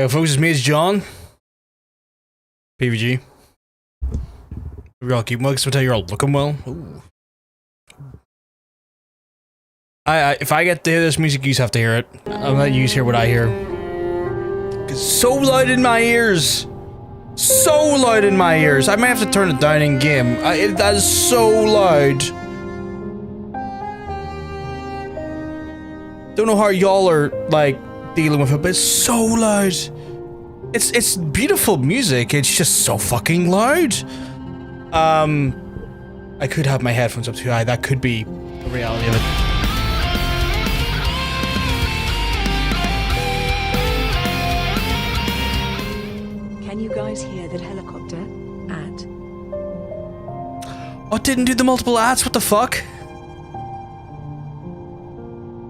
Hey folks, it's me, it's John. PVG. We're all keeping well, because you're all looking well. Ooh. If I get to hear this music, you have to hear it. I'll let you hear what I hear. It's so loud in my ears. So loud in my ears. I might have to turn it down in game. That is so loud. Don't know how y'all are like dealing with it, but it's so loud. It's beautiful music. It's just so fucking loud. I could have my headphones up too high. That could be the reality of it. Can you guys hear that helicopter? Ad. Oh, it didn't do the multiple ads? What the fuck?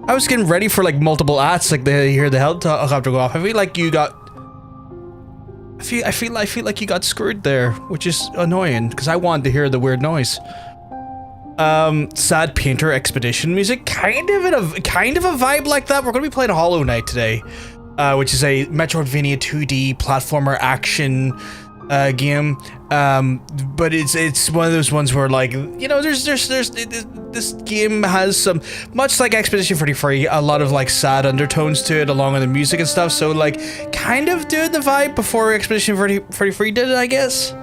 I was getting ready for like multiple ads, like they hear the helicopter go off. I feel like you got. I feel like you got screwed there, which is annoying because I wanted to hear the weird noise. Sad Painter Expedition music, kind of a vibe like that. We're gonna be playing Hallownest today, which is a Metroidvania 2D platformer action game. But it's one of those ones where, like, you know, there's this game has some, much like Expedition 33, a lot of like sad undertones to it along with the music and stuff. So like kind of doing the vibe before Expedition 33 did it, I guess.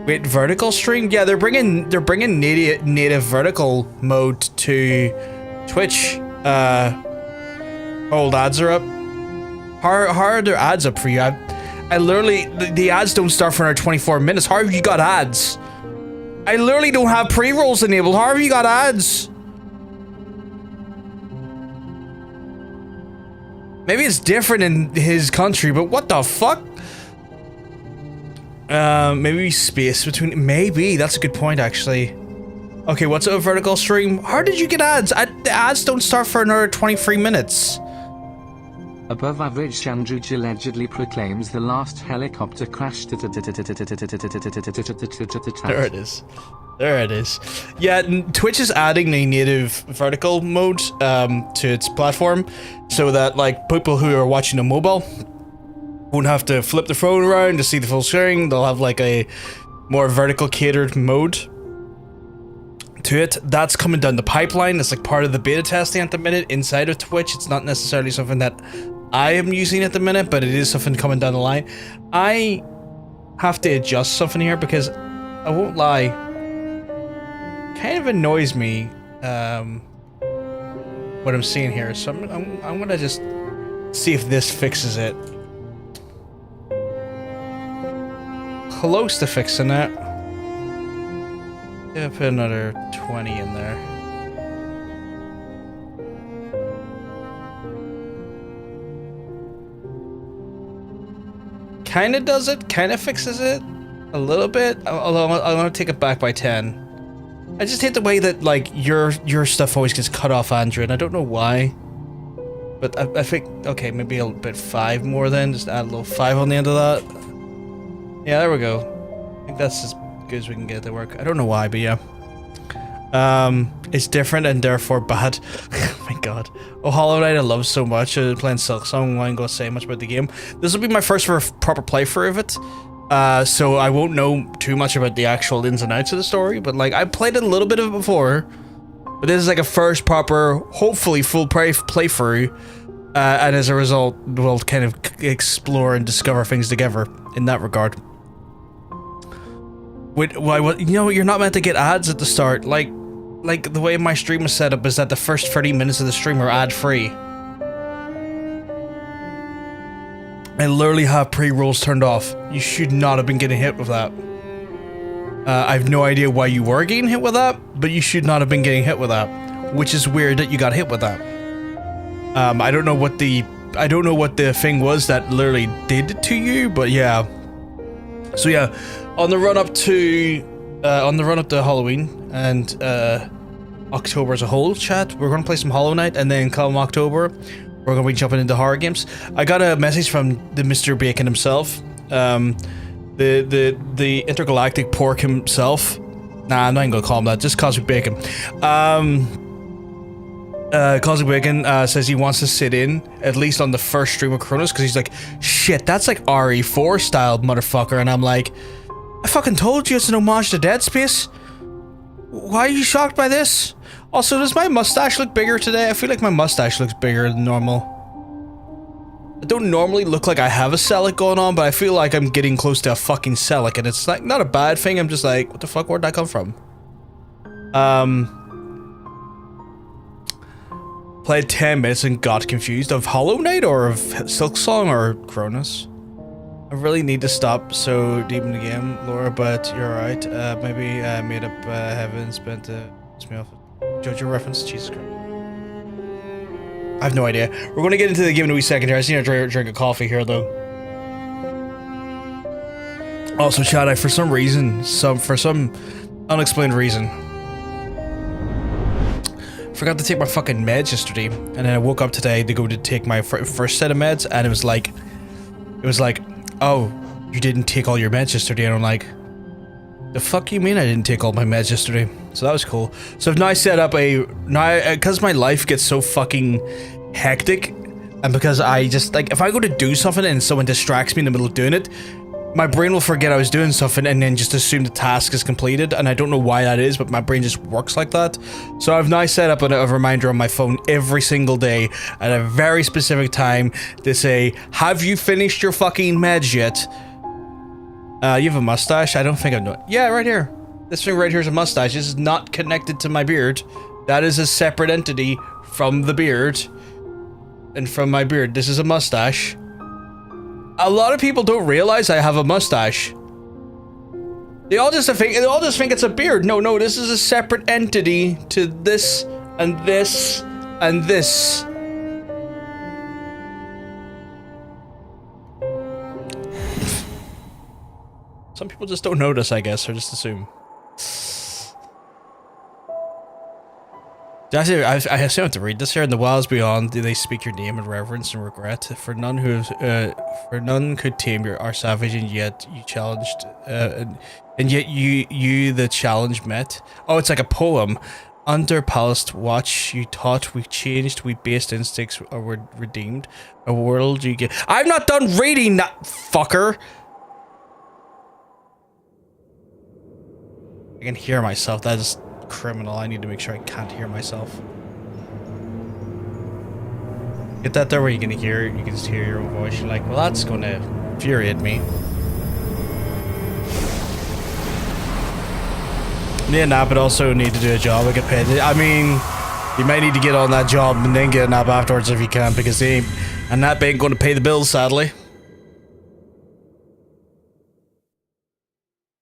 Wait, vertical stream? Yeah, they're bringing native vertical mode to Twitch. Old ads are up. How are their ads up for you? I literally, the ads don't start for another 24 minutes. How have you got ads? I literally don't have pre-rolls enabled. How have you got ads? Maybe it's different in his country, but what the fuck? Maybe space between, maybe, that's a good point actually. Okay, what's a vertical stream? How did you get ads? The ads don't start for another 23 minutes. Above average Chandruj allegedly proclaims the last helicopter crashed. There it is. There it is. Yeah, Twitch is adding a native vertical mode to its platform so that like people who are watching a mobile won't have to flip the phone around to see the full screen. They'll have like a more vertical catered mode to it. That's coming down the pipeline. It's like part of the beta testing at the minute inside of Twitch. It's not necessarily something that I am using at the minute, but it is something coming down the line. I have to adjust something here because I won't lie, kind of annoys me what I'm seeing here. So I'm gonna just see if this fixes it. Close to fixing it. Yeah, put another 20 in there. Kind of does it, kind of fixes it a little bit, although I'm gonna take it back by 10. I just hate the way that like your stuff always gets cut off, Andrew, and I don't know why. But I think, okay, maybe a bit 5 more then, just add a little 5 on the end of that. Yeah, there we go. I think that's as good as we can get it to work. I don't know why, but yeah. It's different and therefore bad. Oh my god. Oh, Hallownest I love so much. I've been playing Silk Song, I won't go say much about the game. This will be my first proper playthrough of it. So I won't know too much about the actual ins and outs of the story, but like I played a little bit of it before. But this is like a first proper, hopefully full playthrough. And as a result, we'll kind of explore and discover things together in that regard. Wait, why? You know, you're not meant to get ads at the start. Like the way my stream is set up is that the first 30 minutes of the stream are ad-free. I literally have pre-rolls turned off. You should not have been getting hit with that. I have no idea why you were getting hit with that, but you should not have been getting hit with that. Which is weird that you got hit with that. I don't know what the thing was that literally did it to you, but yeah. So yeah, on the run up to Halloween and October as a whole, chat, we're gonna play some Hallownest, and then come October, we're gonna be jumping into horror games. I got a message from the Mr. Bacon himself, the intergalactic pork himself. Nah, I'm not even gonna call him that. Just calls me Bacon. Cosmic Bacon says he wants to sit in at least on the first stream of Cronus because he's like, shit, that's like RE4 style, motherfucker. And I'm like, I fucking told you it's an homage to Dead Space. Why are you shocked by this? Also, does my mustache look bigger today? I feel like my mustache looks bigger than normal. I don't normally look like I have a celic going on, but I feel like I'm getting close to a fucking celic, and it's like not a bad thing. I'm just like, what the fuck? Where'd that come from? Played 10 minutes and got confused of Hollow Knight or of Silksong or Cronus. I really need to stop so deep in the game, Laura, but you're alright. Maybe made up heaven, spent me off. JoJo reference, Jesus Christ. I have no idea. We're gonna get into the game in a wee second here. I just need to drink a coffee here though. Also, chat, I for some reason, for some unexplained reason, forgot to take my fucking meds yesterday, and then I woke up today to go to take my first set of meds, and it was like, oh, you didn't take all your meds yesterday, and I'm like, the fuck you mean I didn't take all my meds yesterday? So that was cool. So I've now set up because my life gets so fucking hectic, and because I just, like, if I go to do something and someone distracts me in the middle of doing it, my brain will forget I was doing something and then just assume the task is completed, and I don't know why that is, but my brain just works like that. So I've now set up a reminder on my phone every single day at a very specific time to say, have you finished your fucking meds yet? You have a mustache? I don't think I'm doing. Yeah, right here. This thing right here is a mustache. This is not connected to my beard. That is a separate entity from the beard and from my beard. This is a mustache. A lot of people don't realize I have a mustache. They all just think it's a beard. No, this is a separate entity to this and this and this. Some people just don't notice, I guess, or just assume. I still have to read this here. In the wilds beyond, do they speak your name in reverence and regret? For none could tame our savage, and yet you challenged, and yet you the challenge met. Oh, it's like a poem. Under Palast watch, you taught, we changed, we based instincts were redeemed. A world you get. I'm not done reading that, fucker. I can hear myself. That is criminal. I need to make sure I can't hear myself. Get that there where you can hear, you can just hear your own voice. You're like, well, that's gonna infuriate me. Need a nap, but also need to do a job. I get paid. I mean, you might need to get on that job and then get a nap afterwards if you can, because they ain't, a nap ain't going to pay the bills, sadly.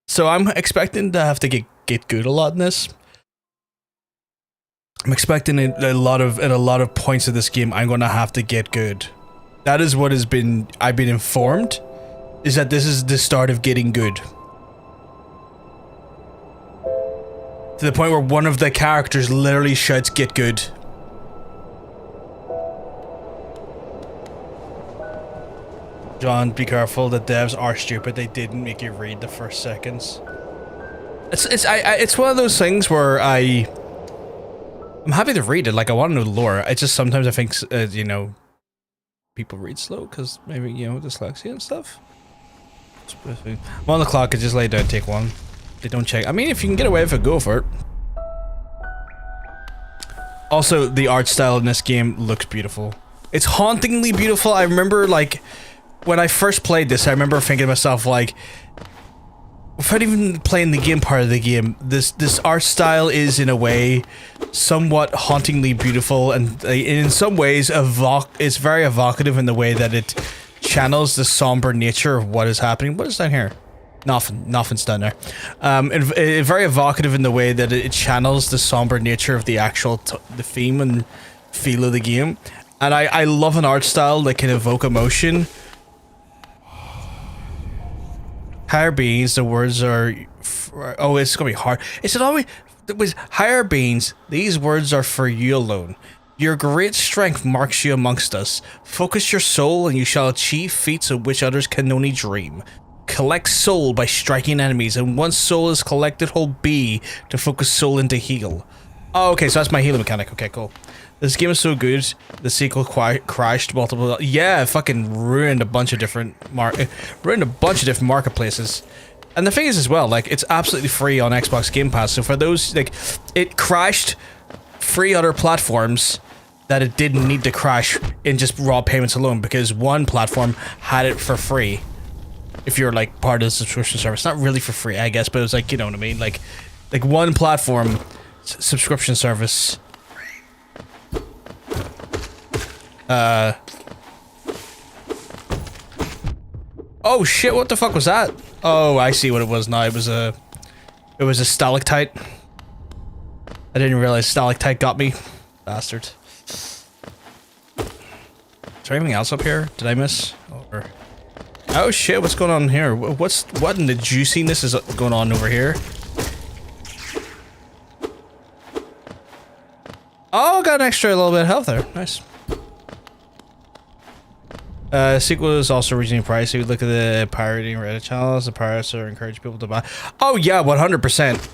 So I'm expecting to have to get good a lot in this. I'm expecting at a lot of points of this game I'm going to have to get good. That is what I've been informed, is that this is the start of getting good. To the point where one of the characters literally shouts, "Get good." John, be careful. The devs are stupid. They didn't make you read the first seconds. It's one of those things where I'm happy to read it. Like, I want to know the lore. It's just sometimes I think you know, people read slow because maybe, you know, dyslexia and stuff. 1 o'clock. Just lay down, take one. They don't check. I mean, if you can get away with it, go for it. Also, the art style in this game looks beautiful. It's hauntingly beautiful. I remember, like, when I first played this, I remember thinking to myself, like, without even playing the game part of the game, this art style is, in a way, somewhat hauntingly beautiful, and in some ways, it's very evocative in the way that it channels the somber nature of what is happening. What is down here? Nothing's down there. And very evocative in the way that it channels the somber nature of the actual the theme and feel of the game. And I love an art style that can evoke emotion. Higher beings, the words are... oh, it's gonna be hard. It's always... with higher beings, these words are for you alone. Your great strength marks you amongst us. Focus your soul and you shall achieve feats of which others can only dream. Collect soul by striking enemies, and once soul is collected, hold B to focus soul into heal. Oh, okay, so that's my healing mechanic. Okay, cool. This game is so good. The sequel crashed multiple. Yeah, it fucking ruined a bunch of different marketplaces. And the thing is as well, like, it's absolutely free on Xbox Game Pass. So for those, like, it crashed 3 other platforms that it didn't need to crash in just raw payments alone, because one platform had it for free. If you're like part of the subscription service, not really for free, I guess, but it was like, you know what I mean, like one platform subscription service. Oh shit! What the fuck was that? Oh, I see what it was now. It was a stalactite. I didn't realize stalactite got me, bastard. Is there anything else up here? Did I miss? Or... oh shit, what's going on here? What in the juiciness is going on over here? Oh, got an extra little bit of health there. Nice. Sequel is also reasonably priced. You look at the pirating Reddit channels. The pirates are encouraging people to buy. Oh yeah, 100%.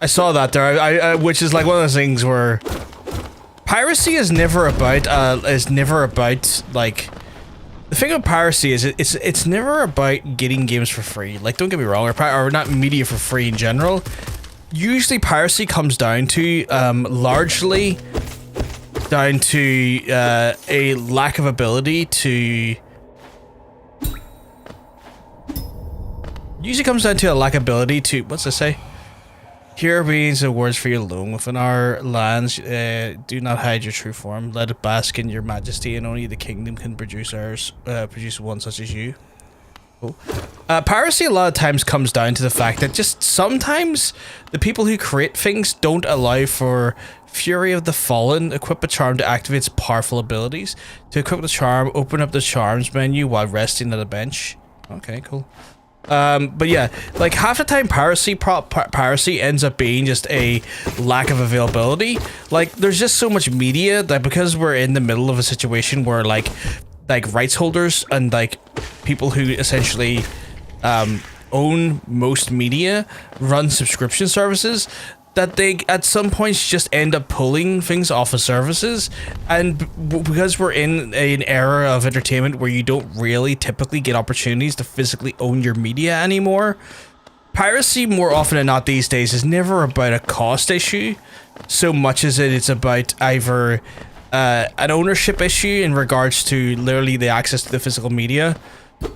I saw that there. I which is like one of those things where piracy is never about like. The thing about piracy is it's never about getting games for free. Like, don't get me wrong, or not media for free in general. Usually piracy comes down to largely down to a lack of ability to what's it say? Here means the words for you alone within our lands. Do not hide your true form. Let it bask in your majesty, and only the kingdom can produce one such as you. Cool. Piracy a lot of times comes down to the fact that just sometimes the people who create things don't allow for Fury of the Fallen. Equip a charm to activate its powerful abilities. To equip the charm, open up the charms menu while resting at a bench. Okay, cool. But yeah, like half the time piracy ends up being just a lack of availability. Like, there's just so much media that because we're in the middle of a situation where like rights holders and like people who essentially own most media run subscription services, that they at some points just end up pulling things off of services. And because we're in an era of entertainment where you don't really typically get opportunities to physically own your media anymore, piracy more often than not these days is never about a cost issue so much as it's about either an ownership issue in regards to literally the access to the physical media,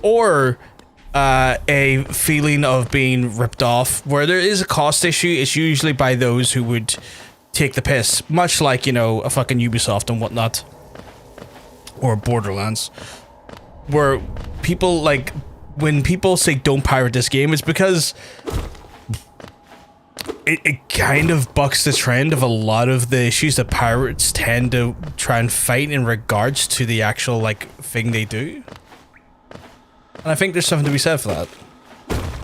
or a feeling of being ripped off. Where there is a cost issue, it's usually by those who would take the piss, much like, you know, a fucking Ubisoft and whatnot, or Borderlands, where people like, when people say don't pirate this game, it's because it kind of bucks the trend of a lot of the issues that pirates tend to try and fight in regards to the actual like thing they do. And I think there's something to be said for that.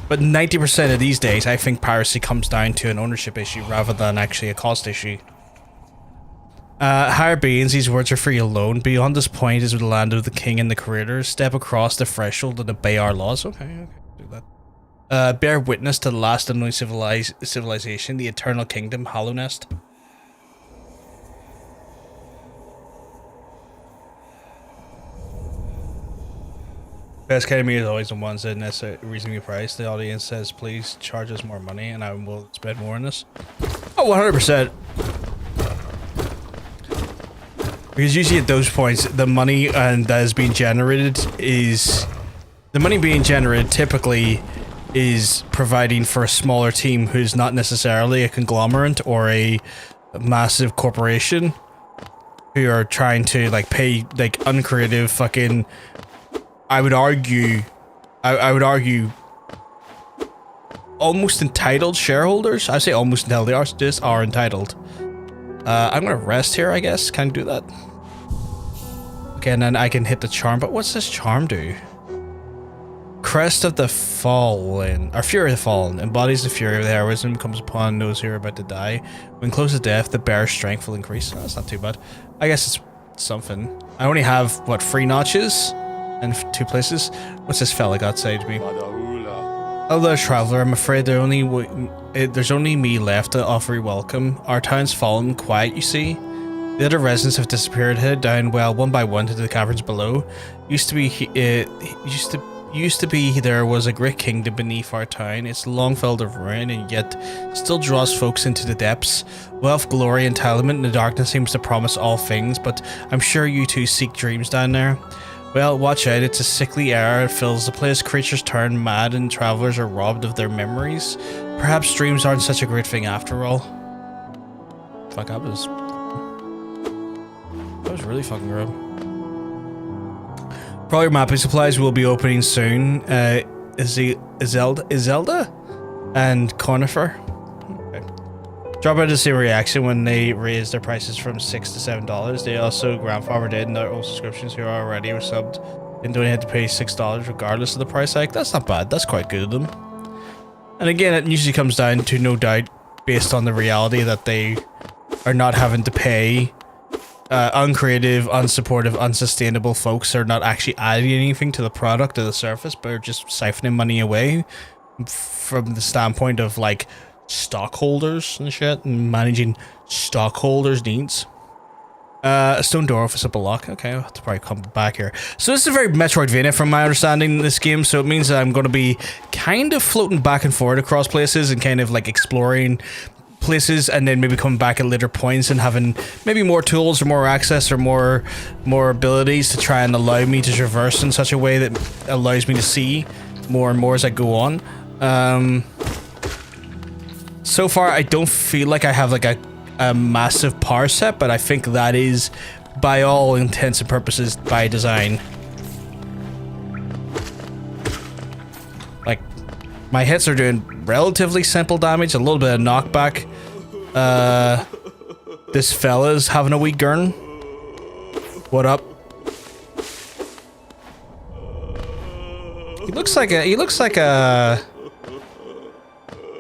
But 90% of these days, I think piracy comes down to an ownership issue rather than actually a cost issue. Higher beings, these words are for you alone. Beyond this point is the land of the king and the creator. Step across the threshold and obey our laws. Okay, do that. Bear witness to the last and only civilization, the eternal kingdom, Hallownest. Best enemy is always the ones that necessarily reasonably priced. The audience says, please charge us more money and I will spend more on this. Oh, 100%. Because usually at those points, the money that is being generated is... the money being generated typically is providing for a smaller team who's not necessarily a conglomerate or a massive corporation who are trying to like pay like uncreative fucking... I would argue almost entitled shareholders. I say almost entitled, they are entitled. I'm gonna rest here, I guess. Can I do that? Okay, and then I can hit the charm, but what's this charm do? Crest of the Fallen, or Fury of the Fallen, embodies the fury of the heroism, comes upon those who are about to die. When close to death, the bearer's strength will increase. Oh, that's not too bad. I guess it's something. I only have, what, 3 notches? In 2 places. What's this fella got to say to me? Hello, traveler. I'm afraid there's only me left to offer you welcome. Our town's fallen quiet, you see. The other residents have disappeared, headed down, well, one by one to the caverns below. Used to be there was a great kingdom beneath our town. It's long filled of ruin, and yet still draws folks into the depths. Wealth, glory, entitlement, and the darkness seems to promise all things, but I'm sure you two seek dreams down there. Well, watch out, it's a sickly air, it fills the place, creatures turn mad, and travelers are robbed of their memories. Perhaps dreams aren't such a great thing after all. Fuck, that was really fucking rude. Probably mapping supplies will be opening soon. Iselda and Conifer. Okay. Drop out to see a reaction when they raise their prices from $6 to $7. They also grandfathered in their old subscriptions who already were subbed and don't have to pay $6 regardless of the price hike. That's not bad. That's quite good of them. And again, it usually comes down to, no doubt, based on the reality that they are not having to pay uncreative, unsupportive, unsustainable folks are not actually adding anything to the product or the surface, but are just siphoning money away from the standpoint of like stockholders and shit and managing stockholders' needs. A stone door opens up a lock. Okay, I'll have to probably come back here. So this is a very Metroidvania from my understanding in this game, so it means that I'm going to be kind of floating back and forth across places and kind of like exploring places and then maybe coming back at later points and having maybe more tools or more access or more abilities to try and allow me to traverse in such a way that allows me to see more and more as I go on. So far I don't feel like I have like a massive power set, but I think that is by all intents and purposes by design. Like, my hits are doing relatively simple damage, a little bit of knockback. This fella's having a wee gurn. What up? He looks like a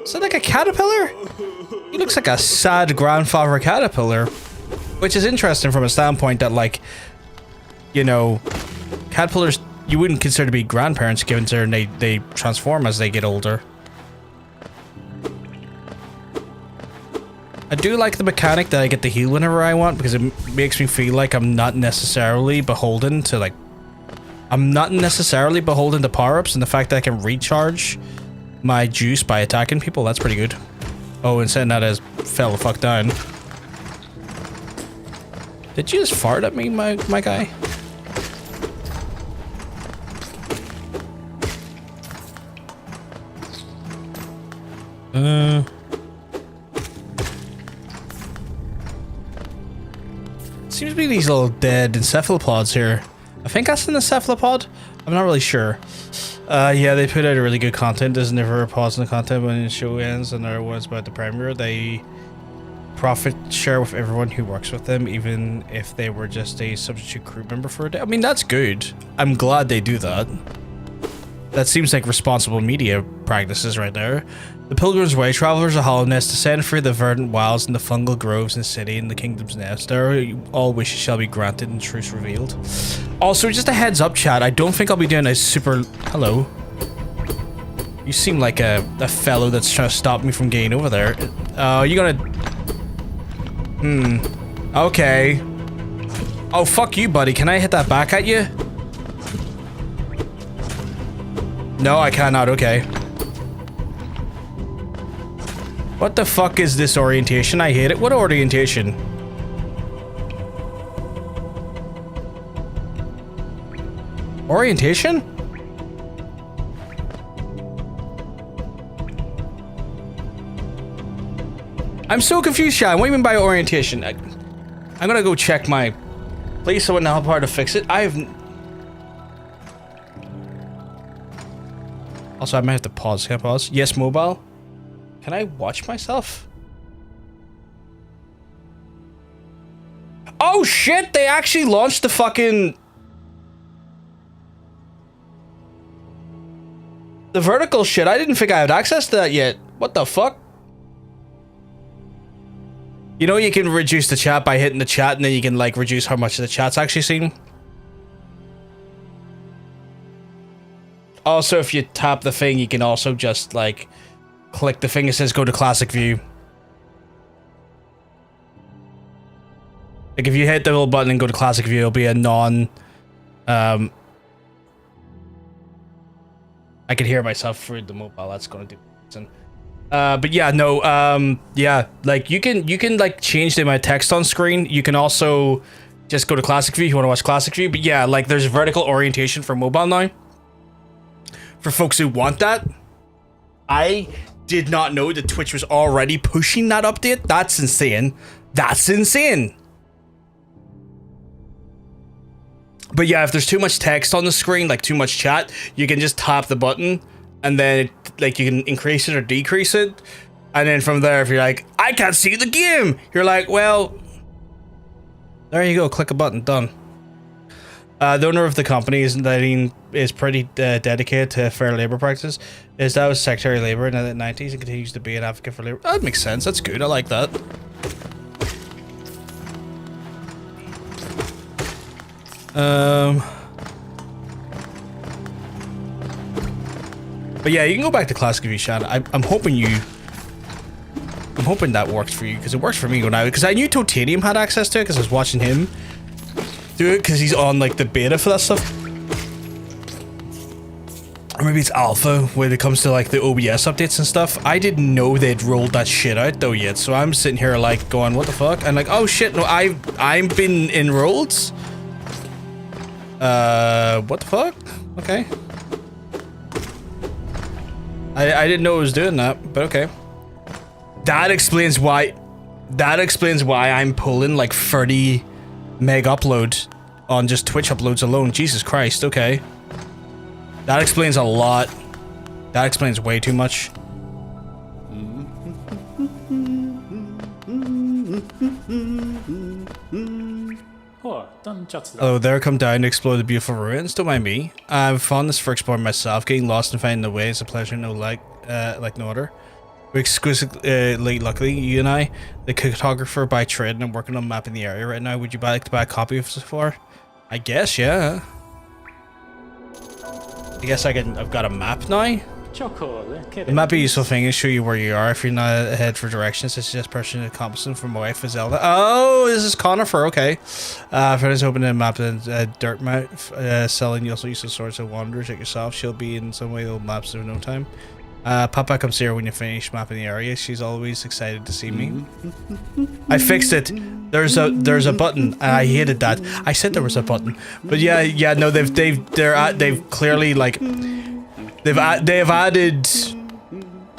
is that like a caterpillar? He looks like a sad grandfather caterpillar, which is interesting from a standpoint that, like, you know, caterpillars you wouldn't consider to be grandparents, given they transform as they get older. I do like the mechanic that I get to heal whenever I want, because it makes me feel like I'm not necessarily beholden to power-ups, and the fact that I can recharge my juice by attacking people, that's pretty good. Oh, and saying that as fell the fuck down. Did you just fart at me, my guy? Seems to be these little dead encephalopods here. I think that's an encephalopod? I'm not really sure. Yeah, they put out a really good content. There's never a pause in the content when the show ends, and there was about the premiere. They profit share with everyone who works with them, even if they were just a substitute crew member for a day. I mean, that's good. I'm glad they do that. That seems like responsible media practices right there. The Pilgrim's Way, travelers of Hallownest, descend through the verdant wilds and the fungal groves in the city and the kingdom's nest. There, all wishes shall be granted and truth revealed. Also, just a heads up, chat, I don't think I'll be doing a super... Hello. You seem like a fellow that's trying to stop me from getting over there. You're gonna... Okay. Oh, fuck you, buddy. Can I hit that back at you? No, I cannot. Okay. What the fuck is this orientation? I hate it. What orientation? Orientation? I'm so confused, Sean. What do you mean by orientation? I'm gonna go check my... Please, someone help her to fix it. Also, I might have to pause. Can I pause? Yes, mobile. Can I watch myself? Oh shit! They actually launched the fucking... The vertical shit. I didn't think I had access to that yet. What the fuck? You know you can reduce the chat by hitting the chat, and then you can like reduce how much of the chat's actually seen. Also, if you tap the thing, you can also just like click the thing that says go to classic view. Like if you hit the little button and go to classic view, it'll be a non. I can hear myself through the mobile. That's gonna do something. But yeah, no. Yeah, like you can like change the amount of text on screen. You can also just go to classic view if you want to watch classic view. But yeah, like there's vertical orientation for mobile now. For folks who want that, I did not know that Twitch was already pushing that update. That's insane. That's insane. But yeah, if there's too much text on the screen, like too much chat, you can just tap the button and then like you can increase it or decrease it. And then from there, if you're like, I can't see the game, you're like, well, there you go. Click a button. Done. The owner of the company is pretty dedicated to fair labor practices. His dad was Secretary of Labor in the 90s and continues to be an advocate for labor. That makes sense. That's good. I like that. But yeah, you can go back to classic view, Shan. I'm hoping that works for you, because it works for me now. Because I knew Titanium had access to it because I was watching him do it because he's on like the beta for that stuff. Or maybe it's alpha when it comes to like the OBS updates and stuff. I didn't know they'd rolled that shit out though yet. So I'm sitting here like going, what the fuck? And like, oh shit, no, I've been enrolled. What the fuck? Okay. I didn't know it was doing that, but okay. That explains why I'm pulling like 30 meg upload on just Twitch uploads alone. Jesus Christ, okay. That explains a lot. That explains way too much. Oh, there, come down to explore the beautiful ruins. Don't mind me. I've fondness for exploring myself. Getting lost and finding the way is a pleasure like no other. We're exquisitely luckily, you and I, the cartographer by trade, and I'm working on mapping the area right now. Would you like to buy a copy of this for? I guess, yeah. I guess I've got a map now. It might be a useful thing to show you where you are if you're not ahead for directions. I suggest purchasing a compass from my wife, Zelda. Oh, this is Conifer, okay. Friends open a map in dirt map, selling you also use the swords of wanderers like yourself. She'll be in some way old maps in no time. Papa comes here when you finish mapping the area. She's always excited to see me. I fixed it. There's a button. I hated that. I said there was a button, but yeah. No, they've clearly like they've added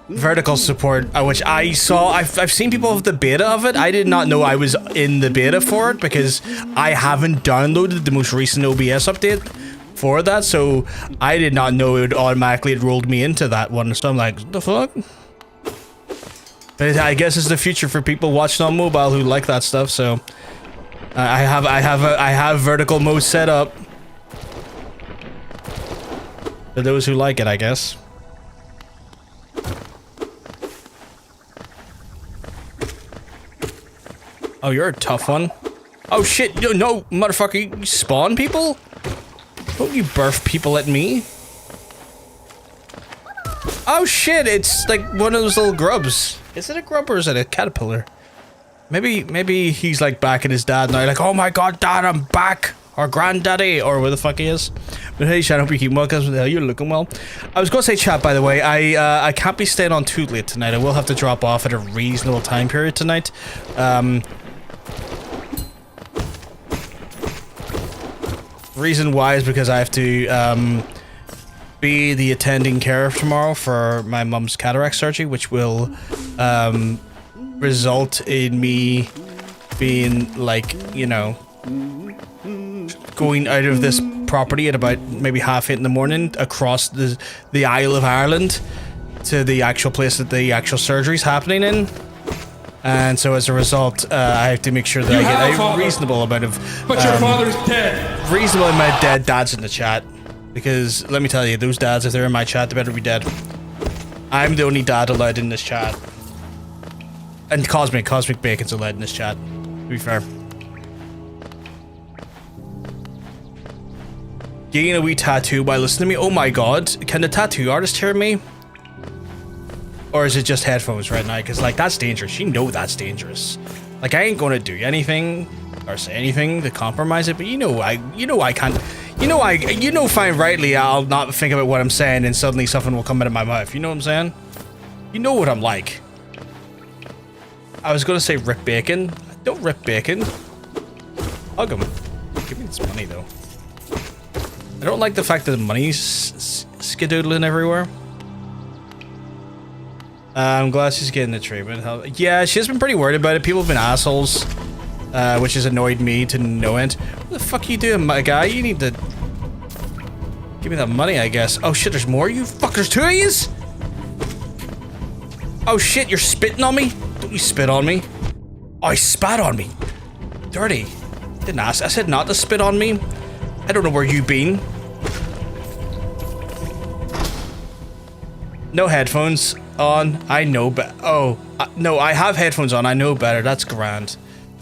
vertical support, which I saw. I've seen people of the beta of it. I did not know I was in the beta for it because I haven't downloaded the most recent OBS update for that, so I did not know it would automatically rolled me into that one. So I'm like, what the fuck? But I guess it's the future for people watching on mobile who like that stuff. So I have vertical mode set up for those who like it, I guess. Oh, you're a tough one. Oh shit! No, motherfucker! You spawn people? Don't you birth people at me? Oh shit, it's like one of those little grubs. Is it a grub or is it a caterpillar? Maybe he's like back at his dad now, like, oh my god, dad, I'm back! Or granddaddy, or where the fuck he is. But hey, chat, I hope you keep well, because you're looking well. I was gonna say, chat, by the way, I can't be staying on too late tonight. I will have to drop off at a reasonable time period tonight. Reason why is because I have to be the attending carer tomorrow for my mum's cataract surgery, which will result in me being like, you know, going out of this property at about maybe 8:30 in the morning across the Isle of Ireland to the actual place that the actual surgery is happening in. And so as a result, I have to make sure that I get a reasonable amount of... But your father's dead! Reasonable amount of dead dads in the chat. Because, let me tell you, those dads, if they're in my chat, they better be dead. I'm the only dad allowed in this chat. And Cosmic Bacon's allowed in this chat, to be fair. Getting a wee tattoo while listening to me? Oh my god, can the tattoo artist hear me? Or is it just headphones right now? Because, like, that's dangerous. You know that's dangerous. Like, I ain't gonna do anything or say anything to compromise it, but you know I can't, fine rightly I'll not think about what I'm saying and suddenly something will come out of my mouth. You know what I'm saying? You know what I'm like. I was gonna say rip bacon. Don't rip bacon. Hug him. Give me this money though. I don't like the fact that the money's skedoodling everywhere. I'm glad she's getting the treatment. Yeah, she's been pretty worried about it. People have been assholes, which has annoyed me to no end. What the fuck are you doing, my guy? You need to give me that money, I guess. Oh shit, there's more. You fuckers, two of yous? Oh shit, you're spitting on me? Don't you spit on me? Oh, he spat on me. Dirty. Didn't ask. I said not to spit on me. I don't know where you've been. No headphones on. I know better. Oh, no, I have headphones on. I know better. That's grand.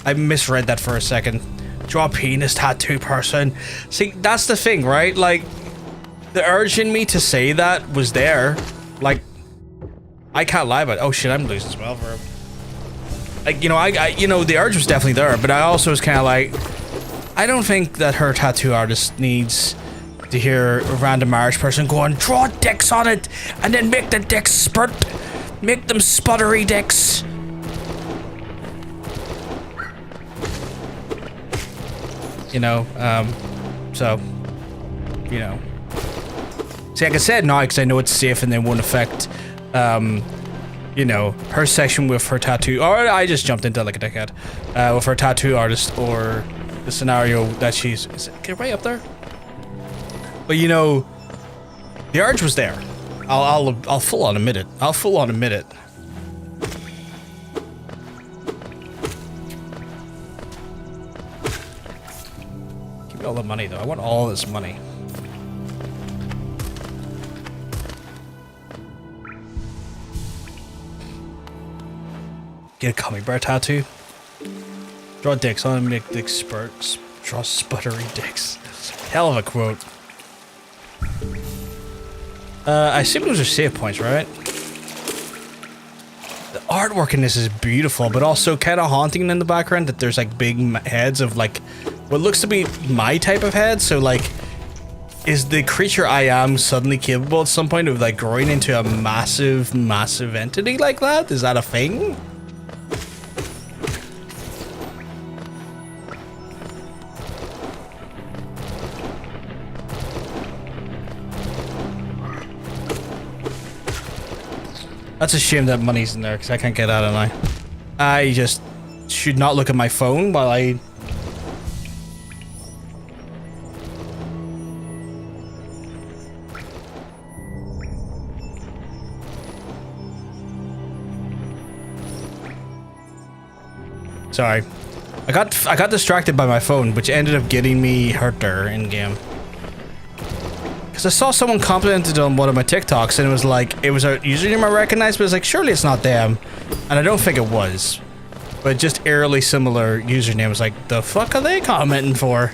I misread that for a second. Draw penis tattoo person. See, that's the thing, right? Like, the urge in me to say that was there. Like, I can't lie about it. Oh shit, I'm losing spell verb. Like, you know, the urge was definitely there, but I also was kind of like, I don't think that her tattoo artist needs to hear a random Irish person going, draw dicks on it, and then make the dicks spurt, make them sputtery dicks. You know, so, you know. See, like I said, no, because I know it's safe and they won't affect, you know, her section with her tattoo, or I just jumped into like a dickhead, with her tattoo artist, or the scenario that she's, is it, get right up there? But you know, the urge was there. I'll full on admit it. I'll full on admit it. Give me all the money though. I want all this money. Get a gummy bear tattoo. Draw dicks on and make dicks spurt. Draw sputtery dicks. Hell of a quote. I assume those are save points, right? The artwork in this is beautiful, but also kind of haunting in the background that there's like big heads of like what looks to be my type of head. So like, is the creature I am suddenly capable at some point of like growing into a massive, massive entity like that? Is that a thing? That's a shame that money's in there, because I can't get out, and I just should not look at my phone while I... Sorry. I got distracted by my phone, which ended up getting me hurt there in-game. I saw someone commented on one of my TikToks and it was like, it was a username I recognized, but it was like, surely it's not them. And I don't think it was. But just eerily similar username. I was like, the fuck are they commenting for?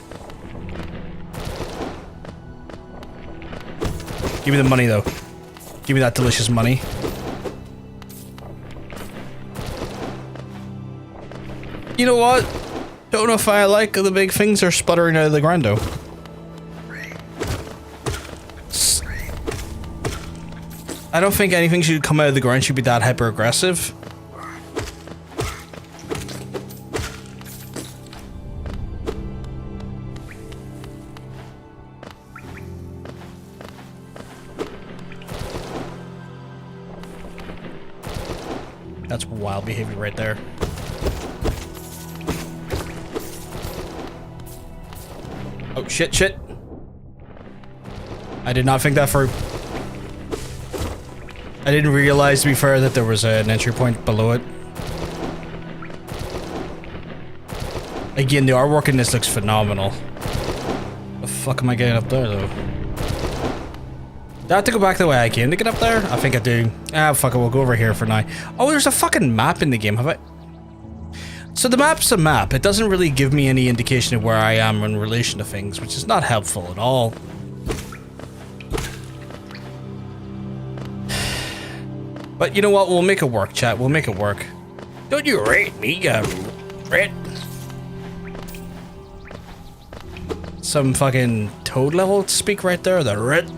Give me the money though. Give me that delicious money. You know what? Don't know if I like the big things are sputtering out of the ground though. I don't think anything should come out of the ground should be that hyper aggressive. That's wild behavior right there. Oh shit, shit. I did not think that through. I didn't realize, to be fair, that there was an entry point below it. Again, the artwork in this looks phenomenal. The fuck am I getting up there, though? Do I have to go back the way I came to get up there? I think I do. Ah, fuck it, we'll go over here for now. Oh, there's a fucking map in the game, have I? So the map's a map. It doesn't really give me any indication of where I am in relation to things, which is not helpful at all. But you know what? We'll make it work, chat. We'll make it work. Don't you rate me, rat. some fucking toad level speak right there. The red.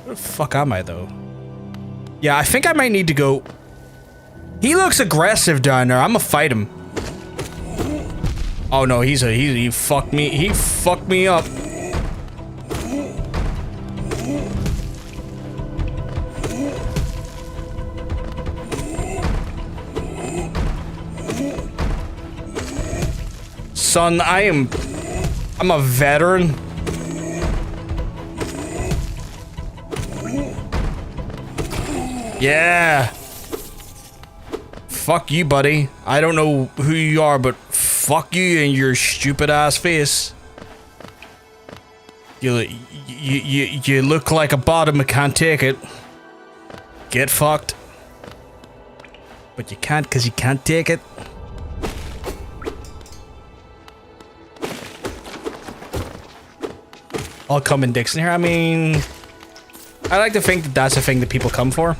Where the fuck am I though? Yeah, I think I might need to go. He looks aggressive down there. I'm gonna fight him. Oh no, he fucked me. He fucked me up. Son, I'm a veteran. Yeah. Fuck you, buddy. I don't know who you are, but fuck you and your stupid ass face. You look like a bottom and can't take it. Get fucked. But you can't because you can't take it. I'll come in Dixon here. I mean, I like to think that that's a thing that people come for.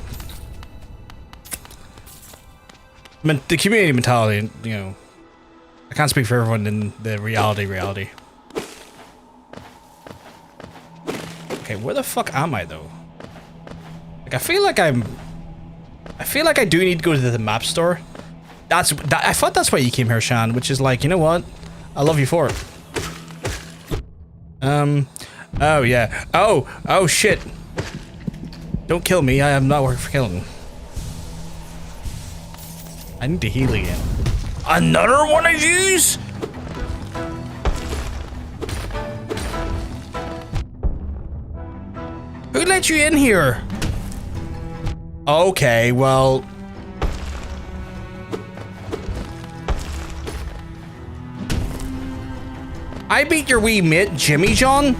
I mean, the community mentality, you know, I can't speak for everyone in the reality. Okay, where the fuck am I though? Like, I feel like I do need to go to the map store. I thought that's why you came here, Shan, which is like, you know what? I love you for it. Oh yeah. Oh shit. Don't kill me. I am not working for killing. I need to heal again. Another one of these? Who let you in here? Okay, well. I beat your wee mate, Jimmy John.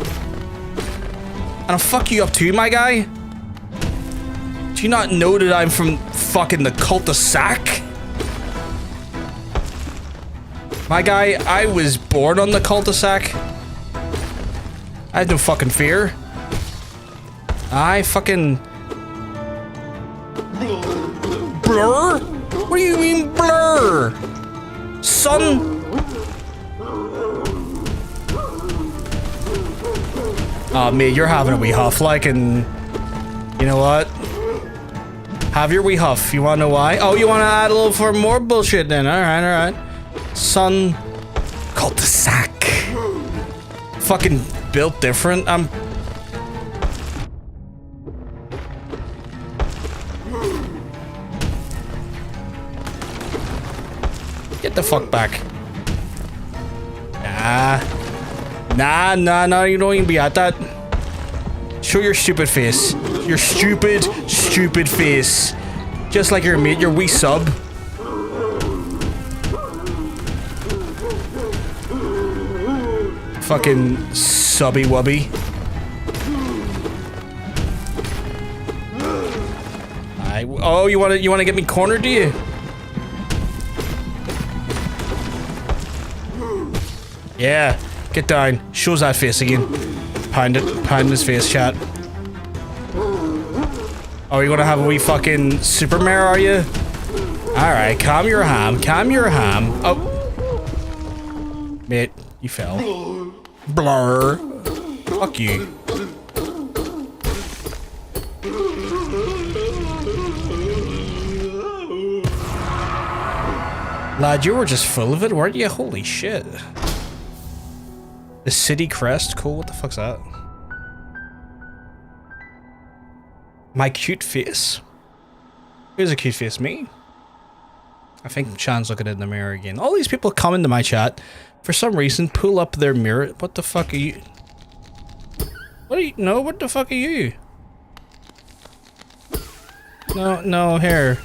And I'll fuck you up too, my guy. Do you not know that I'm from fucking the cul-de-sac? My guy, I was born on the cul-de-sac. I had no fucking fear. I fucking... Blur? What do you mean blur? Son? Oh, mate, you're having a wee huff, like, and... You know what? Have your wee huff. You wanna know why? Oh, you wanna add a little for more bullshit then? Alright. Son. Cul-de-sac. Fucking built different. Get the fuck back. Nah, you don't even be at that. Show your stupid face. Your stupid face. Just like your mate, your wee sub. Fucking subby wubby. Oh, you wanna get me cornered, do you? Yeah, get down. Shows that face again. Pound his face, chat. Oh, you gonna have a wee fucking super mare, are you? Alright, calm your ham. Oh. Mate, you fell. Blur. Fuck you. Lad, you were just full of it, weren't you? Holy shit. The city crest? Cool, what the fuck's that? My cute face? Who's a cute face? Me? I think Shan's looking in the mirror again. All these people come into my chat, for some reason, pull up their mirror. What the fuck are you? What are you? No, what the fuck are you? No, here.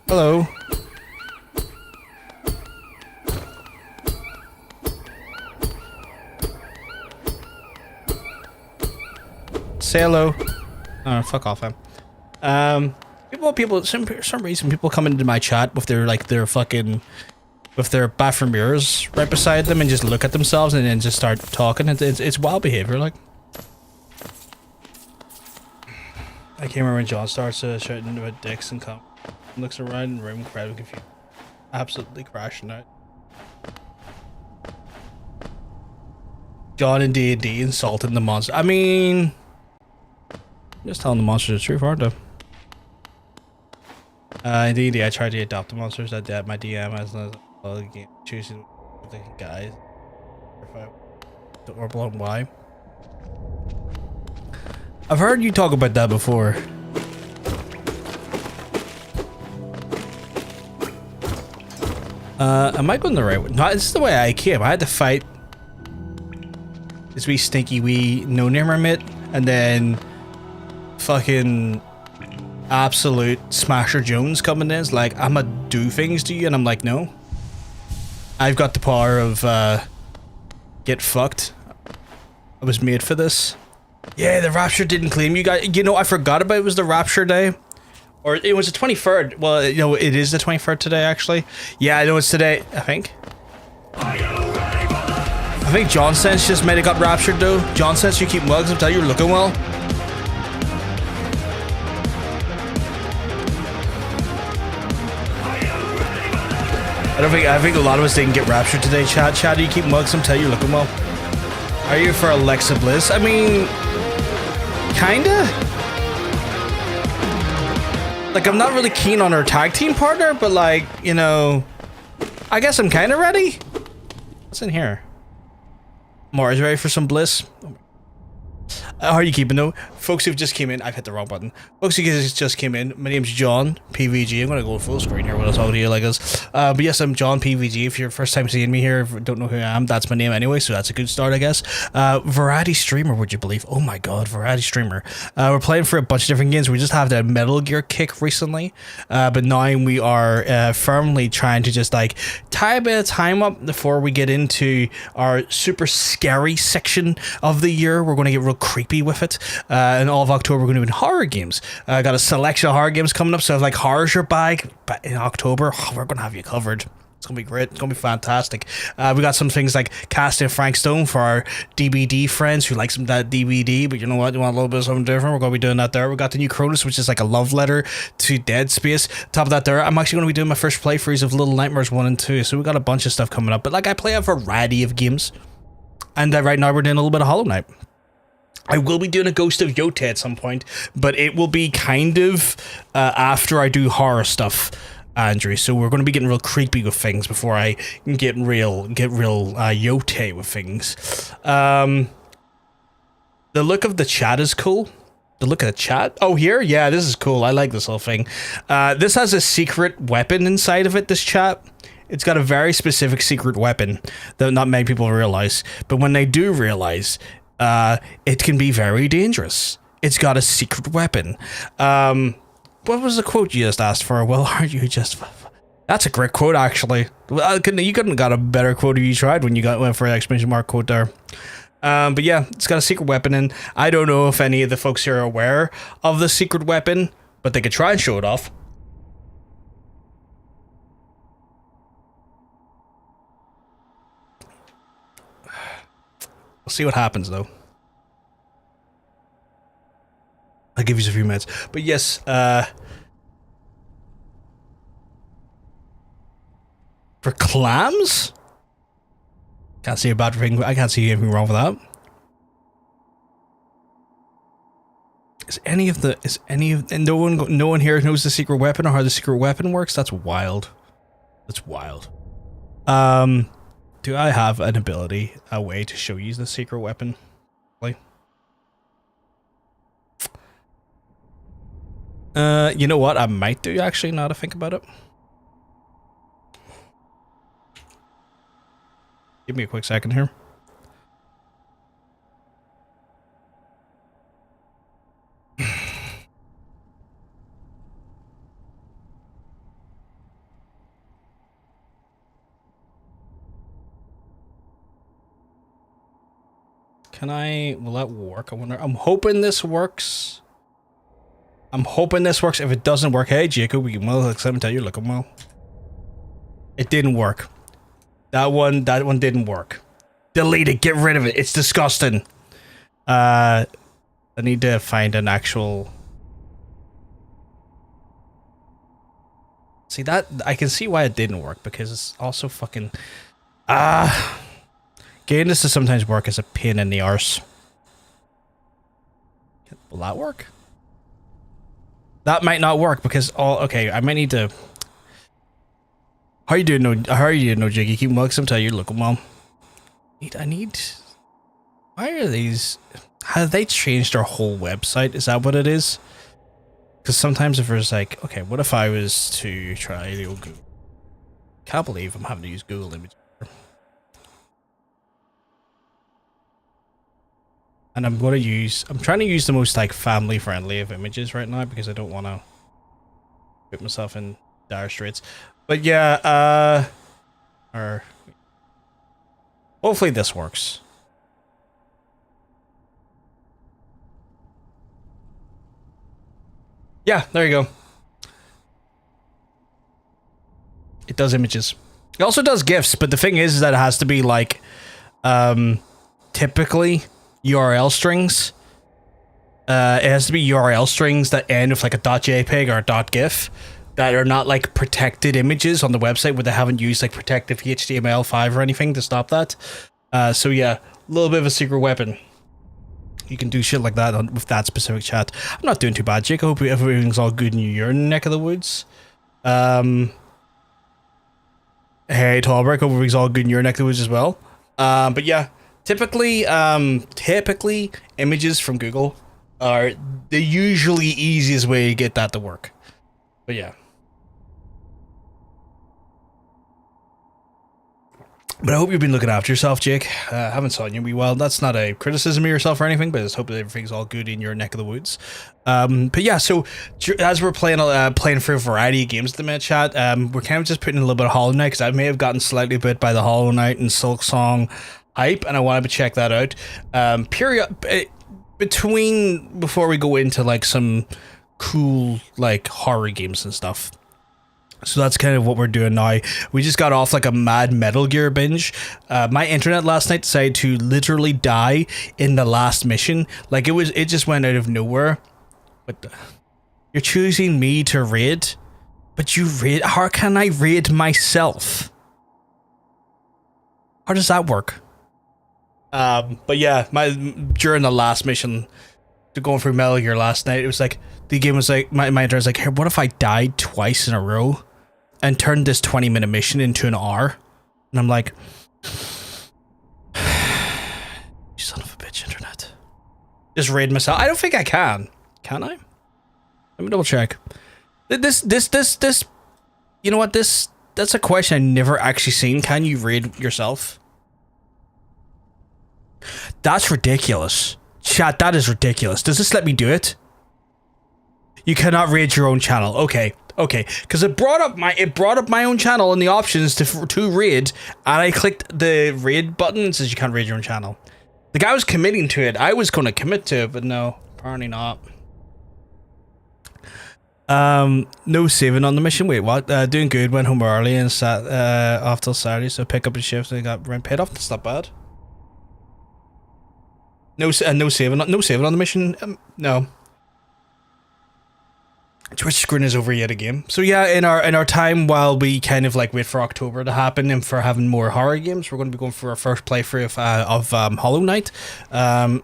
Hello. Say hello. Oh, fuck off, him. For some reason, people come into my chat with their bathroom mirrors right beside them and just look at themselves and then just start talking. It's wild behavior, like. I can't remember when John starts shouting about dicks and looks around the room, crowd confused. absolutely crashing out. John and D&D insulting the monster. I mean, just telling the monsters the truth, aren't I? In D&D, I tried to adopt the monsters that my DM as the game choosing the guys. Or blown why? I've heard you talk about that before. Am I going the right way? No, this is the way I came. I had to fight this wee stinky wee no-name hermit, and then fucking absolute Smasher Jones coming in. It's like, I'ma do things to you, and I'm like, no. I've got the power of get fucked. I was made for this. Yeah, the Rapture didn't claim you guys. You know, I forgot about it was the Rapture day. Or it was the 23rd. Well, you know, it is the 23rd today, actually. Yeah, I know it's today, I think. I think John Sense just might have got raptured, though. John Sense, you keep mugs until you're looking well. I think a lot of us didn't get raptured today, Chad. Chad, do you keep mugs until you're looking well? Are you for Alexa Bliss? I mean, kinda. Like, I'm not really keen on her tag team partner, but like, you know, I guess I'm kind of ready. What's in here? Mara's ready for some bliss. How are you keeping though? Folks who've just came in, I've hit the wrong button. Folks who just came in, my name's John, PVG. I'm gonna go full screen here when I talk to you like this. But yes, I'm John, PVG. If you're first time seeing me here, don't know who I am, that's my name anyway, so that's a good start, I guess. Variety streamer, would you believe? Oh my god, variety streamer. We're playing for a bunch of different games. We just have the Metal Gear kick recently, but now we are firmly trying to just like tie a bit of time up before we get into our super scary section of the year. We're gonna get real creepy with it. In all of October, we're going to be in horror games. I got a selection of horror games coming up, so if like horror's your bag, but in October, we're going to have you covered. It's going to be great. It's going to be fantastic. We got some things like casting Frank Stone for our DBD friends who like some that DVD, but you know what? You want a little bit of something different? We're going to be doing that there. We got the new Cronus, which is like a love letter to Dead Space. Top of that there, I'm actually going to be doing my first playthroughs of Little Nightmares 1 and 2, so we got a bunch of stuff coming up. But like, I play a variety of games, and right now we're doing a little bit of Hollow Knight. I will be doing a Ghost of Yotei at some point, but it will be kind of after I do horror stuff, Andrew. So we're going to be getting real creepy with things before I get real Yotei with things. The look of the chat is cool. The look of the chat? Oh, here? Yeah, this is cool. I like this whole thing. This has a secret weapon inside of it, this chat. It's got a very specific secret weapon that not many people realize. But when they do realize, it can be very dangerous. It's got a secret weapon. What was the quote you just asked for? Well, aren't you just... That's a great quote, actually. You couldn't have got a better quote if you tried when you went for an exclamation mark quote there. But yeah, it's got a secret weapon, and I don't know if any of the folks here are aware of the secret weapon, but they could try and show it off. We'll see what happens, though. I'll give you a few minutes. But yes, for clams? Can't see a bad thing. I can't see anything wrong with that. And no one here knows the secret weapon or how the secret weapon works? That's wild. That's wild. Do I have an ability, a way to show you the secret weapon? Like, you know what? I might do actually, now to think about it. Give me a quick second here. Will that work? I wonder. I'm hoping this works. If it doesn't work, hey Jacob, we can well accept and tell you looking well. It didn't work. That one didn't work. Delete it, get rid of it. It's disgusting. I need to find an actual See that? I can see why it didn't work, because it's also fucking... Getting this to sometimes work as a pain in the arse. Will that work? That might not work, because okay, I might need to... How are you doing, no Jiggy? Keep welcome. Sometimes you're looking well. I need... Why are these... Have they changed our whole website? Is that what it is? Because sometimes if there's like, okay, what if I was to try the old Google? Can't believe I'm having to use Google Images. And I'm trying to use the most like family friendly of images right now, because I don't want to put myself in dire straits. But yeah, hopefully this works. Yeah, there you go. It does images. It also does GIFs, but the thing is that it has to be like, typically URL strings. It has to be URL strings that end with like a .jpeg or a .gif that are not like protected images on the website, where they haven't used like protective HTML5 or anything to stop that. So yeah, a little bit of a secret weapon. You can do shit like that with that specific chat. I'm not doing too bad, Jake. I hope everything's all good in your neck of the woods. Hey, Tallbreak, hope everything's all good in your neck of the woods as well. But yeah, typically images from Google are the usually easiest way to get that to work. But yeah. But I hope you've been looking after yourself, Jake. I haven't seen you well. That's not a criticism of yourself or anything, but I just hope that everything's all good in your neck of the woods. But yeah, so as we're playing for a variety of games at the minute, chat, we're kind of just putting in a little bit of Hollow Knight, because I may have gotten slightly bit by the Hollow Knight and Silk Song hype, and I wanted to check that out. Before we go into like some cool like horror games and stuff. So that's kind of what we're doing now. We just got off like a mad Metal Gear binge. My internet last night decided to literally die in the last mission. Like it just went out of nowhere. But you're choosing me to raid, but you raid. How can I raid myself? How does that work? But yeah, during the last mission, going through Metal Gear last night, it was like the game was like my internet was like, hey, what if I died twice in a row and turned this 20-minute mission into an hour? And I'm like, you son of a bitch, internet. Just raid myself. I don't think I can. Can I? Let me double check. This. You know what? That's a question I've never actually seen. Can you raid yourself? That's ridiculous. Chat, that is ridiculous. Does this let me do it? You cannot raid your own channel. Okay, because it brought up my own channel in the options to raid, and I clicked the raid button. It says you can't raid your own channel. The guy was committing to it. I was going to commit to it, but no, apparently not. No saving on the mission. Wait, what? Doing good. Went home early and sat off till Saturday, so pick up a shift and got rent paid off. That's not bad. No saving on the mission. No. Twitch screen is over yet again. So yeah, in our time while we kind of like wait for October to happen and for having more horror games, we're going to be going for our first playthrough of Hollow Knight.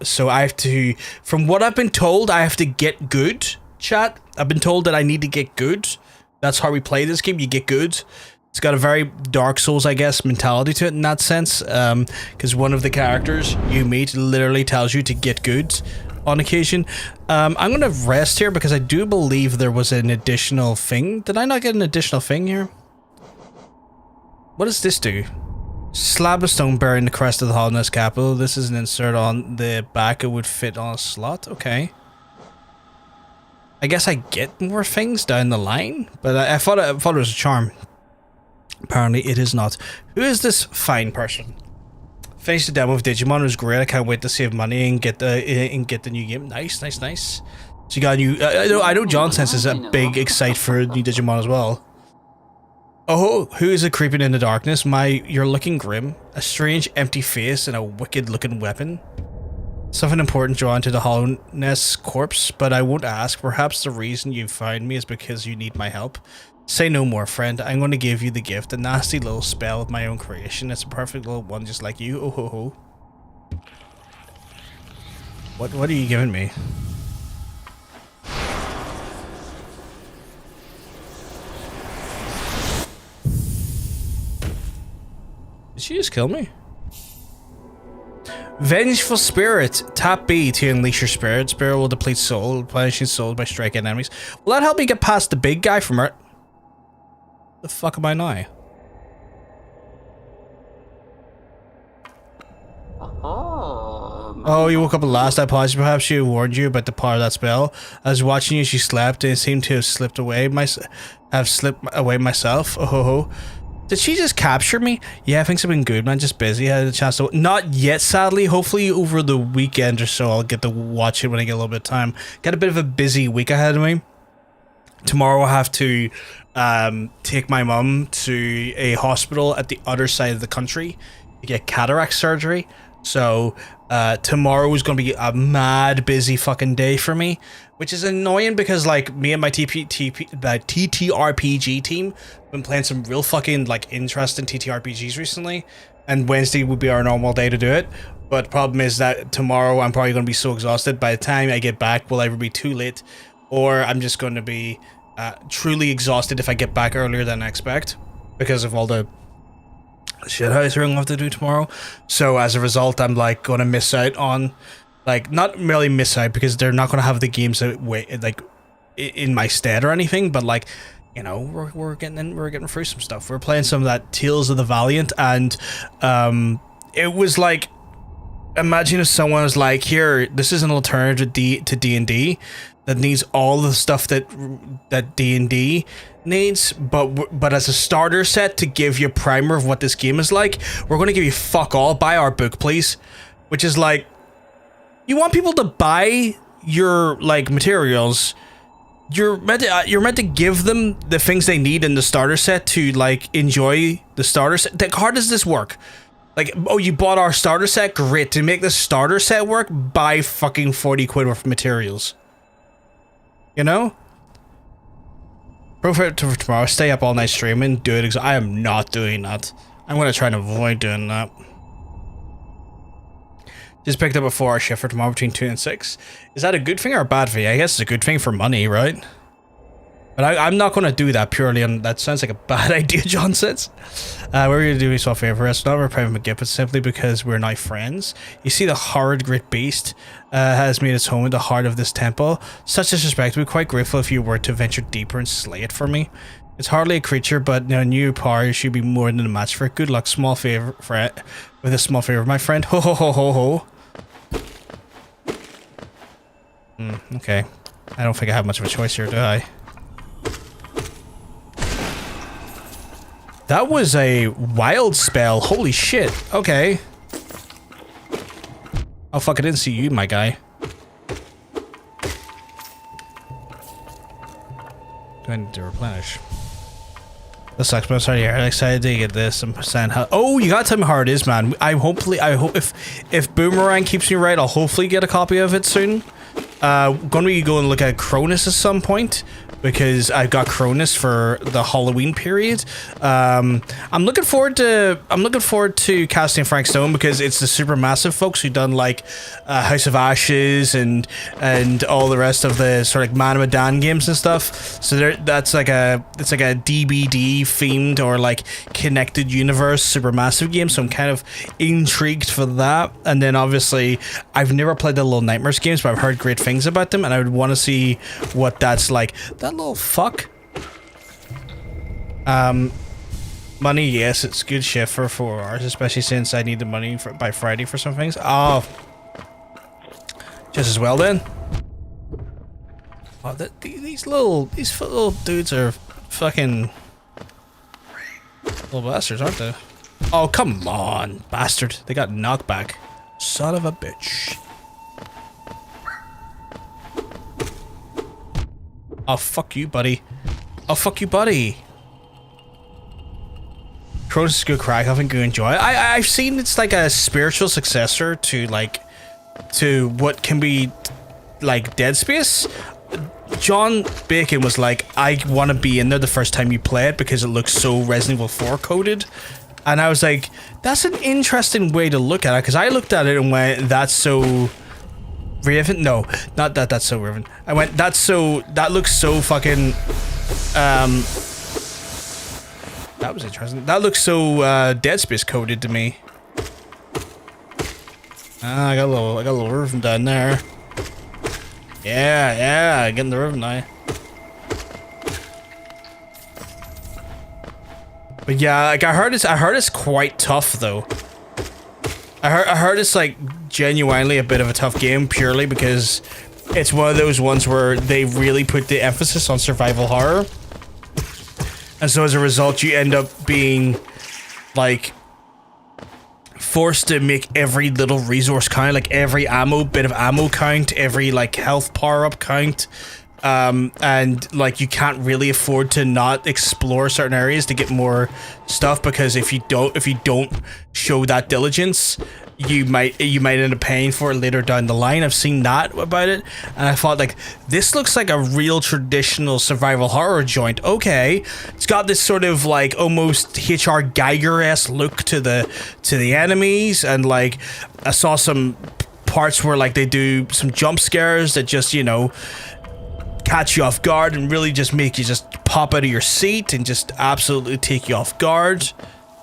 So I have to, from what I've been told, I have to get good. Chat. I've been told that I need to get good. That's how we play this game. You get good. It's got a very Dark Souls, I guess, mentality to it in that sense. Because one of the characters you meet literally tells you to get good on occasion. I'm going to rest here because I do believe there was an additional thing. Did I not get an additional thing here? What does this do? Slab of stone bearing the crest of the Hallownest capital. This is an insert on the back. It would fit on a slot. Okay. I guess I get more things down the line, but I thought it was a charm. Apparently it is not. Who is this fine person? Finished the demo of Digimon. It was great. I can't wait to save money and get the new game. Nice. So you got a new. I know John Sense is a big excite for new Digimon as well. Oh, who is it creeping in the darkness? You're looking grim. A strange empty face and a wicked looking weapon. Something important drawn to the Hallownest corpse, but I won't ask. Perhaps the reason you find me is because you need my help. Say no more, friend. I'm going to give you the gift. A nasty little spell of my own creation. It's a perfect little one just like you. Oh ho ho. What are you giving me? Did she just kill me? Vengeful Spirit. Tap B to unleash your spirit. Spirit will deplete soul, replenishing souls by striking enemies. Will that help me get past the big guy from Earth? The fuck am I now? Oh, you woke up at last. I apologize. Perhaps she warned you about the power of that spell. I was watching you. She slept and it seemed to have slipped away. Myself. Oh ho ho. Did she just capture me? Yeah, things have been good, man. Just busy. I had a chance to... Not yet, sadly. Hopefully over the weekend or so I'll get to watch it when I get a little bit of time. Got a bit of a busy week ahead of me. Tomorrow I'll have to take my mum to a hospital at the other side of the country to get cataract surgery. So tomorrow is going to be a mad busy fucking day for me, which is annoying because like me and my TTRPG team have been playing some real fucking like interesting TTRPGs recently, and Wednesday would be our normal day to do it. But the problem is that tomorrow I'm probably going to be so exhausted by the time I get back will either be too late or I'm just going to be truly exhausted if I get back earlier than I expect because of all the shit house we're gonna have to do tomorrow. So as a result, I'm like gonna miss out on, like, not really miss out because they're not gonna have the games that like in my stead or anything, but like, you know, we're getting through some stuff. We're playing some of that Tales of the Valiant, and it was like, imagine if someone was like, here, this is an alternative to D&D that needs all the stuff that D&D needs, but as a starter set to give you a primer of what this game is like, we're going to give you fuck all. Buy our book, please. Which is like, you want people to buy your like materials. You're meant to give them the things they need in the starter set to like enjoy the starter set. Like, how does this work? Like, oh, you bought our starter set? Great. To make the starter set work, buy fucking 40 quid worth of materials. You know? For tomorrow, stay up all night streaming, do it. I am not doing that. I'm going to try and avoid doing that. Just picked up a 4-hour shift for tomorrow between 2 and 6. Is that a good thing or a bad thing? I guess it's a good thing for money, right? But I'm not going to do that purely on... That sounds like a bad idea, John says. We're going to do me a favor. It's not a private gift, but simply because we're now friends. You see, the horrid great beast has made its home in the heart of this temple. Such disrespect. We'd be quite grateful if you were to venture deeper and slay it for me. It's hardly a creature, but a new power should be more than a match for it. Good luck. Small favor for it. With a small favor, my friend. Ho ho ho ho ho. Okay. I don't think I have much of a choice here, do I? That was a wild spell. Holy shit. Okay. Oh fuck, I didn't see you, my guy. Do I need to replenish? This sucks, but I'm sorry, I'm excited to get this. I'm saying how... Oh, you gotta tell me how it is, man. I hope if Boomerang keeps me right, I'll hopefully get a copy of it soon. Gonna be going to look at Cronus at some point, because I've got Cronus for the Halloween period. I'm looking forward to casting Frank Stone because it's the Supermassive folks who done like House of Ashes and all the rest of the sort of like Man of Medan games and stuff. So it's like a DBD themed or like connected universe Supermassive game. So I'm kind of intrigued for that. And then obviously I've never played the Little Nightmares games, but I've heard great things about them, and I would want to see what that's like. That little fuck. Money, yes, it's good shift for 4 hours, especially since I need the money by Friday for some things. Oh, just as well then. Oh, these little dudes are fucking little bastards, aren't they? Oh, come on, bastard! They got knockback. Son of a bitch. Oh, fuck you, buddy. Oh, fuck you, buddy. Cronus is good crack. I think you enjoy it. I've seen it's like a spiritual successor to what can be like Dead Space. John Bacon was like, I want to be in there the first time you play it because it looks so Resident Evil 4 coded. And I was like, that's an interesting way to look at it, because I looked at it and went, that's so Raven? No, not that that's so Raven. I went, that looks so fucking, that was interesting. That looks so Dead Space coded to me. I got a little rhythm down there. Yeah, getting the rhythm now. But yeah, like I heard it's quite tough though. I heard it's like genuinely a bit of a tough game purely because it's one of those ones where they really put the emphasis on survival horror. And so as a result, you end up being like forced to make every little resource count, like every bit of ammo count, every like health power up count. And like you can't really afford to not explore certain areas to get more stuff, because if you don't show that diligence, you might end up paying for it later down the line. I've seen that about it, and I thought like this looks like a real traditional survival horror joint. Okay, it's got this sort of like almost H.R. Geiger-esque look to the enemies, and like I saw some parts where like they do some jump scares that just, you know, catch you off guard and really just make you just pop out of your seat and just absolutely take you off guard.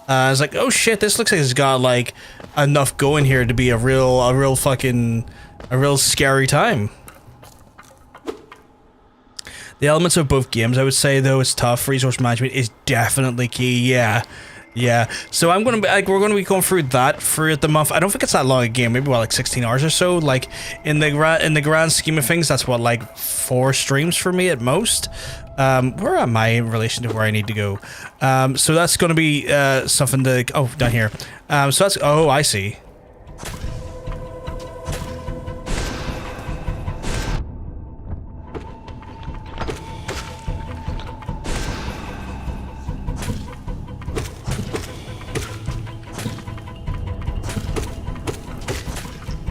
I was like, oh shit, this looks like it's got like enough going here to be a real scary time. The elements of both games, I would say though, it's tough. Resource management is definitely key. Yeah. So we're gonna be going through that for the month. I don't think it's that long a game. Maybe about like 16 hours or so. Like in the grand scheme of things, that's what, like 4 streams for me at most. Where am I in relation to where I need to go? So that's gonna be something to. Oh, down here. So that's. Oh, I see.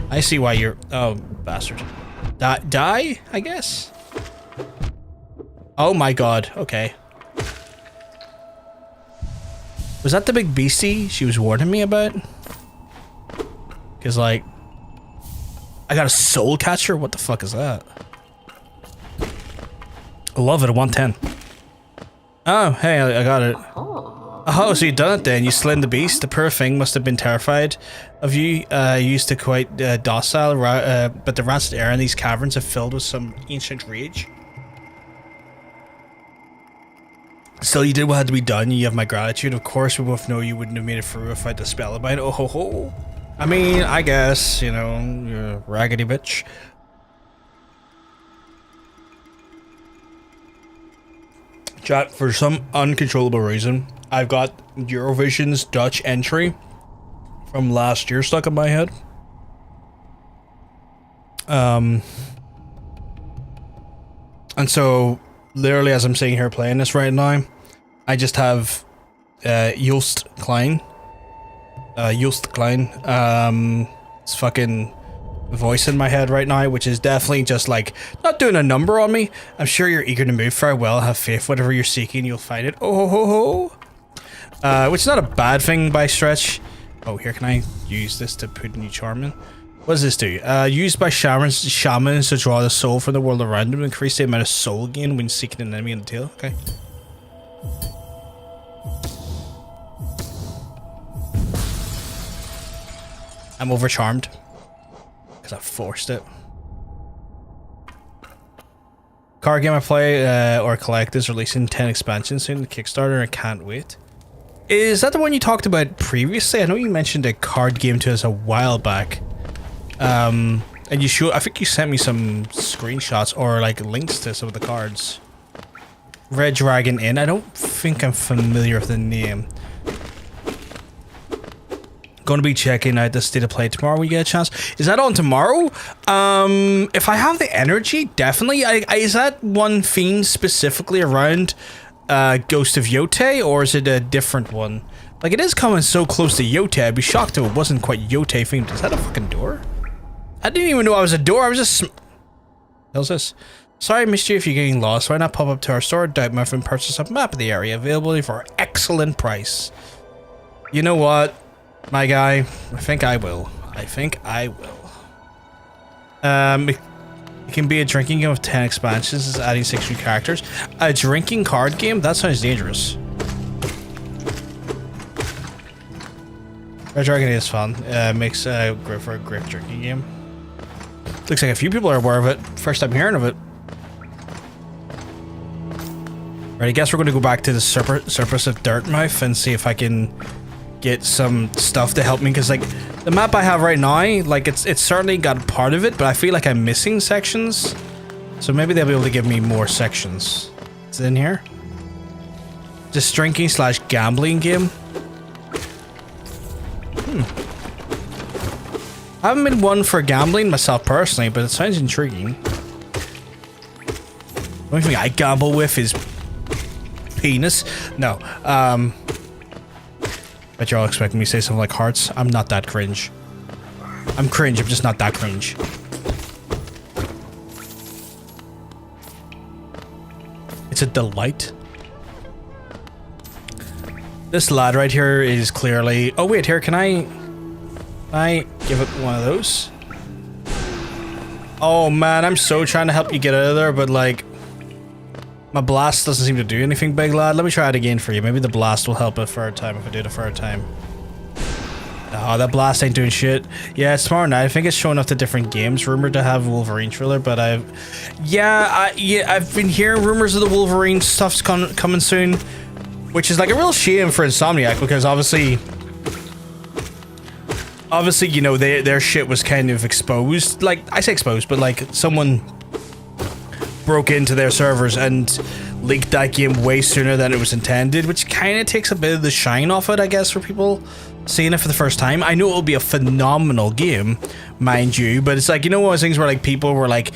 I see why you're. Oh, bastard. Die, I guess? Oh my god, okay. Was that the big beastie she was warning me about? Because, like, I got a soul catcher? What the fuck is that? I love it, a 110. Oh, hey, I got it. Oh, so you done it then. You slain the beast. The poor thing must have been terrified of you. Used to quite docile, but the rancid air in these caverns are filled with some ancient rage. Still, you did what had to be done. You have my gratitude. Of course, we both know you wouldn't have made it through if I had the spell about it. Oh ho ho. I mean, I guess, you know, you're a raggedy bitch. Chat, for some uncontrollable reason, I've got Eurovision's Dutch entry from last year stuck in my head. And so, literally as I'm sitting here playing this right now, I just have Joost Klein. It's fucking voice in my head right now, which is definitely just like not doing a number on me. I'm sure you're eager to move very well. Have faith, whatever you're seeking, you'll find it. Oh ho ho ho. Which is not a bad thing by stretch. Oh, here, can I use this to put a new charm in? What does this do? Used by shamans to draw the soul from the world around them, increase the amount of soul gain when seeking an enemy in the tail. Okay. I'm overcharmed because I forced it. Card game I play or collect is releasing 10 expansions soon to Kickstarter. I can't wait. Is that the one you talked about previously? I know you mentioned a card game to us a while back. And you show, I think you sent me some screenshots or like links to some of the cards. Red Dragon Inn. I don't think I'm familiar with the name. Going to be checking out the state of play tomorrow when you get a chance. Is that on tomorrow? If I have the energy, definitely. Is that one themed specifically around Ghost of Yote, or is it a different one? Like, it is coming so close to Yote. I'd be shocked if it wasn't quite Yote themed. Is that a fucking door? I didn't even know I was a door. I was just... How's this? Sorry I missed you if you're getting lost. Why not pop up to our store, Dartmouth, and purchase a map of the area available for an excellent price. You know what, my guy? I think I will. It can be a drinking game of 10 expansions, is adding 6 new characters. A drinking card game? That sounds dangerous. Red Dragon is fun. Makes great for a great drinking game. Looks like a few people are aware of it. First time hearing of it. Right, I guess we're going to go back to the surface of Dartmouth and see if I can get some stuff to help me, because like the map I have right now, like it's certainly got part of it, but I feel like I'm missing sections. So maybe they'll be able to give me more sections. Is it in here? Just drinking / gambling game. I haven't been one for gambling myself personally, but it sounds intriguing. The only thing I gamble with is penis. No. Bet you're all expecting me to say something like hearts. I'm not that cringe. I'm cringe, I'm just not that cringe. It's a delight. This lad right here is clearly... Oh wait, here, can I give it one of those? Oh man, I'm so trying to help you get out of there, but like... My blast doesn't seem to do anything big, lad. Let me try it again for you. Maybe the blast will help a third time if I do it a third time. Oh, that blast ain't doing shit. Yeah, it's tomorrow night. I think it's showing up to different games. Rumored to have a Wolverine trailer, but I've been hearing rumors of the Wolverine stuff's coming soon, which is like a real shame for Insomniac, because obviously, you know, their shit was kind of exposed. Like, I say exposed, but like someone broke into their servers and leaked that game way sooner than it was intended, which kind of takes a bit of the shine off it, I guess, for people seeing it for the first time. I know it'll be a phenomenal game, mind you, but it's like, you know, one of those things where like people were like,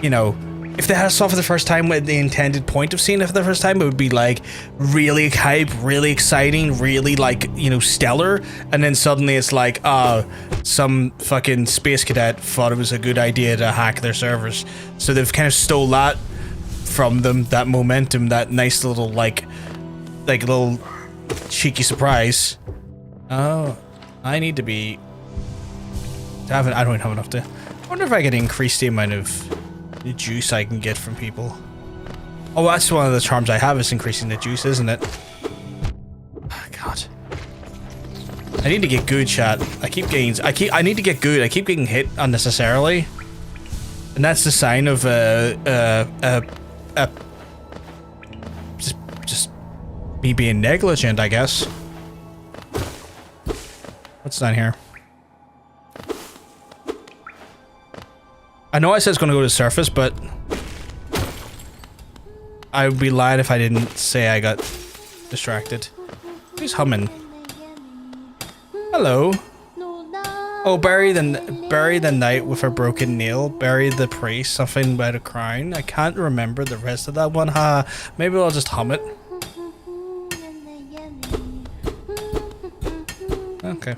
you know, if they had saw for the first time with the intended point of seeing it for the first time, it would be like really hype, really exciting, really like, you know, stellar, and then suddenly it's like, some fucking space cadet thought it was a good idea to hack their servers, so they've kind of stole that from them, that momentum, that nice little like little cheeky surprise. Oh, I need to be... I don't have enough to... I wonder if I could increase the amount of the juice I can get from people. Oh, that's one of the charms I have, is increasing the juice, isn't it? Oh, God. I need to get good, chat. I need to get good. I keep getting hit unnecessarily. And that's the sign of just me being negligent, I guess. What's down here? I know I said it's going to go to the surface, but I would be lying if I didn't say I got distracted. Who's humming? Hello. Oh, bury the knight with a broken nail. Bury the priest. Something about a crown. I can't remember the rest of that one. Maybe I'll just hum it. Okay.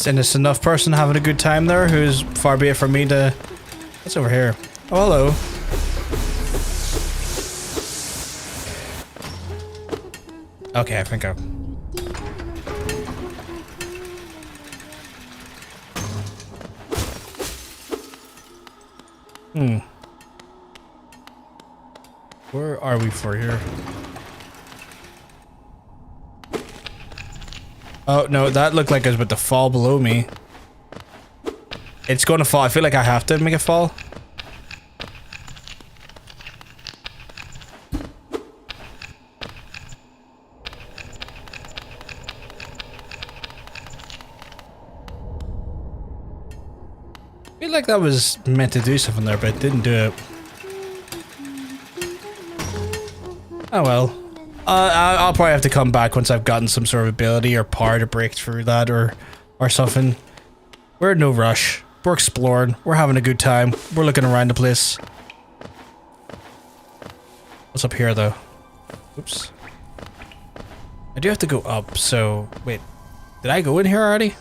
And it's enough person having a good time there, who's far be it from me to... What's over here? Oh, hello. Okay, I think I... Where are we for here? Oh, no, that looked like it was about to fall below me. It's going to fall. I feel like I have to make it fall. I feel like that was meant to do something there, but it didn't do it. Oh well. I'll probably have to come back once I've gotten some sort of ability or power to break through that or something. We're in no rush. We're exploring. We're having a good time. We're looking around the place. What's up here though? Oops. I do have to go up, so wait. Did I go in here already?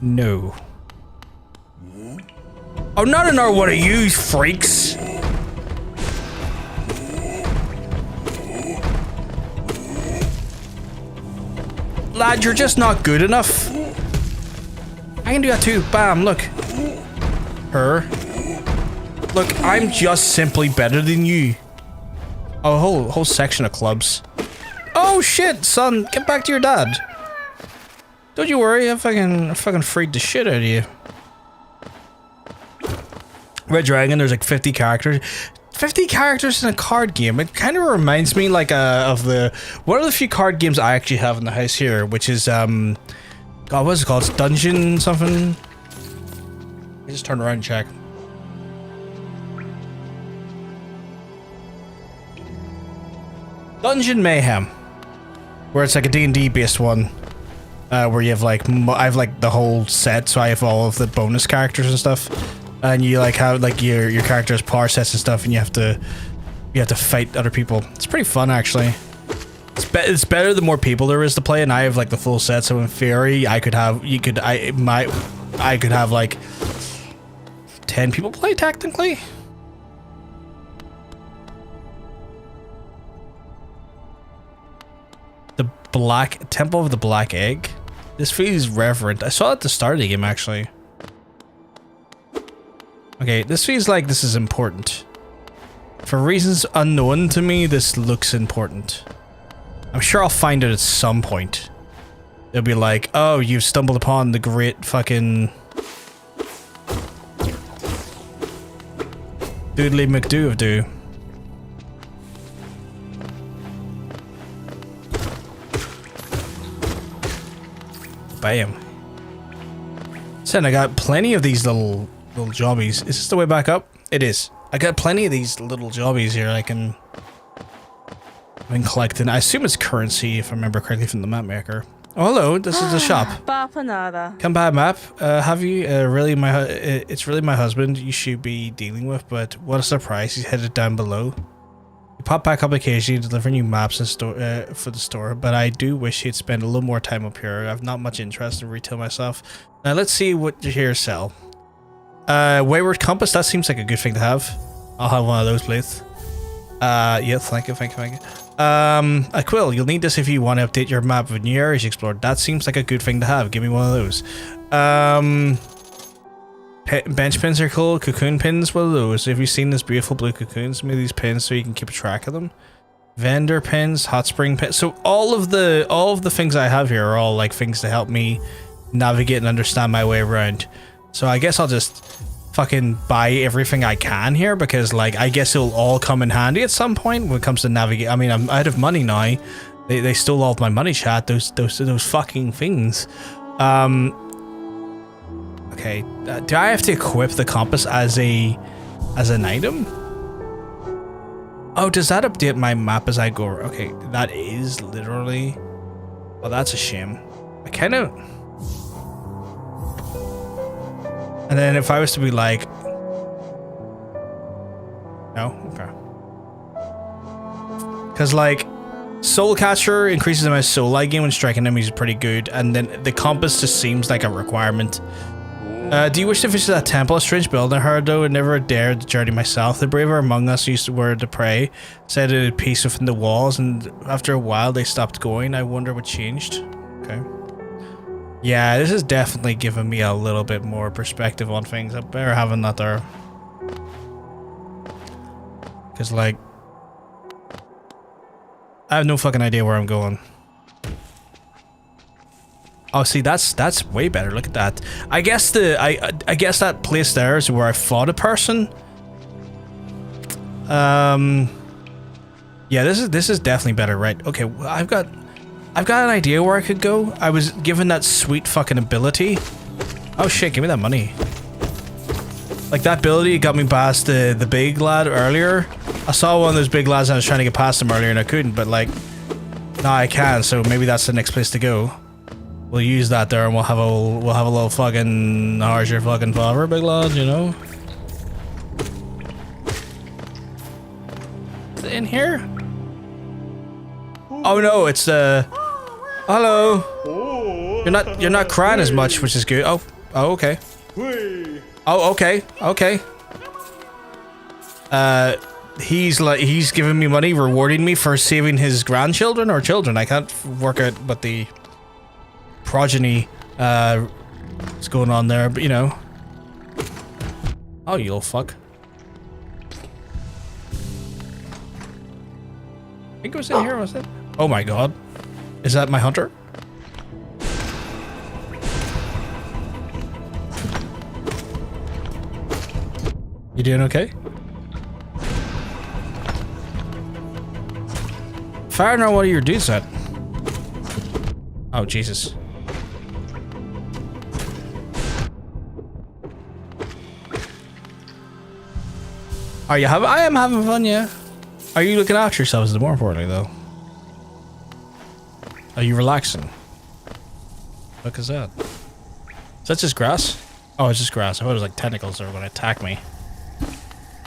No. Oh, not another one of you freaks. Lad, you're just not good enough. I can do that too. Bam, look. Her. Look, I'm just simply better than you. Oh, a whole section of clubs. Oh shit, son, get back to your dad. Don't you worry, I fucking freed the shit out of you. Red Dragon, there's like 50 characters. 50 characters in a card game. It kind of reminds me like of one of the few card games I actually have in the house here, which is God, what's it called? It's Dungeon something. I just turn around and check. Dungeon Mayhem, where it's like a D&D based one, where you have like I have like the whole set, so I have all of the bonus characters and stuff, and you like have like your character's power sets and stuff, and you have to fight other people. It's pretty fun actually. It's better the more people there is to play, and I have like the full set, so in theory I could have I could have like 10 people play technically. The Black Temple of the Black Egg. This feels reverent. I saw it at the start of the game actually. Okay, this feels like this is important. For reasons unknown to me, this looks important. I'm sure I'll find it at some point. It'll be like, oh, you've stumbled upon the great fucking Doodly McDoo of Doo. Bam. Said I got plenty of these little jobbies. Is this the way back up? It is. I got plenty of these little jobbies here I've been collecting. I assume it's currency if I remember correctly from the map maker. Oh hello, this is the shop. Come by map. Have you it's really my husband you should be dealing with, but what a surprise, he's headed down below. You pop back up occasionally delivering you maps and for the store, but I do wish he'd spend a little more time up here. I've not much interest in retail myself. Now let's see what you here sell. Wayward Compass, that seems like a good thing to have. I'll have one of those, please. Yeah, thank you. A quill, you'll need this if you want to update your map of new areas explored. That seems like a good thing to have. Give me one of those. Bench pins are cool. Cocoon pins, what are those? Have you seen this beautiful blue cocoons? Maybe these pins so you can keep track of them. Vendor pins, hot spring pins. So all of the things I have here are all like things to help me navigate and understand my way around. So I guess I'll just fucking buy everything I can here, because like I guess it'll all come in handy at some point when it comes to navigate. I mean, I'm out of money now. They stole all of my money, chat. Those fucking things. Okay, do I have to equip the compass as an item? Oh, does that update my map as I go? Okay, that is literally. Oh, that's a shame. I kind of. And then if I was to be like, no, okay, because like Soul Catcher increases my soul I gain when striking enemies is pretty good, and then the compass just seems like a requirement. Do you wish to visit that temple? A strange building I heard, though I never dared to journey myself. The braver among us used to word to pray, said it had peace within the walls, and after a while they stopped going. I wonder what changed. Okay. Yeah, this is definitely giving me a little bit more perspective on things. I better having that there. Because, like, I have no fucking idea where I'm going. Oh, see, that's way better. Look at that. I guess I guess that place there is where I fought a person. Yeah, this is definitely better, right? Okay, well, I've got an idea where I could go. I was given that sweet fucking ability. Oh shit, give me that money. Like that ability got me past the big lad earlier. I saw one of those big lads and I was trying to get past him earlier and I couldn't, but like now I can, so maybe that's the next place to go. We'll use that there and we'll have a little fucking how's your fucking father, big lad, you know? Is it in here? Oh no, it's Hello. You're not crying as much, which is good. Oh, okay. Oh, okay, okay. He's giving me money, rewarding me for saving his grandchildren or children. I can't work out what the progeny is going on there, but you know. Oh, you little fuck. I think it was in here, was it? Oh my god. Is that my hunter? You doing okay? Firing on one of your dudes at. Oh Jesus. Are you having? I am having fun, yeah. Are you looking after yourselves? More importantly, though. Are you relaxing? What is that? Is that just grass? Oh, it's just grass. I thought it was like tentacles that were going to attack me.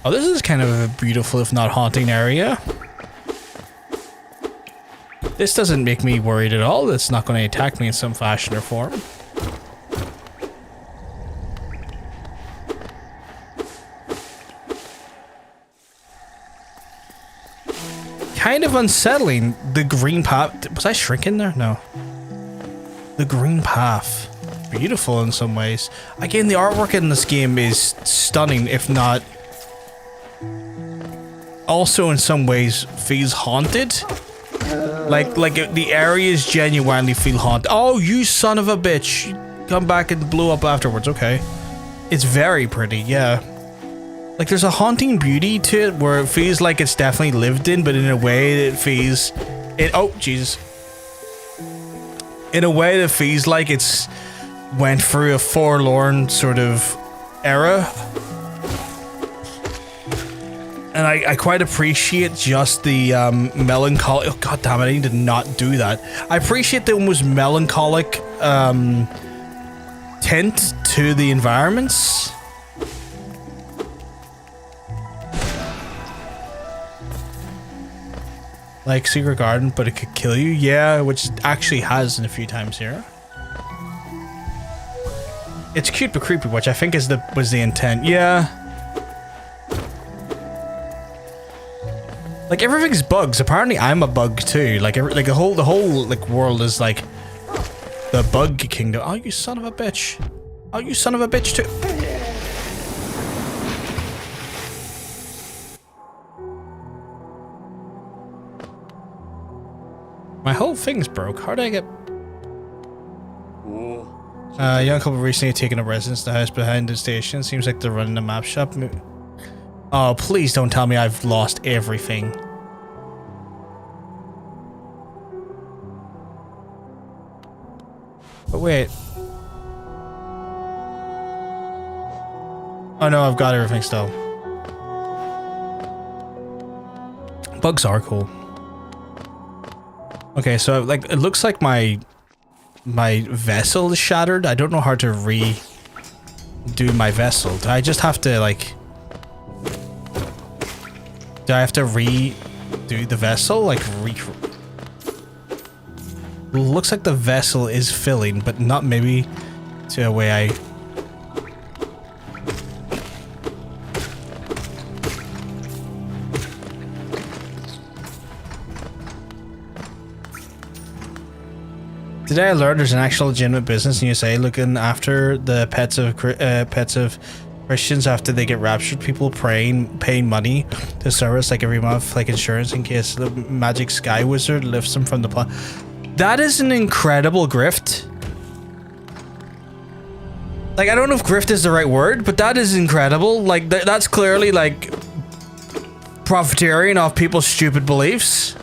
Oh, this is kind of a beautiful, if not haunting, area. This doesn't make me worried at all. It's not going to attack me in some fashion or form. Kind of unsettling. The green path. Was I shrinking there? No. The green path. Beautiful in some ways. Again, the artwork in this game is stunning, if not also in some ways feels haunted. Like the areas genuinely feel haunted. Oh, you son of a bitch. Come back and blew up afterwards. Okay. It's very pretty, yeah. Like there's a haunting beauty to it where it feels like it's definitely lived in, but in a way that feels oh Jesus. In a way that feels like it's went through a forlorn sort of era. And I quite appreciate just the melancholy. Oh god damn it, I did not do that. I appreciate the almost melancholic tint to the environments. Like Secret Garden, but it could kill you. Yeah, which actually has in a few times here. It's cute but creepy, which I think was the intent. Yeah. Like everything's bugs. Apparently, I'm a bug too. Like the whole like world is like the bug kingdom. Oh, you son of a bitch! Oh, you son of a bitch too! My whole thing's broke. How did I get? A young couple recently taken up residence in the house behind the station. Seems like they're running a map shop. Oh, please don't tell me I've lost everything. But wait. Oh no, I've got everything still. Bugs are cool. Okay, so like it looks like my vessel is shattered. I don't know how to redo my vessel. Do I just have to like... Do I have to redo the vessel? Like looks like the vessel is filling, but not maybe to a way I... Today I learned there's an actual legitimate business in USA looking after the pets of Christians after they get raptured. People paying money to service like every month, like insurance in case the magic sky wizard lifts them from the planet. That is an incredible grift. Like I don't know if grift is the right word, but that is incredible. Like that's clearly like profiteering off people's stupid beliefs.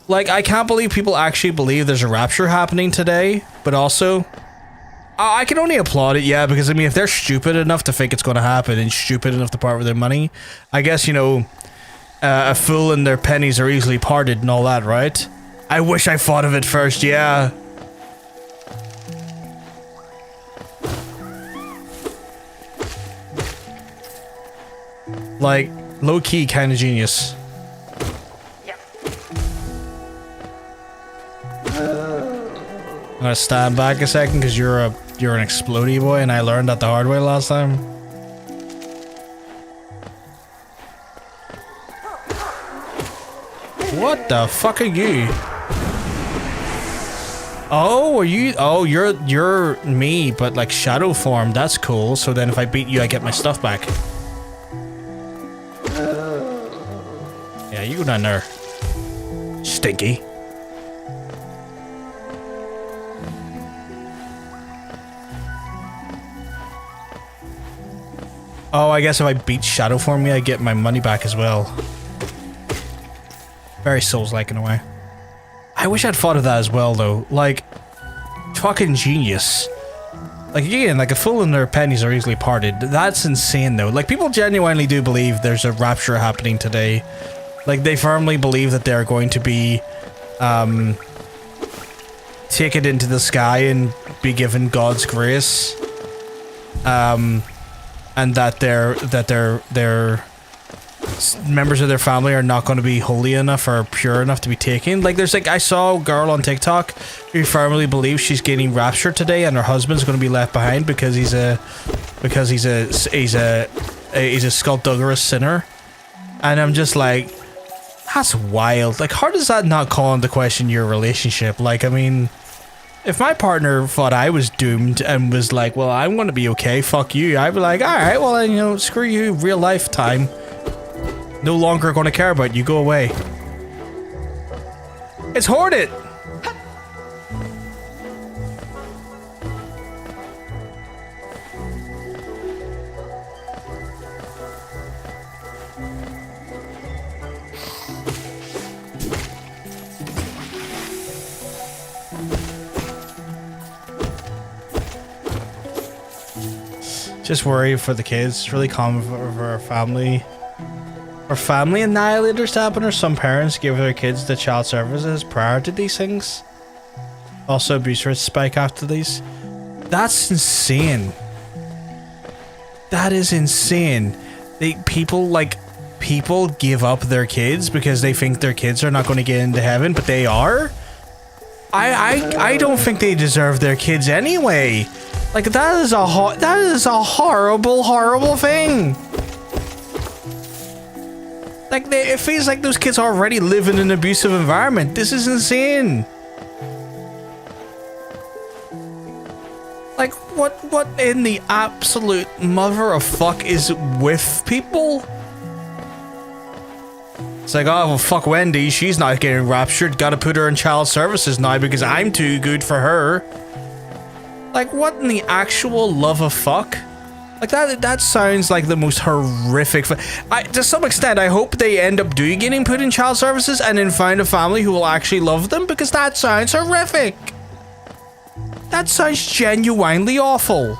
Like, I can't believe people actually believe there's a rapture happening today, but also, I can only applaud it, yeah, because, I mean, if they're stupid enough to think it's going to happen and stupid enough to part with their money, I guess, you know, a fool and their pennies are easily parted and all that, right? I wish I thought of it first, yeah. Like, low-key kind of genius. gonna stand back a second because you're an explodey boy, and I learned that the hard way last time. What the fuck are you? Oh, are you? Oh, you're me, but like shadow form. That's cool. So then if I beat you, I get my stuff back. Yeah, you go down there. Stinky. Oh, I guess if I beat shadow form, I get my money back as well. Very Souls-like in a way. I wish I'd thought of that as well, though. Like, fucking genius. Like, again, like a fool and their pennies are easily parted. That's insane, though. Like, people genuinely do believe there's a rapture happening today. Like, they firmly believe that they're going to be, taken into the sky and be given God's grace. And that their members of their family are not going to be holy enough or pure enough to be taken. Like, there's like, I saw a girl on TikTok who firmly believes she's getting raptured today, and her husband's going to be left behind because he's a skullduggerous sinner. And I'm just like, that's wild. Like, how does that not call into question your relationship? Like, I mean, if my partner thought I was doomed and was like, well, I'm going to be okay, fuck you, I'd be like, alright, well then, you know, screw you, real life time. No longer going to care about you, go away. It's hoarded! Just worry for the kids. It's really common for our family. For family annihilators to happen, or some parents give their kids the child services prior to these things. Also, abuse rates spike after these. That's insane. That is insane. People give up their kids because they think their kids are not going to get into heaven, but they are. I don't think they deserve their kids anyway. Like, that is a horrible thing. Like, it feels like those kids already live in an abusive environment. This is insane. Like, what in the absolute mother of fuck is with people? It's like, oh, well, fuck Wendy. She's not getting raptured. Gotta put her in child services now because I'm too good for her. Like, what in the actual love of fuck? Like, that sounds like the most horrific. To some extent, I hope they end up getting put in child services and then find a family who will actually love them, because that sounds horrific. That sounds genuinely awful.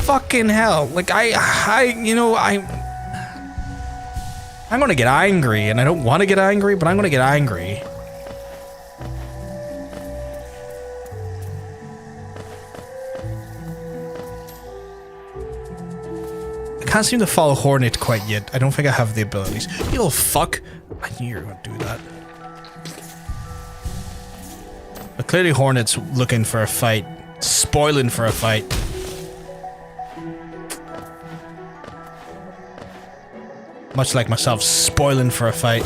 Fucking hell. Like, I'm gonna get angry, and I don't want to get angry, but I'm gonna get angry. I can't seem to follow Hornet quite yet. I don't think I have the abilities. You little fuck. I knew you were going to do that. But clearly Hornet's looking for a fight. Spoiling for a fight. Much like myself, spoiling for a fight.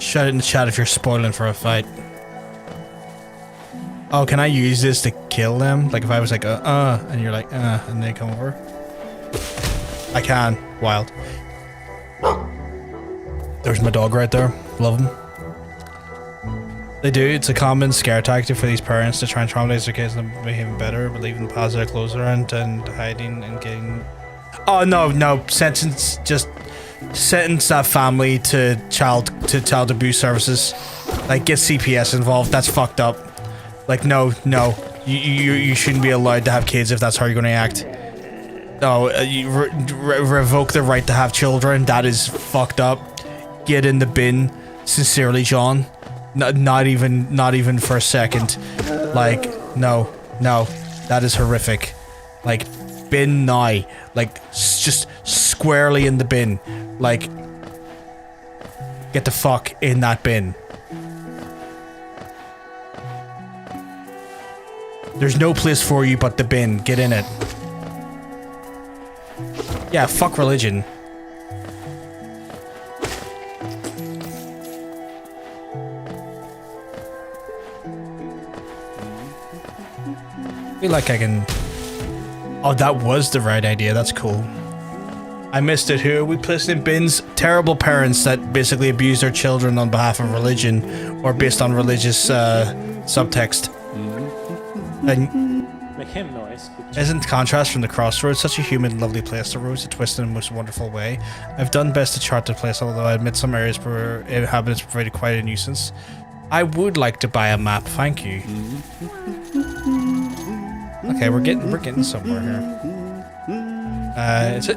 Shout it in the chat if you're spoiling for a fight. Oh, can I use this to kill them? Like, if I was like, and you're like, and they come over? I can. Wild. There's my dog right there. Love him. They do. It's a common scare tactic for these parents to try and traumatize their kids and behave better, but leaving positive clothes around and hiding and getting... Oh, no. Sentence that family to child abuse services. Like, get CPS involved. That's fucked up. Like, no, you shouldn't be allowed to have kids if that's how you're going to act. No, you revoke the right to have children. That is fucked up. Get in the bin. Sincerely, John. Not even for a second. Like, no, that is horrific. Like, bin now. Like, just squarely in the bin. Like, Get the fuck in that bin. There's no place for you but the bin. Get in it. Yeah, fuck religion. I feel like I can... Oh, that was the right idea. That's cool. I missed it. Who are we placing in bins? Terrible parents that basically abuse their children on behalf of religion or based on religious subtext. And Make him noise. isn't contrast from the crossroads such a humid, lovely place? The roads are twisted in the most wonderful way. I've done best to chart the place, although I admit some areas where inhabitants provided quite a nuisance. I would like to buy a map, thank you. Okay, we're getting somewhere here.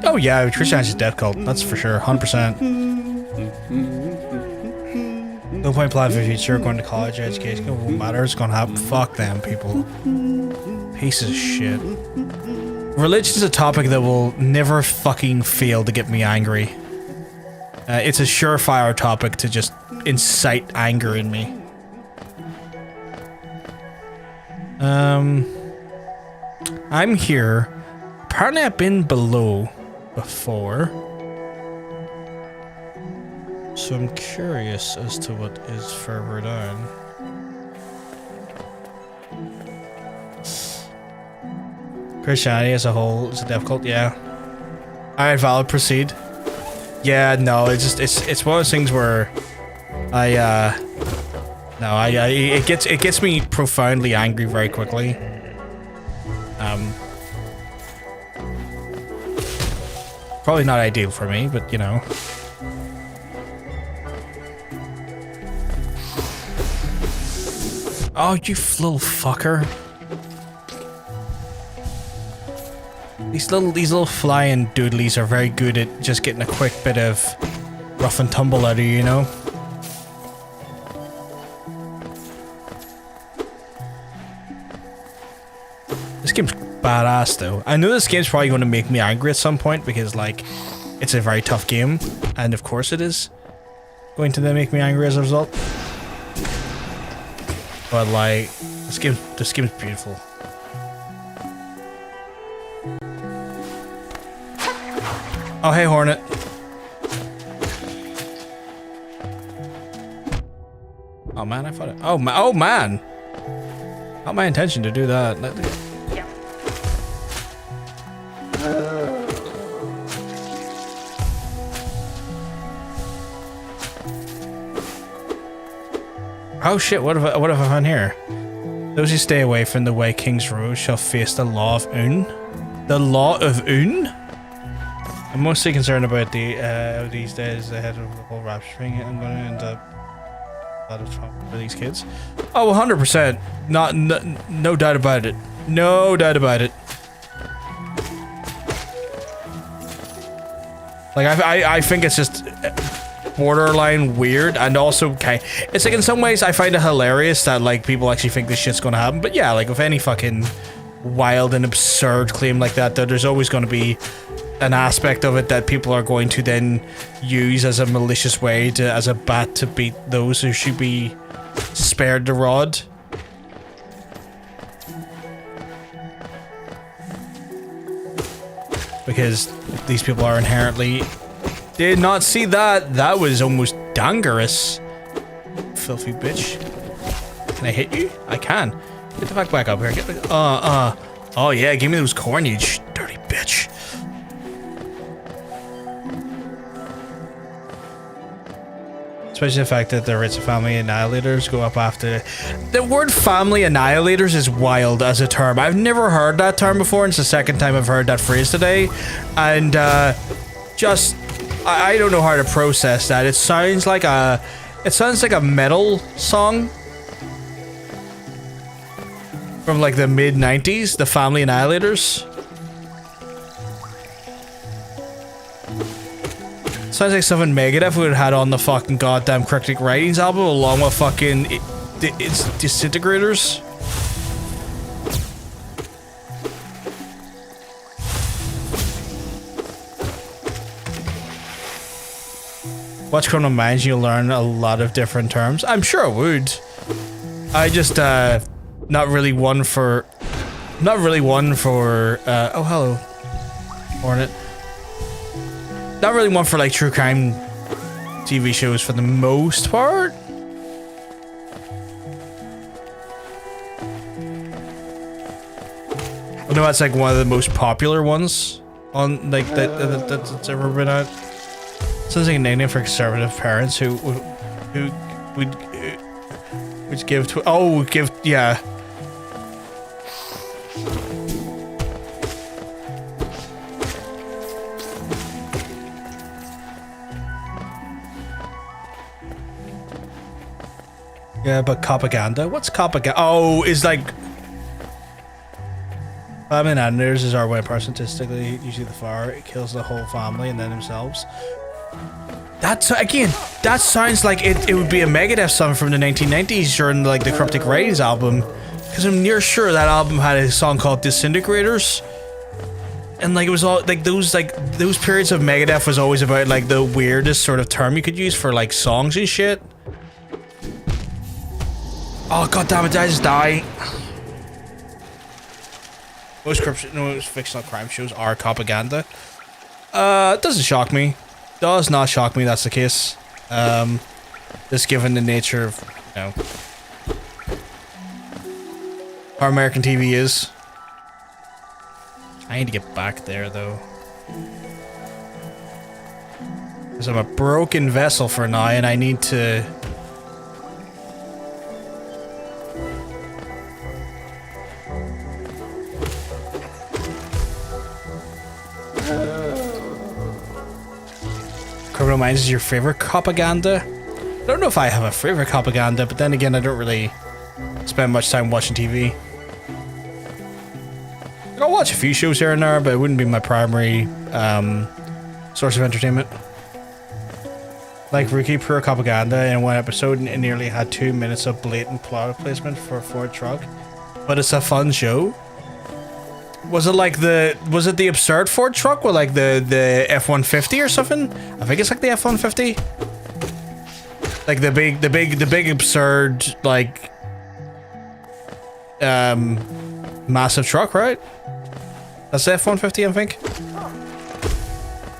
Oh yeah, Christianity's death cult. That's for sure, 100%. No point planning for the future, going to college, education, it won't matter, it's gonna happen. Fuck them people. Pieces of shit. Religion is a topic that will never fucking fail to get me angry. It's a surefire topic to just incite anger in me. I'm here. Apparently I've been below before. So I'm curious as to what is further down. Christianity as a whole is a death cult, yeah. Alright, valid, proceed. Yeah, no, it's one of those things where it gets me profoundly angry very quickly. Probably not ideal for me, but you know. Oh, you little fucker. These little flying doodlies are very good at just getting a quick bit of rough and tumble out of you, you know? This game's badass though. I know this game's probably going to make me angry at some point because like it's a very tough game, and of course it is going to then make me angry as a result. But like this game's beautiful. Oh hey Hornet. Oh man, I thought it. Oh man. Not my intention to do that. Oh shit, what have I found here? Those who stay away from the way King's Road shall face the law of Un. The law of Un? I'm mostly concerned about these days ahead of the whole rapture thing. I'm going to end up a lot of trouble for these kids. Oh, 100%. No doubt about it. No doubt about it. Like, I think it's just borderline weird, and also, okay, it's like in some ways I find it hilarious that like people actually think this shit's gonna happen, but yeah, like with any fucking wild and absurd claim like that, there's always going to be an aspect of it that people are going to then use as a malicious way to, as a bat to beat those who should be spared the rod. Because these people are inherently... Did not see that. That was almost dangerous. Filthy bitch. Can I hit you? I can. Get the fuck back up here. Get the... Oh yeah, give me those corn, you dirty bitch. Especially the fact that the Ritz family annihilators go up after... The word family annihilators is wild as a term. I've never heard that term before, and it's the second time I've heard that phrase today. And just... I don't know how to process that. It sounds like a... It sounds like a metal song. From like the mid-90s, the Family Annihilators. Sounds like something Megadeth would have had on the fucking goddamn Cryptic Writings album, along with fucking its Disintegrators. watch Criminal Minds, you'll learn a lot of different terms. I'm sure I would. I just not really one for oh hello, Hornet. Not really one for like true crime TV shows for the most part. I know that's like one of the most popular ones on like that's ever been out. Sounds like a nickname for conservative parents who would give to yeah. Yeah, but propaganda. What's propaganda? Oh, is like. Family Anders is our way person, statistically, usually the fire. It kills the whole family and then themselves. That's again. That sounds like it would be a Megadeth song from the 1990s during like the Cryptic Writings album, because I'm near sure that album had a song called Disintegrators, and like it was all like those periods of Megadeth was always about like the weirdest sort of term you could use for like songs and shit. Oh god damn it! Did I just die? Most fictional crime shows are propaganda. It doesn't shock me. Does not shock me that's the case. Just given the nature of, you know, how American TV is. I need to get back there though. Because I'm a broken vessel for now and I need to... Criminal Minds is your favorite propaganda? I don't know if I have a favorite propaganda, but then again, I don't really spend much time watching TV. I'll watch a few shows here and there, but it wouldn't be my primary source of entertainment. Like Rookie, pure propaganda in one episode and it nearly had 2 minutes of blatant plot placement for a Ford truck. But it's a fun show. Was it like the absurd Ford truck with like the F-150 or something? I think it's like the F-150. Like the big absurd like massive truck, right? That's the F-150, I think.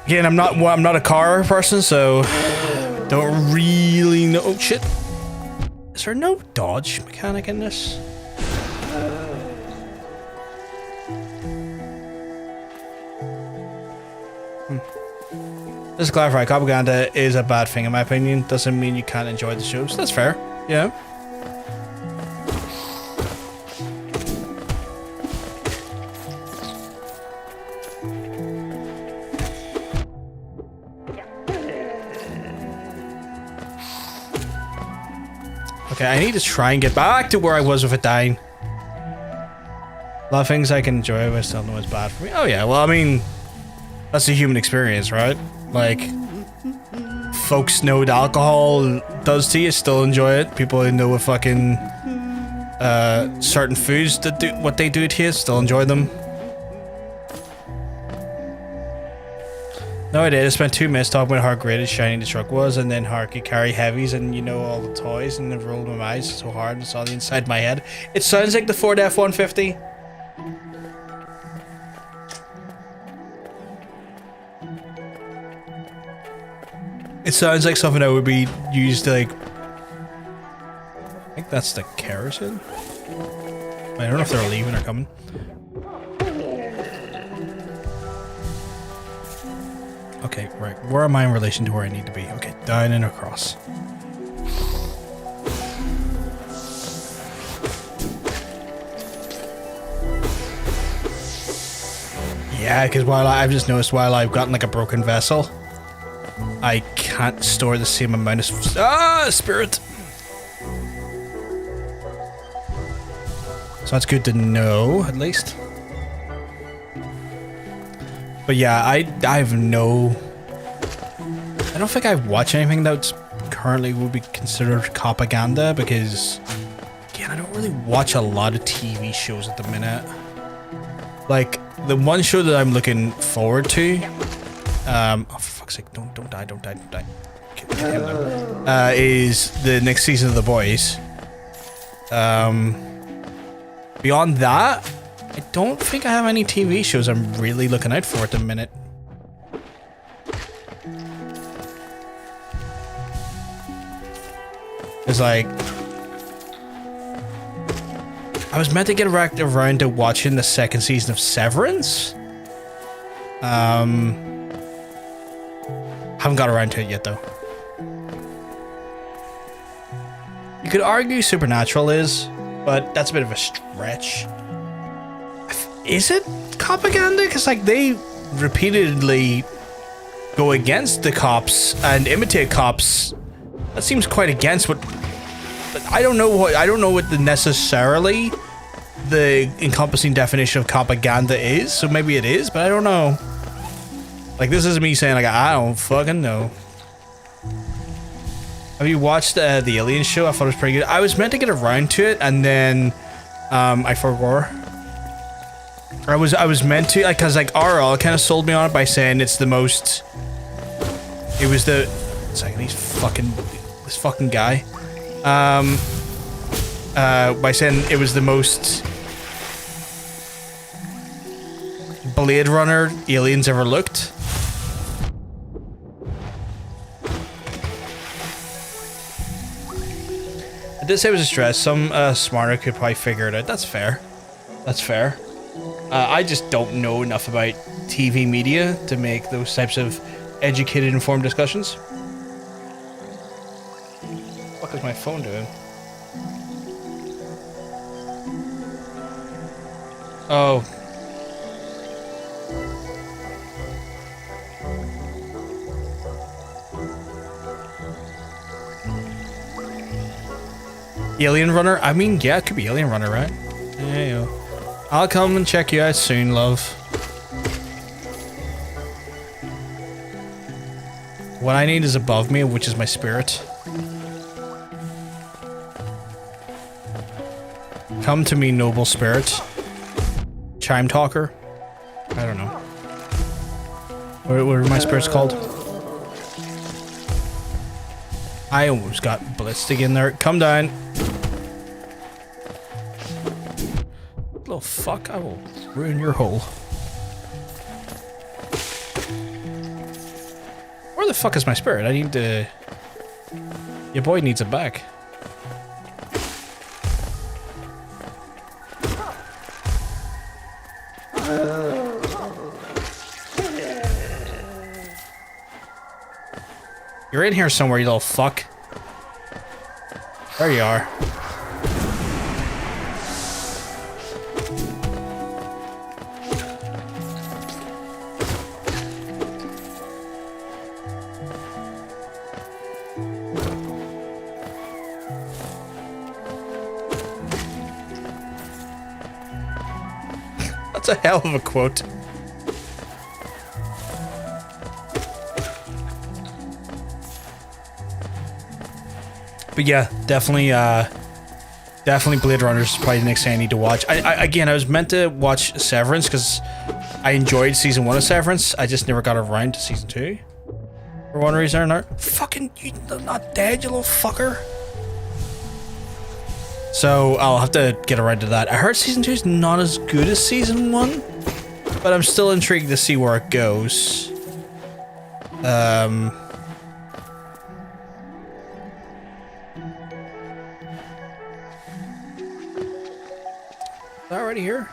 Again, I'm not a car person, so don't really know. Oh shit! Is there no dodge mechanic in this? Just to clarify, propaganda is a bad thing in my opinion. Doesn't mean you can't enjoy the shows. That's fair. Yeah. Okay, I need to try and get back to where I was with it dying. A lot of things I can enjoy, but I still know it's bad for me. Oh yeah, well I mean, that's a human experience, right? Like, folks know what alcohol does to you, still enjoy it. People who know what fucking certain foods that do what they do to you, still enjoy them. No, I did. I spent 2 minutes talking about how great and shiny the truck was, and then how it could carry heavies and, you know, all the toys, and it rolled my eyes so hard and saw the inside of my head. It sounds like the Ford F-150. It sounds like something that would be used to, like... I think that's the kerosene. I don't know if they're leaving or coming. Okay, right. Where am I in relation to where I need to be? Okay, down and across. Yeah, because I've just noticed while I've gotten like a broken vessel, I can't store the same amount of spirit. So that's good to know, at least. But yeah, I have no... I don't think I've watched anything that's currently would be considered propaganda because, again, I don't really watch a lot of TV shows at the minute. Like, the one show that I'm looking forward to... oh, for fuck's sake, don't die. is the next season of The Boys. Beyond that, I don't think I have any TV shows I'm really looking out for at the minute. It's like, I was meant to get around to watching the second season of Severance. Haven't got around to it yet though. You could argue Supernatural is, but that's a bit of a stretch. Is it propaganda? Because like they repeatedly go against the cops and imitate cops. That seems quite against what. But I don't know what the necessarily the encompassing definition of propaganda is. So maybe it is, but I don't know. Like this is me saying like I don't fucking know. Have you watched the Alien show? I thought it was pretty good. I was meant to get around to it, and then I forgot. I was meant to, like, cause like RL kind of sold me on it by saying it's the most. It was the. It's like this fucking guy. By saying it was the most Blade Runner aliens ever looked. I did say it was a stress. Some smarter could probably figure it out. That's fair. That's fair. I just don't know enough about TV media to make those types of educated, informed discussions. What is my phone doing? Oh. Alien Runner? I mean, yeah, it could be Alien Runner, right? Yeah, yeah. I'll come and check you out soon, love. What I need is above me, which is my spirit. Come to me, noble spirit. Chime talker? I don't know. What are my spirits called? I almost got blitzed again there. Come down. Little fuck, I will ruin your hole. Where the fuck is my spirit? I need to... Your boy needs it back. You're in here somewhere, you little fuck. There you are. That's a hell of a quote. But yeah, definitely Blade Runner is probably the next thing I need to watch. Again, I was meant to watch Severance because I enjoyed season 1 of Severance. I just never got around to season 2 for one reason or another. Fucking, you're not dead, you little fucker. So I'll have to get around to that. I heard season 2 is not as good as season 1, but I'm still intrigued to see where it goes. Already here?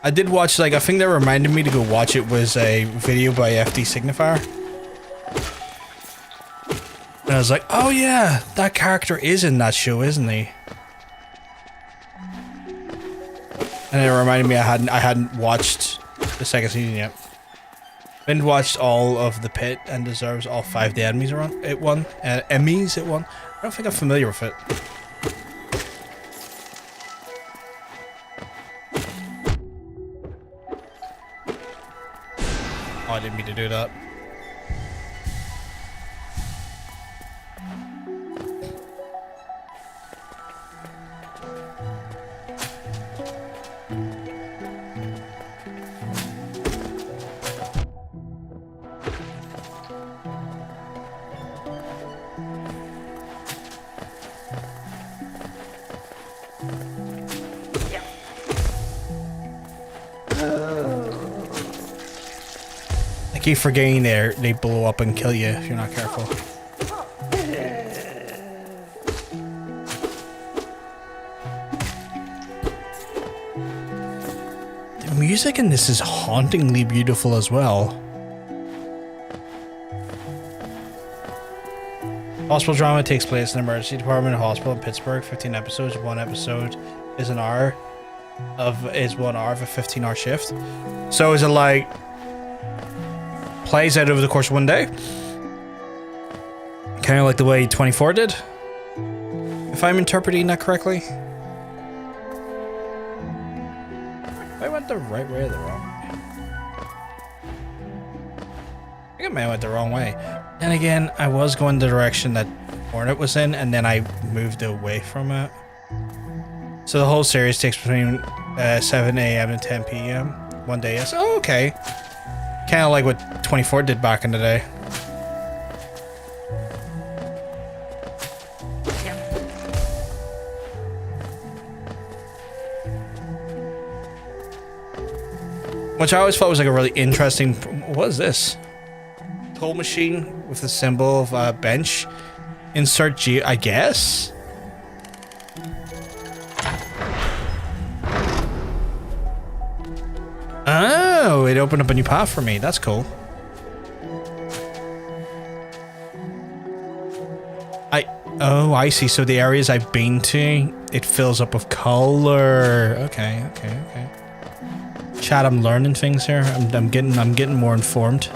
I did watch, like, a thing that reminded me to go watch it was a video by FD Signifier. And I was like, oh yeah, that character is in that show, isn't he? And it reminded me I hadn't watched the second season yet. Been watched all of The Pit and deserves all 5 the Emmys it won. Emmys it won. I don't think I'm familiar with it. Oh, I didn't mean to do that. I keep forgetting they blow up and kill you if you're not careful. The music in this is hauntingly beautiful as well. Hospital drama takes place in the emergency department hospital in Pittsburgh. 15 episodes. One episode is 1 hour of a 15-hour shift. So is it like plays out over the course of one day? Kind of like the way 24 did, if I'm interpreting that correctly. I went the right way or the wrong way? I think I may have went the wrong way. And again, I was going the direction that Hornet was in, and then I moved away from it. So the whole series takes between 7 a.m. and 10 p.m. one day. Yes. Oh, okay. Kind of like what 24 did back in the day. Which I always thought was like a really interesting... What is this? Toll machine with the symbol of a bench. Insert G, I guess? Oh, it opened up a new path for me. That's cool. Oh, I see. So the areas I've been to, it fills up with color. Okay. Chat, I'm learning things here. I'm getting more informed.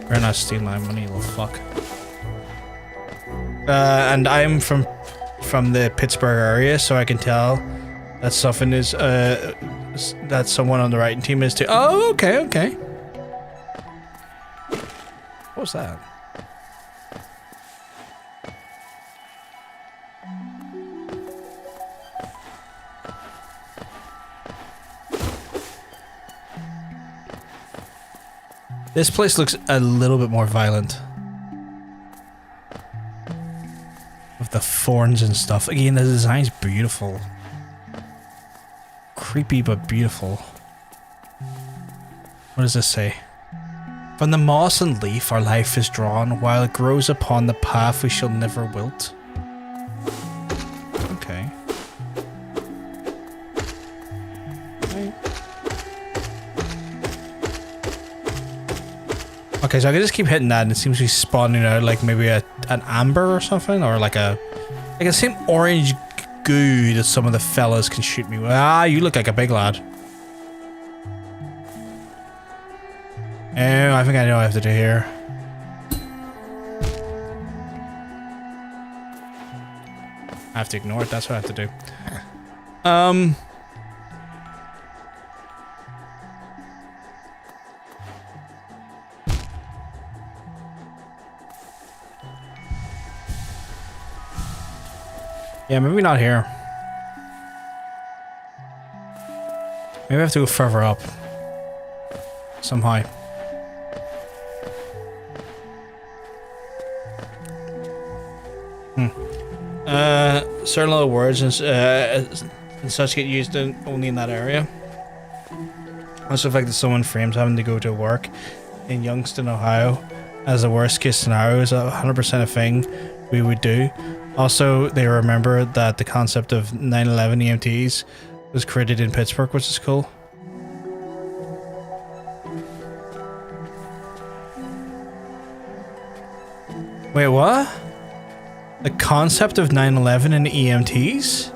Better not steal my money, you little fuck. And I'm from the Pittsburgh area, so I can tell that something is that someone on the writing team is too. Oh, okay. What was that? This place looks a little bit more violent. With the thorns and stuff. Again, the design's beautiful. Creepy but beautiful. What does this say? From the moss and leaf our life is drawn, while it grows upon the path we shall never wilt. Okay. Okay, so I can just keep hitting that and it seems to be spawning out like maybe an amber or something, or like the same orange goo that some of the fellas can shoot me with. Ah, you look like a big lad. Oh, I think I know what I have to do here. I have to ignore it, that's what I have to do. Yeah, maybe not here. Maybe I have to go further up. Somehow. Certain little words and such get used only in that area. Also, the fact that someone frames having to go to work in Youngstown, Ohio, as the worst case scenario is 100% a thing we would do. Also, they remember that the concept of 9/11 EMTs was created in Pittsburgh, which is cool. Wait, what? The concept of 9/11 and EMTs?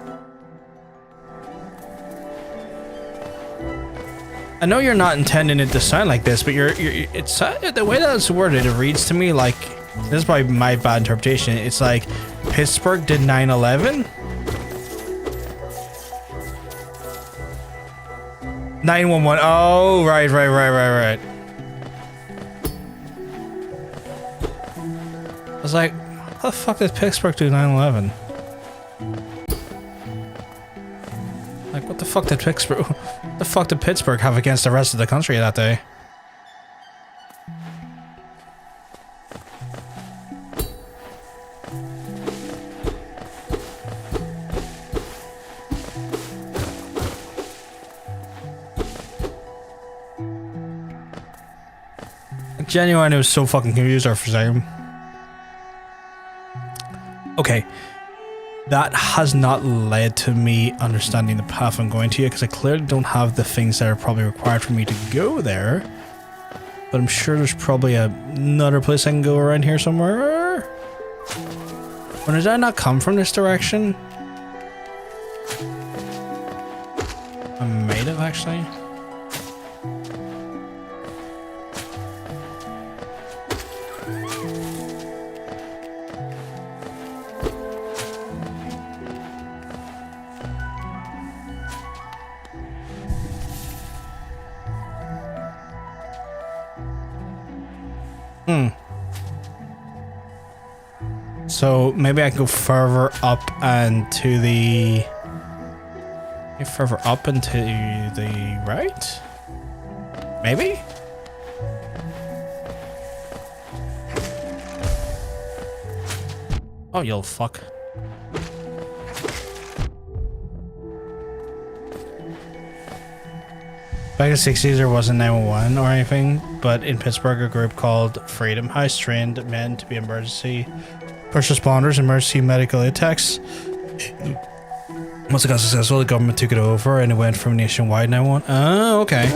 I know you're not intending it to sound like this, but it's the way that it's worded, it reads to me like, this is probably my bad interpretation, it's like Pittsburgh did 9/11? 911. Oh, right. I was like, how the fuck did Pittsburgh do 9/11? Like, what the fuck did Pittsburgh? What the fuck did Pittsburgh have against the rest of the country that day? Genuinely, I was so fucking confused there for a second. Okay. That has not led to me understanding the path I'm going to yet, because I clearly don't have the things that are probably required for me to go there. But I'm sure there's probably another place I can go around here somewhere. Or did I not come from this direction? I might have actually. So maybe I can go further up and to the... Further up and to the right? Maybe? Oh, you fuck. Back in the 60s, there wasn't 911 or anything, but in Pittsburgh, a group called Freedom House trained men to be emergency first responders, emergency medical aid techs. Once it got successful, the government took it over and it went from nationwide 911. Oh, okay.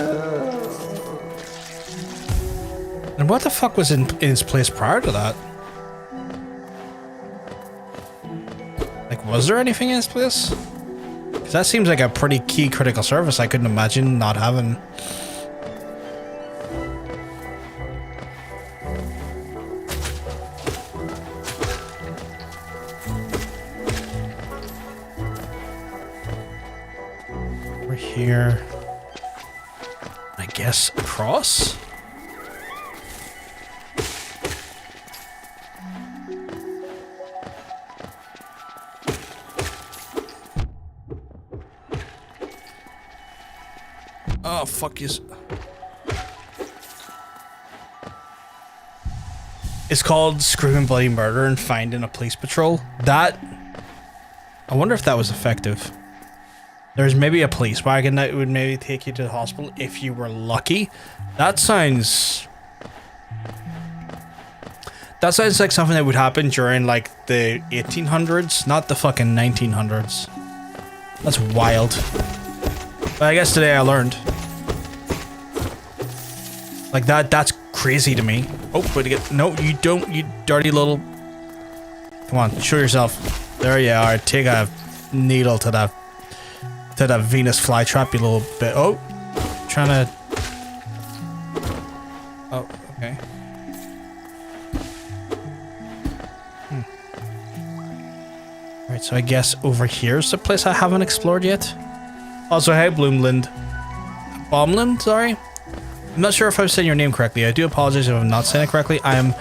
And what the fuck was in its place prior to that? Like, was there anything in its place? Because that seems like a pretty key critical service I couldn't imagine not having. We're here. I guess across? Oh, fuck you. It's called Screaming Bloody Murder and Finding a Police Patrol. That... I wonder if that was effective. There's maybe a police wagon that would maybe take you to the hospital if you were lucky. That sounds... That sounds like something that would happen during, like, the 1800s, not the fucking 1900s. That's wild. But I guess today I learned. Like that's crazy to me. Oh, wait to get... No, you don't, you dirty little... Come on, show yourself. There you are. Take a needle to the Venus flytrap, you little bit. Oh, trying to... Oh, okay. Alright, so I guess over here's the place I haven't explored yet. Also, hey, Bloomland. Bomland, sorry? I'm not sure if I'm saying your name correctly. I do apologize if I'm not saying it correctly. I am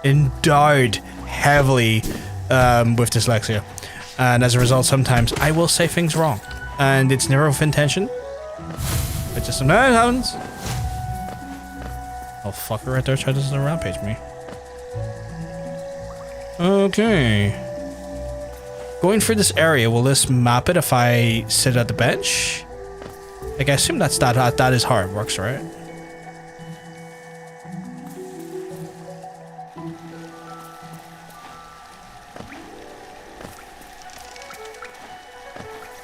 endowed heavily with dyslexia. And as a result, sometimes I will say things wrong. And it's never with intention. It just sometimes happens. Oh, fucker right there tried to rampage me. Okay. Going through this area, will this map it if I sit at the bench? Like, I assume that is how it works, right?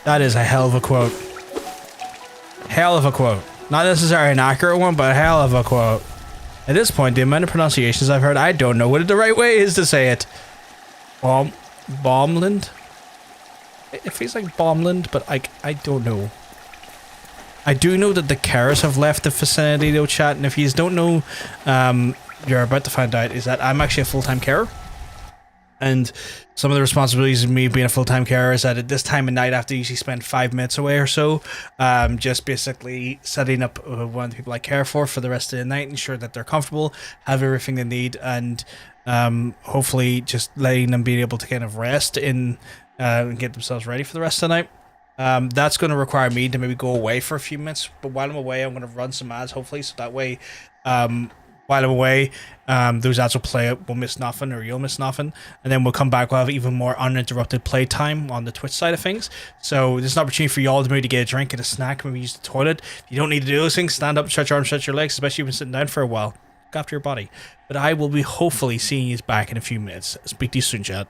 That is a hell of a quote. Hell of a quote. Not necessarily an accurate one, but a hell of a quote. At this point, the amount of pronunciations I've heard, I don't know what the right way is to say it. Bomland? It feels like Bomland, but I don't know. I do know that the carers have left the vicinity though, chat, and if you don't know, you're about to find out, is that I'm actually a full-time carer. And some of the responsibilities of me being a full-time carer is that at this time of night I have to usually spend 5 minutes away or so, just basically setting up one of the people I care for the rest of the night, ensure that they're comfortable, have everything they need, and hopefully just letting them be able to kind of rest and get themselves ready for the rest of the night. That's going to require me to maybe go away for a few minutes. But while I'm away, I'm going to run some ads, hopefully, so that way, while I'm away, those ads will play. We'll miss nothing, or you'll miss nothing, and then we'll come back. We'll have even more uninterrupted playtime on the Twitch side of things. So there's an opportunity for y'all to maybe get a drink, get a snack, maybe use the toilet. If you don't need to do those things, stand up, stretch your arms, stretch your legs, especially if you've been sitting down for a while. Look after your body. But I will be hopefully seeing you back in a few minutes. Speak to you soon, chat.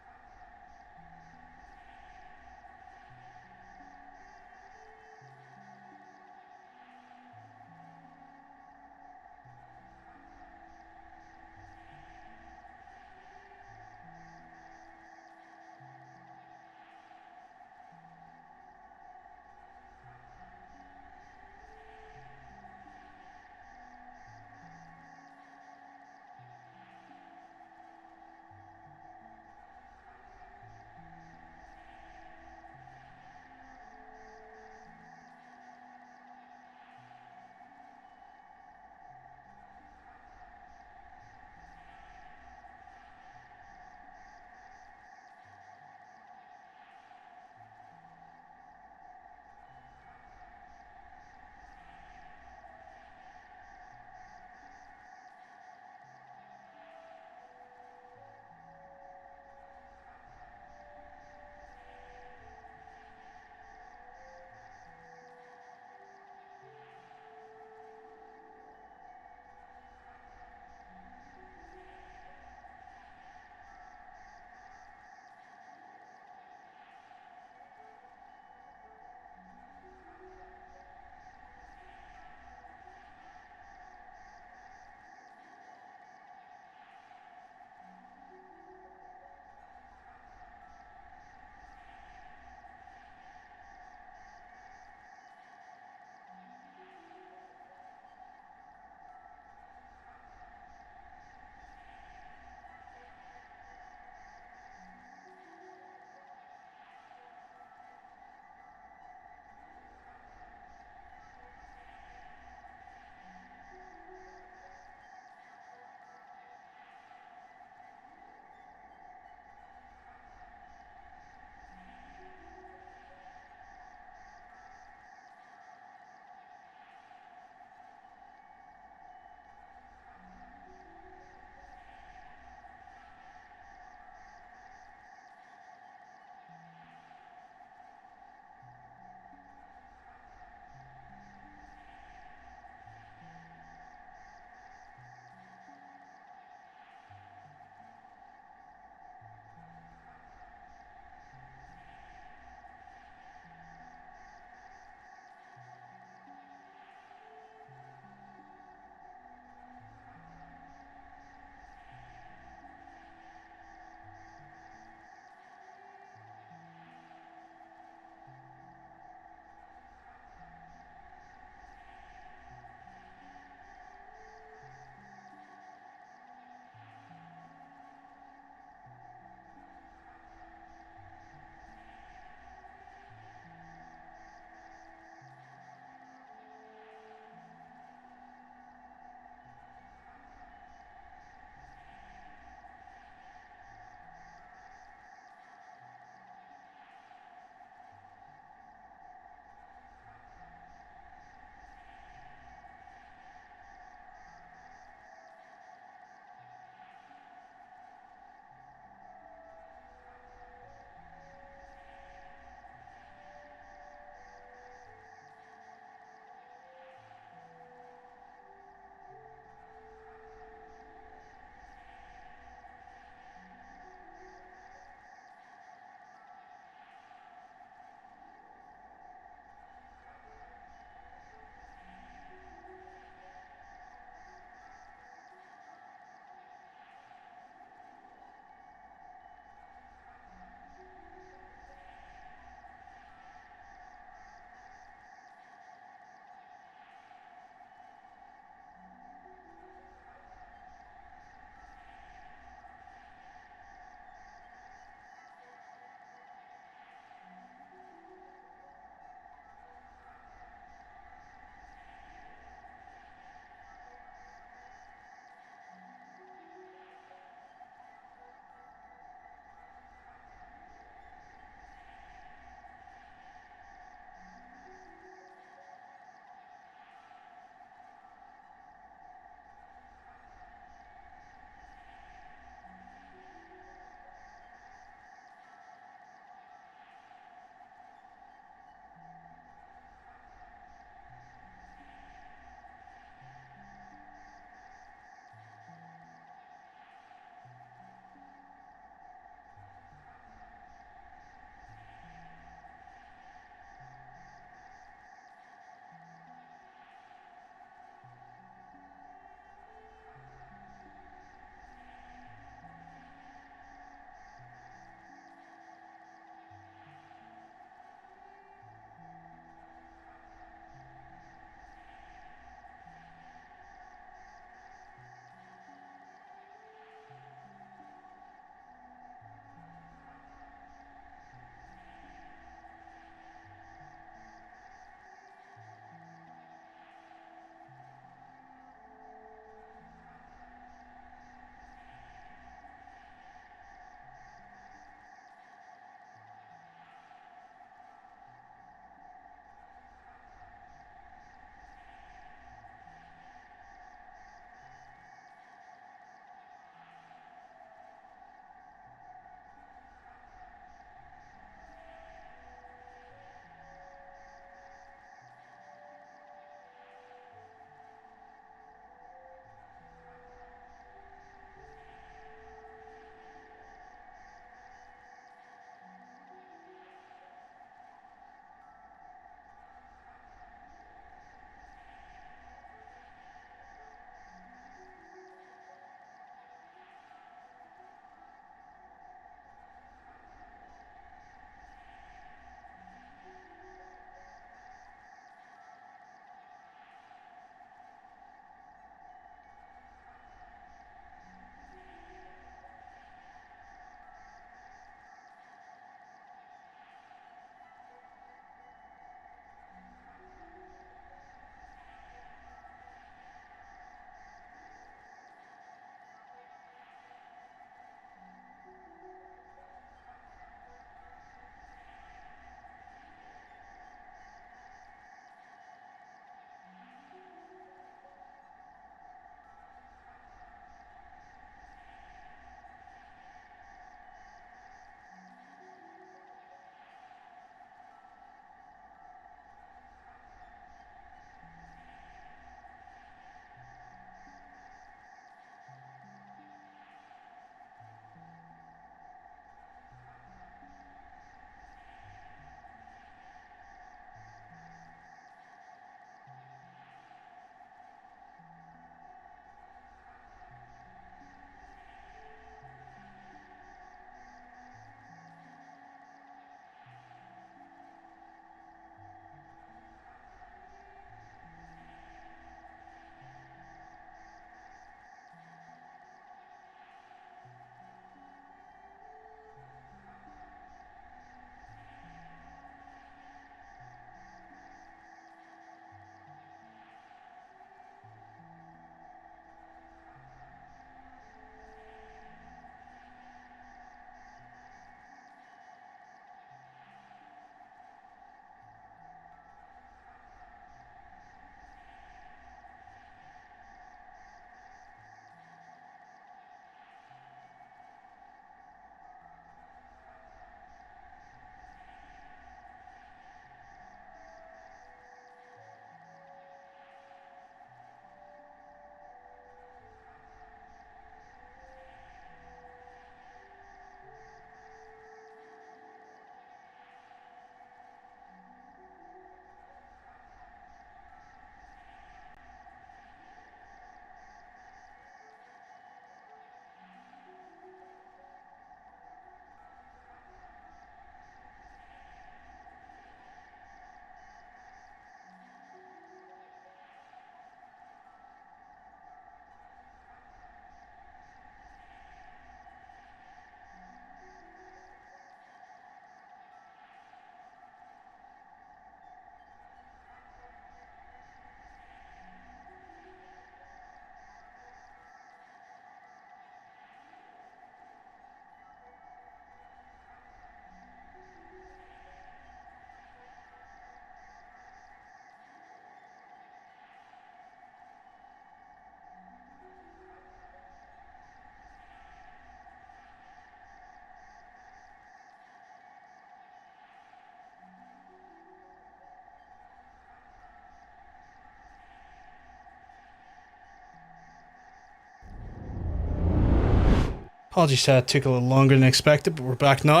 Apologies that took a little longer than expected, but we're back now.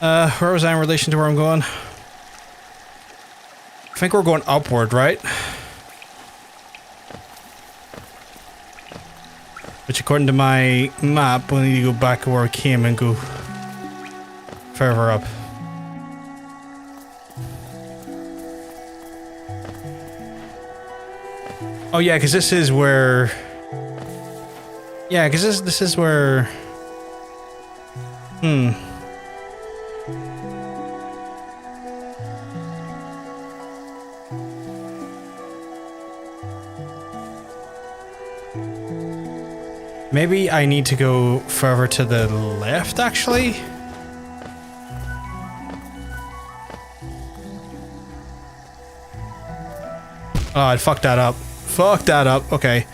Where was I in relation to where I'm going? I think we're going upward, right? Which according to my map, we need to go back to where I came and go further up. Oh yeah, because this is where... Yeah, because this is where... Maybe I need to go further to the left, actually? Oh, I fucked that up. Fuck that up. Okay.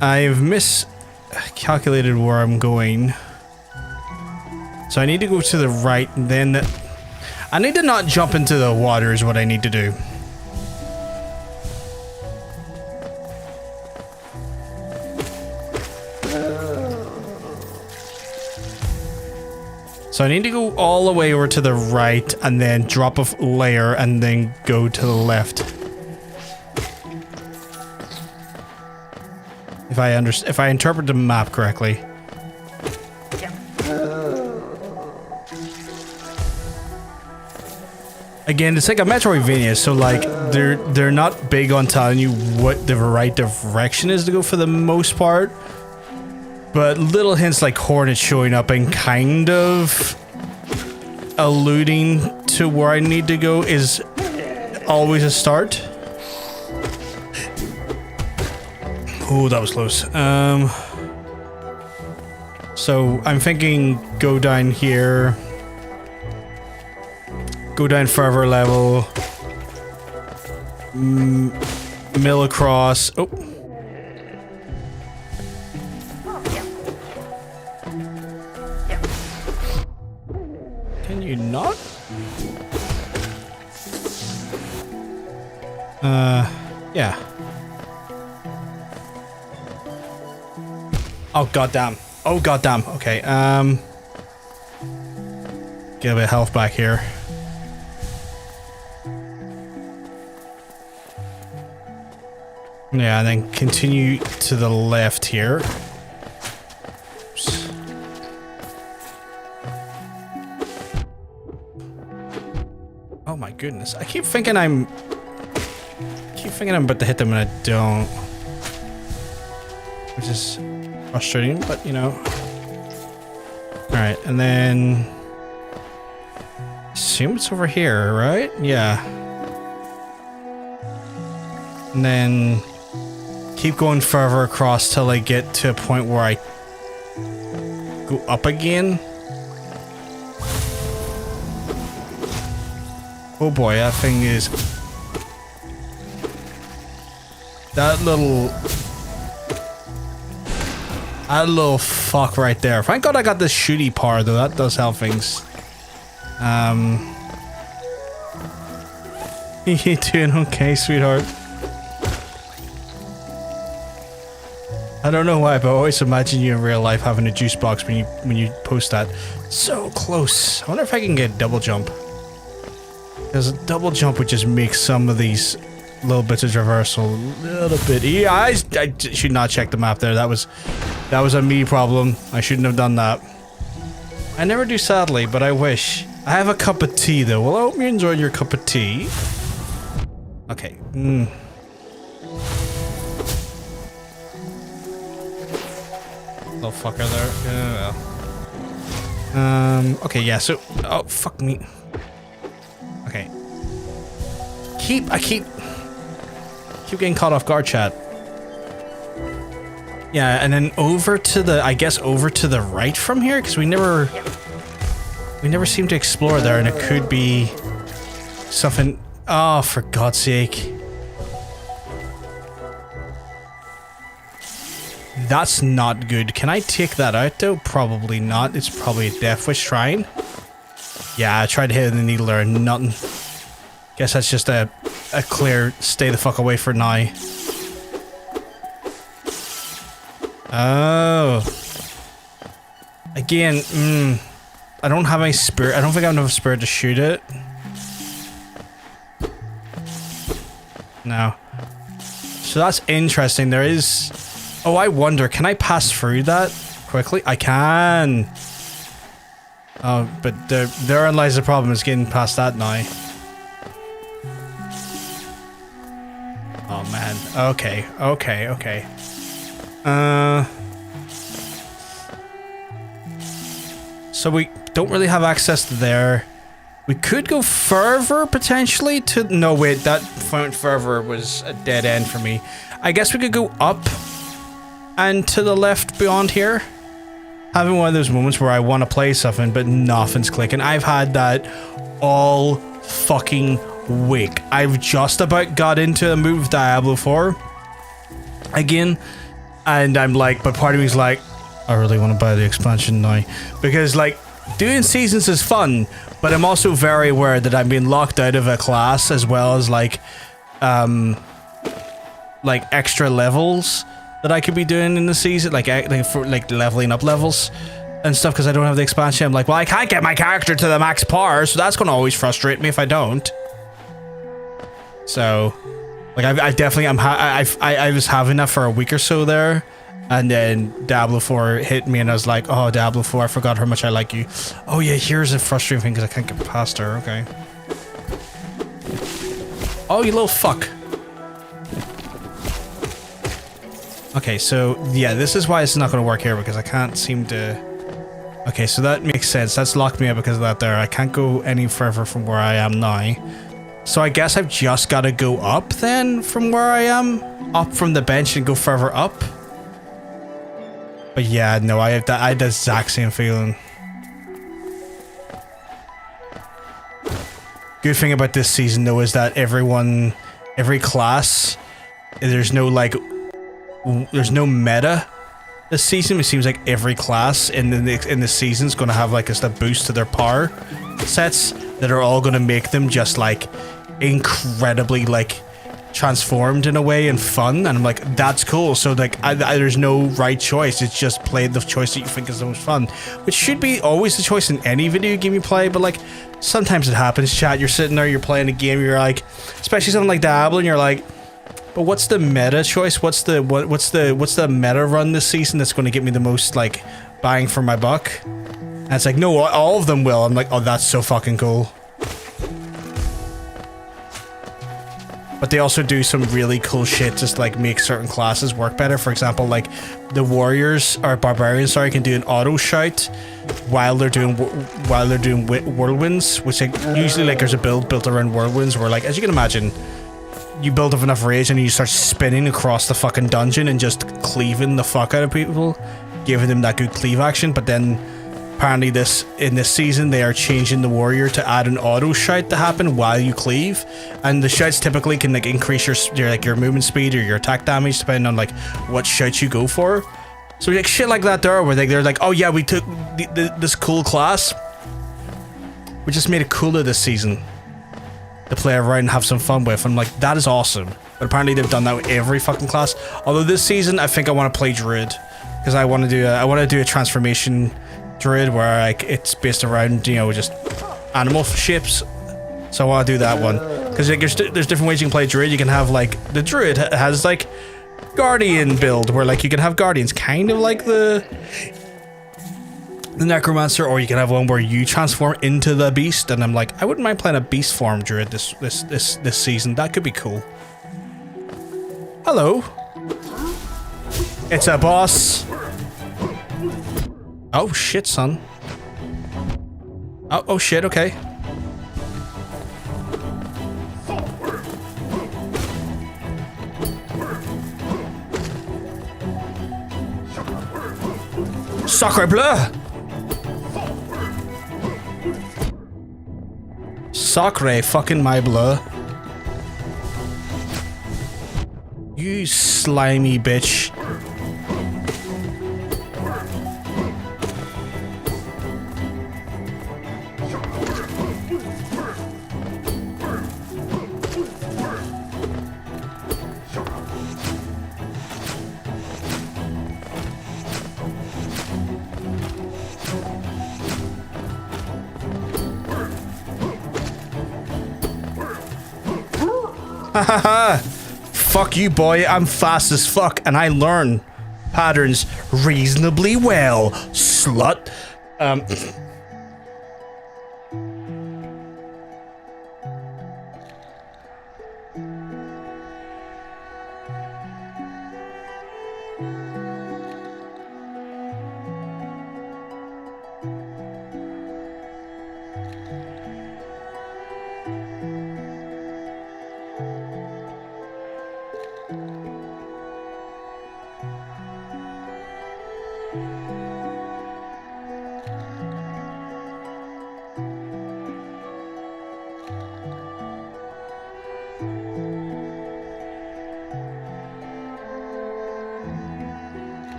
I've miscalculated where I'm going. So I need to go to the right, and then... I need to not jump into the water is what I need to do. So I need to go all the way over to the right, and then drop a layer, and then go to the left. If I interpret the map correctly. Again, it's like a Metroidvania, so like they're not big on telling you what the right direction is to go for the most part. But little hints like hornets showing up and kind of alluding to where I need to go is always a start. Oh, that was close. So I'm thinking go down here. Go down further level. Mill across. Oh. Can you not? Yeah. Oh goddamn. Oh goddamn. Okay, get a bit of health back here. Yeah, and then continue to the left here. Oops. Oh my goodness. I keep thinking I'm about to hit them and I don't. Which is frustrating, but you know. Alright, and then assume it's over here, right? Yeah. And then keep going further across till I get to a point where I go up again. Oh boy, that thing is... That little fuck right there. Thank God I got this shooty power though, that does help things. You doing okay, sweetheart? I don't know why, but I always imagine you in real life having a juice box when you post that. So close. I wonder if I can get a double jump. Because a double jump would just make some of these little bits of traversal a little bit. Yeah, I should not check the map there. That was a me problem. I shouldn't have done that. I never do, sadly, but I wish. I have a cup of tea though. Well, I hope you're enjoying your cup of tea. Okay. Little fucker there. Well. Okay, yeah, so... Oh, fuck me. Okay. I keep getting caught off guard, chat. Yeah, and then over to the... I guess over to the right from here? Because we never seem to explore there, and it could be... something... Oh, for God's sake. That's not good. Can I take that out though? Probably not. It's probably a Death Wish Shrine. Yeah, I tried to hit the needle there and nothing. Guess that's just a clear stay the fuck away for now. Oh. Again, I don't have any spirit. I don't think I have enough spirit to shoot it. No. So that's interesting. There is... Oh, I wonder, can I pass through that quickly? I can. Oh, but therein lies the problem, is getting past that now. Oh, man. Okay, okay, okay. So we don't really have access to there. We could go further, potentially, to... No, wait, that point further was a dead end for me. I guess we could go up and to the left beyond here. Having one of those moments where I want to play something, but nothing's clicking. I've had that all fucking week. I've just about got into a move Diablo 4 again, and I'm like, but part of me's like, I really want to buy the expansion now, because like doing seasons is fun, but I'm also very aware that I'm being locked out of a class, as well as like extra levels that I could be doing in the season, like for like leveling up levels and stuff, because I don't have the expansion. I'm like, well, I can't get my character to the max power, so that's going to always frustrate me if I don't. So, like, I definitely I was having that for a week or so there, and then Diablo 4 hit me, and I was like, oh, Diablo 4, I forgot how much I like you. Oh yeah, here's a frustrating thing, because I can't get past her. Okay. Oh, you little fuck. Okay, so yeah, this is why it's not going to work here, because I can't seem to... Okay, so that makes sense. That's locked me up because of that there. I can't go any further from where I am now. So I guess I've just got to go up then from where I am. Up from the bench and go further up. But yeah, no, I had the exact same feeling. Good thing about this season though is that every class, there's no meta this season. It seems like every class in the season is going to have like a boost to their power sets that are all going to make them just like incredibly like transformed in a way and fun, and I'm like, that's cool. So like there's no right choice, it's just play the choice that you think is the most fun, which should be always the choice in any video game you play. But like sometimes it happens, chat, you're sitting there, you're playing a game, you're like, especially something like Diablo, and you're like, but what's the meta choice? What's the meta run this season that's going to get me the most like bang for my buck? And it's like, no, all of them will. I'm like, oh, that's so fucking cool. But they also do some really cool shit, just like make certain classes work better. For example, like the warriors or barbarians, sorry, can do an auto shout while they're doing whirlwinds, which like, usually like there's a build built around whirlwinds where like, as you can imagine, you build up enough rage and you start spinning across the fucking dungeon and just cleaving the fuck out of people, giving them that good cleave action. But then apparently in this season they are changing the warrior to add an auto shout to happen while you cleave, and the shouts typically can like increase your movement speed or your attack damage depending on like what shout you go for. So like shit like that there, where they're like, oh yeah, we took this cool class, we just made it cooler this season to play around and have some fun with. I'm like, that is awesome. But apparently they've done that with every fucking class. Although this season I think I want to play druid, because I want to do a transformation druid where like it's based around, you know, just animal shapes. So I want to do that one, because like there's different ways you can play druid. You can have like the druid has like guardian build where like you can have guardians kind of like the necromancer, or you can have one where you transform into the beast. And I'm like, I wouldn't mind playing a beast form druid this season. That could be cool. Hello, it's a boss. Oh shit, son. Oh shit, okay. Sacre bleu! Sacre fucking my bleu. You slimy bitch. Fuck you, boy. I'm fast as fuck, and I learn patterns reasonably well, slut.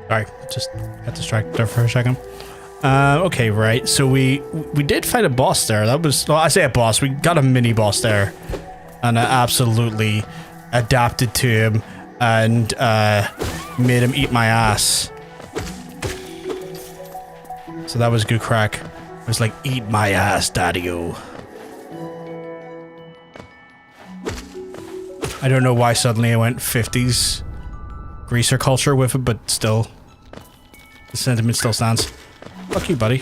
Sorry, just got distracted there for a second. Okay, right. So we did fight a boss there. That was, well, I say a boss. We got a mini boss there, and I absolutely adapted to him and made him eat my ass. So that was good crack. It was like, eat my ass, daddy-o. I don't know why suddenly I went 50s greaser culture with it, but still, the sentiment still stands. Fuck you, buddy.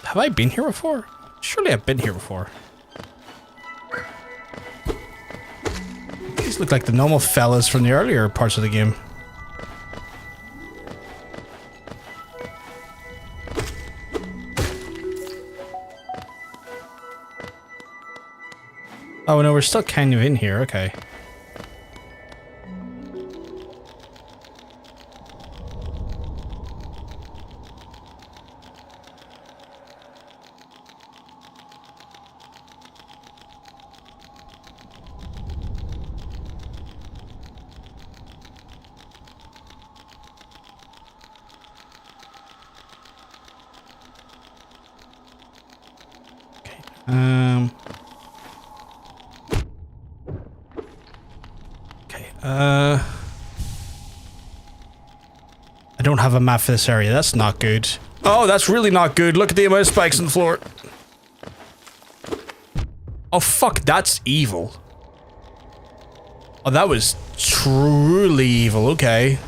Have I been here before? Surely I've been here before. These look like the normal fellas from the earlier parts of the game. Oh no, we're still kind of in here, okay. I don't have a map for this area. That's not good. Oh, that's really not good. Look at the amount of spikes on the floor. Oh, fuck. That's evil. Oh, that was truly evil. Okay.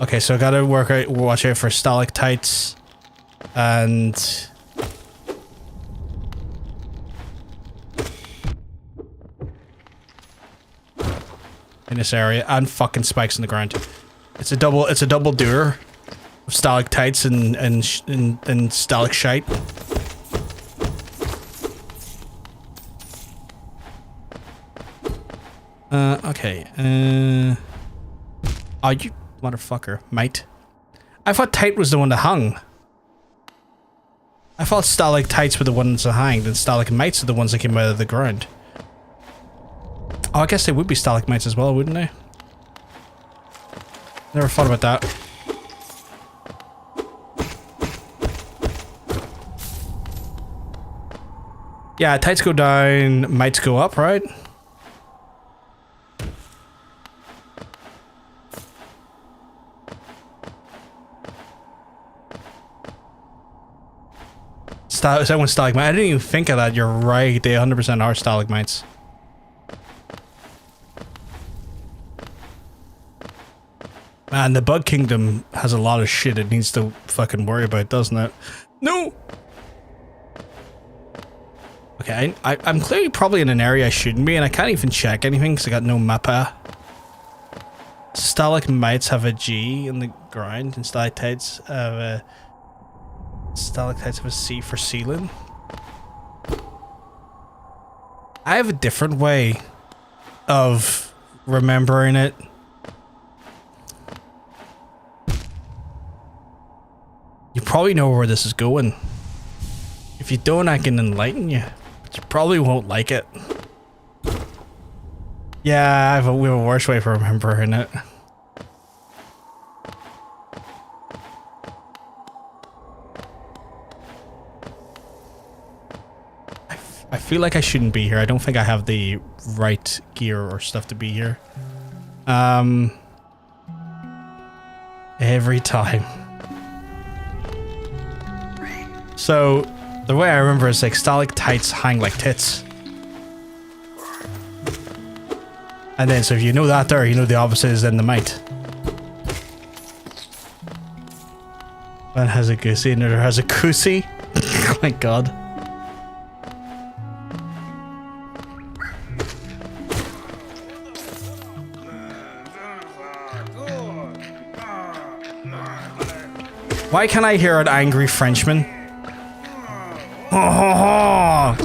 Okay, so I gotta watch out for stalactites and in this area, and fucking spikes in the ground. It's a double doer of stalactites and stalactite. Okay. Oh, you motherfucker, mate. I thought Tite was the one that hung. I thought stalactites were the ones that hanged, and stalagmites are the ones that came out of the ground. Oh, I guess they would be stalagmites as well, wouldn't they? Never thought about that. Yeah, tights go down, mites go up, right? Is that one stalagmite? I didn't even think of that. You're right. They 100% are stalagmites. Man, the Bug Kingdom has a lot of shit it needs to fucking worry about, doesn't it? No! Okay, I'm clearly probably in an area I shouldn't be, and I can't even check anything because I got no mappa. Stalagmites have a G in the ground, and stalactites have a... Stalactites have a C for ceiling. I have a different way of remembering it. You probably know where this is going. If you don't, I can enlighten you. But you probably won't like it. Yeah, we have a worse way for remembering it. I feel like I shouldn't be here. I don't think I have the right gear or stuff to be here. Every time. So, the way I remember is like stalactites hang like tits. And then, so if you know that there, you know the opposite is then the mite. One has a goosey, another has a goosey. Oh my god. Why can't I hear an angry Frenchman? Oh,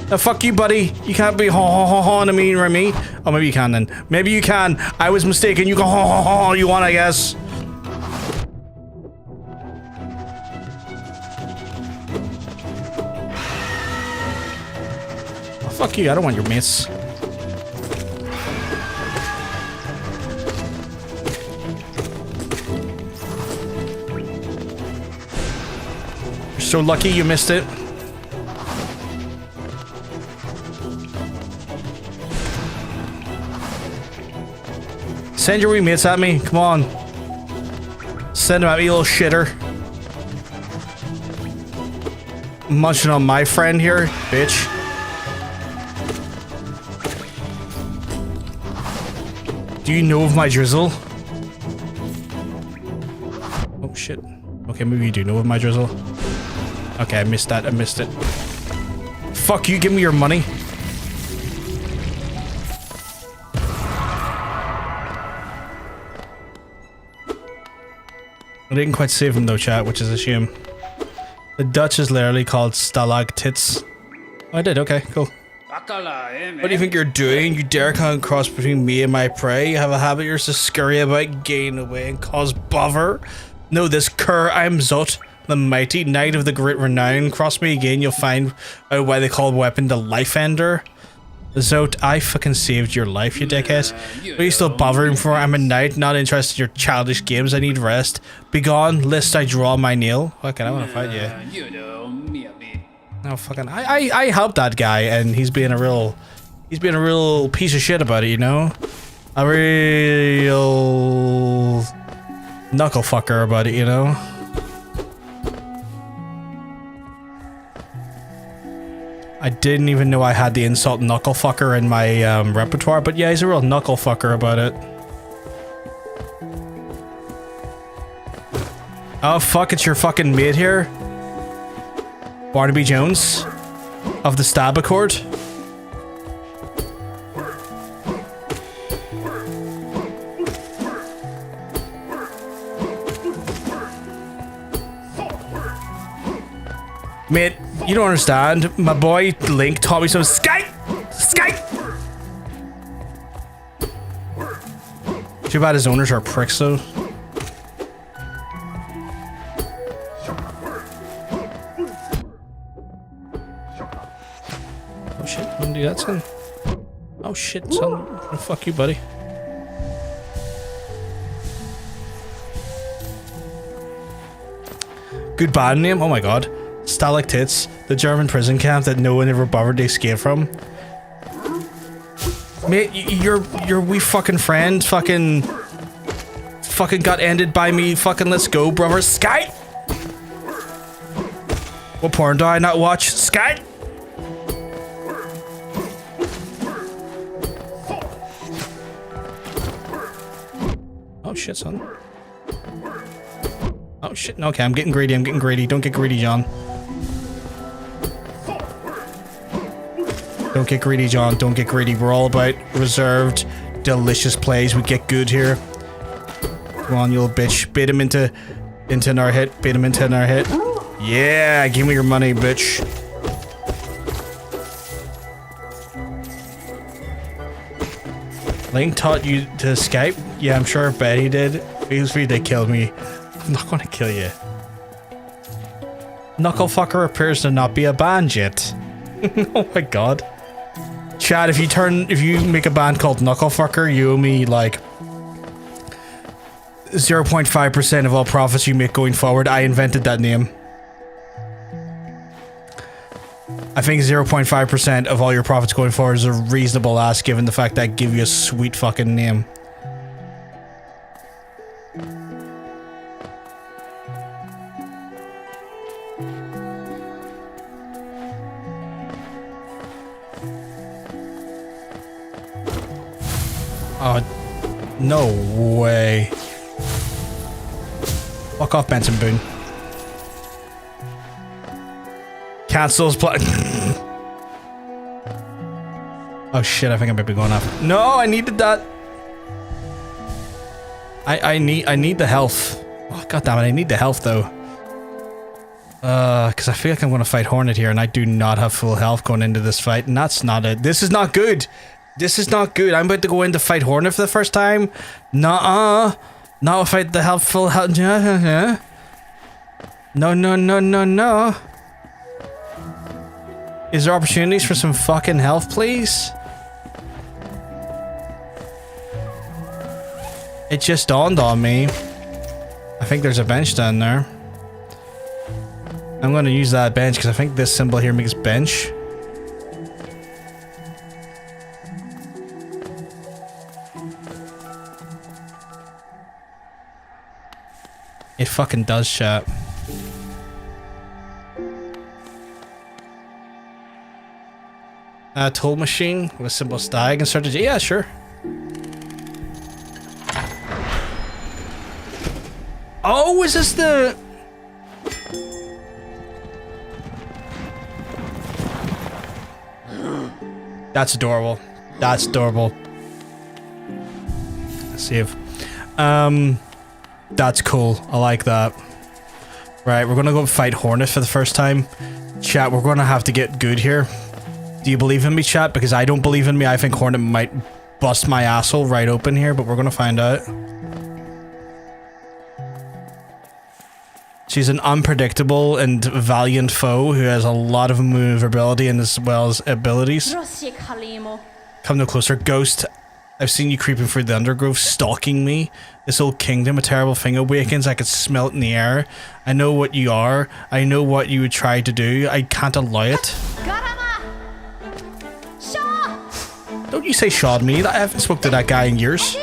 no, fuck you, buddy. You can't be to me, Remy. Oh, maybe you can then. Maybe you can. I was mistaken. You go you want, I guess. Oh, fuck you. I don't want your mates. So lucky you missed it. Send your wee mates at me. Come on. Send them at me, you little shitter. Munching on my friend here, bitch. Do you know of my drizzle? Oh shit. Okay, maybe you do know of my drizzle. Okay, I missed that. I missed it. Fuck you, give me your money. I didn't quite save him though, chat, which is a shame. The Dutch is literally called stalactites. Oh, I did, okay, cool. What do you think you're doing? You dare come cross between me and my prey? You have a habit you're to scurry about, gain away, and cause bother? Know this, cur, I'm Zot, the mighty knight of the great renown. Cross me again, you'll find out why they call the weapon the Life Ender. Zot, I fucking saved your life, you dickhead. What are you still bothering for? I'm a knight, not interested in your childish games. I need rest. Begone, lest I draw my nail. Okay, I want to fight you. No, fucking, I helped that guy, and he's being a real piece of shit about it, you know? A real knuckle fucker about it, you know? I didn't even know I had the insult knuckle fucker in my repertoire, but yeah, he's a real knuckle fucker about it. Oh fuck, it's your fucking mate here. Barnaby Jones of the Stab Accord. Mate, you don't understand. My boy Link taught me some Skype! Too bad his owners are pricks though. Oh shit, don't do that, son. Oh shit, son. Oh, fuck you, buddy. Good band name? Oh my god. Stalactites, the German prison camp that no one ever bothered to escape from. Mate, your wee fucking friend fucking got ended by me. Fucking let's go, brother. Sky! What porn do I not watch? Sky! Oh shit, son. Oh shit, okay, I'm getting greedy, Don't get greedy, John. Don't get greedy, John. Don't get greedy. We're all about reserved, delicious plays. We get good here. Come on, you little bitch. Bait him into our hit. Bait him into our hit. Yeah, give me your money, bitch. Link taught you to Skype? Yeah, I'm sure Betty did. Feels free they killed me. I'm not gonna kill you. Knucklefucker appears to not be a band yet. Oh my god. Chad, if you make a band called Knucklefucker, you owe me like 0.5% of all profits you make going forward. I invented that name. I think 0.5% of all your profits going forward is a reasonable ask given the fact that I give you a sweet fucking name. Oh, no way. Fuck off, Benson Boone. Cancels play. Oh shit, I think I might be going off. No, I needed that. I need the health. Oh, god damn it, I need the health though. Because I feel like I'm gonna fight Hornet here and I do not have full health going into this fight, and that's not it. This is not good. This is not good. I'm about to go in to fight Hornet for the first time. Nuh-uh. Not if I the health full health. No, no, no, no, no. Is there opportunities for some fucking health, please? It just dawned on me. I think there's a bench down there. I'm gonna use that bench because I think this symbol here makes bench. It fucking does, chat. Tool machine with a simple stag and strategy. Yeah, sure. Oh, is this the... That's adorable. That's adorable. Save. That's cool. I like that. Right, we're gonna go fight Hornet for the first time. Chat, we're gonna have to get good here. Do you believe in me, chat? Because I don't believe in me. I think Hornet might bust my asshole right open here, but we're gonna find out. She's an unpredictable and valiant foe who has a lot of maneuverability and as well as abilities. Come no closer, Ghost. I've seen you creeping through the undergrowth, stalking me. This old kingdom, a terrible thing awakens. I could smell it in the air. I know what you are. I know what you would try to do. I can't allow it. Don't you say shod me. I haven't spoke to that guy in years.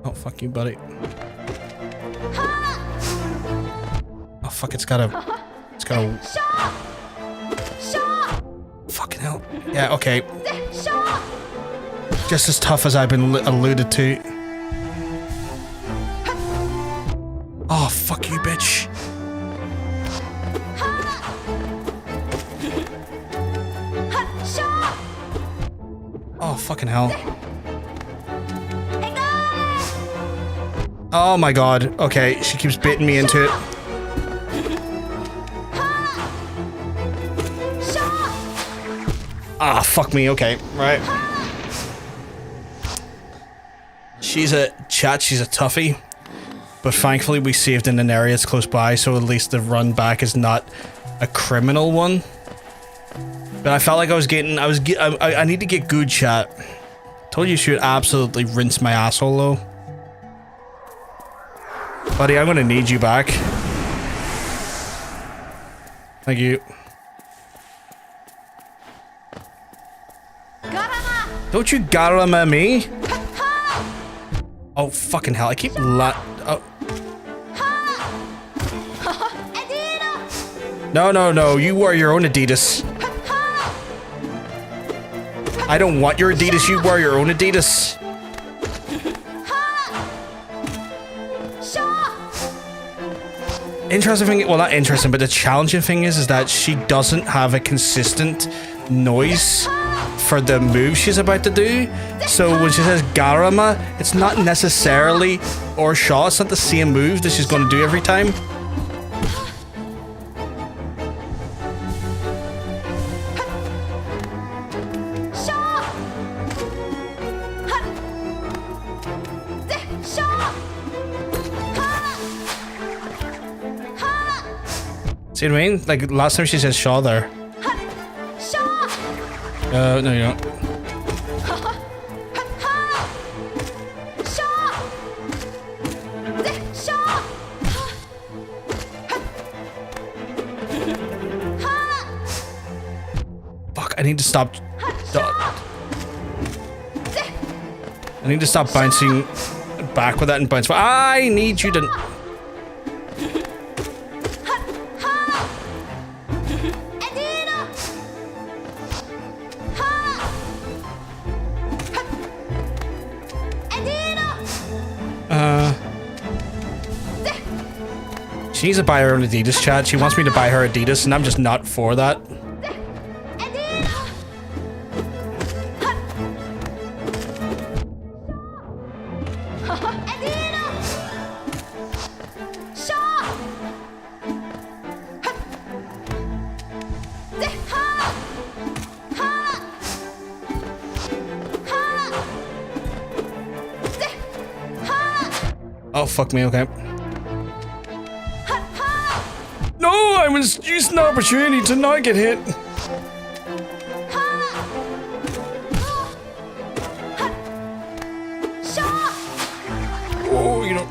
Oh, fuck you, buddy. Oh, fuck, it's got a... Fucking hell. Yeah, okay. Just as tough as I've been alluded to. Oh, fuck you, bitch. Oh, fucking hell. Oh my god. Okay, she keeps baiting me into it. Ah, fuck me. Okay, right. She's a toughie. But thankfully we saved in an area that's close by, so at least the run back is not a criminal one. But I felt like I need to get good, chat. Told you she would absolutely rinse my asshole though. Buddy, I'm gonna need you back. Thank you. Don't you garama me? Oh, fucking hell. I keep oh. No, no, no. You wear your own Adidas. I don't want your Adidas. You wear your own Adidas. Interesting thing, well, not interesting, but the challenging thing is that she doesn't have a consistent noise for the move she's about to do. So when she says Garama, it's not necessarily, or Shaw, it's not the same move that she's going to do every time. See what I mean? Like last time she said Shaw there. Shaw! No you don't. Fuck, I need to stop. I need to stop bouncing back with that and bounce. I need you to. She needs to buy her own Adidas, chat. She wants me to buy her Adidas, and I'm just not for that. Oh, fuck me, okay. No, I was using the opportunity to not get hit. Oh, you know.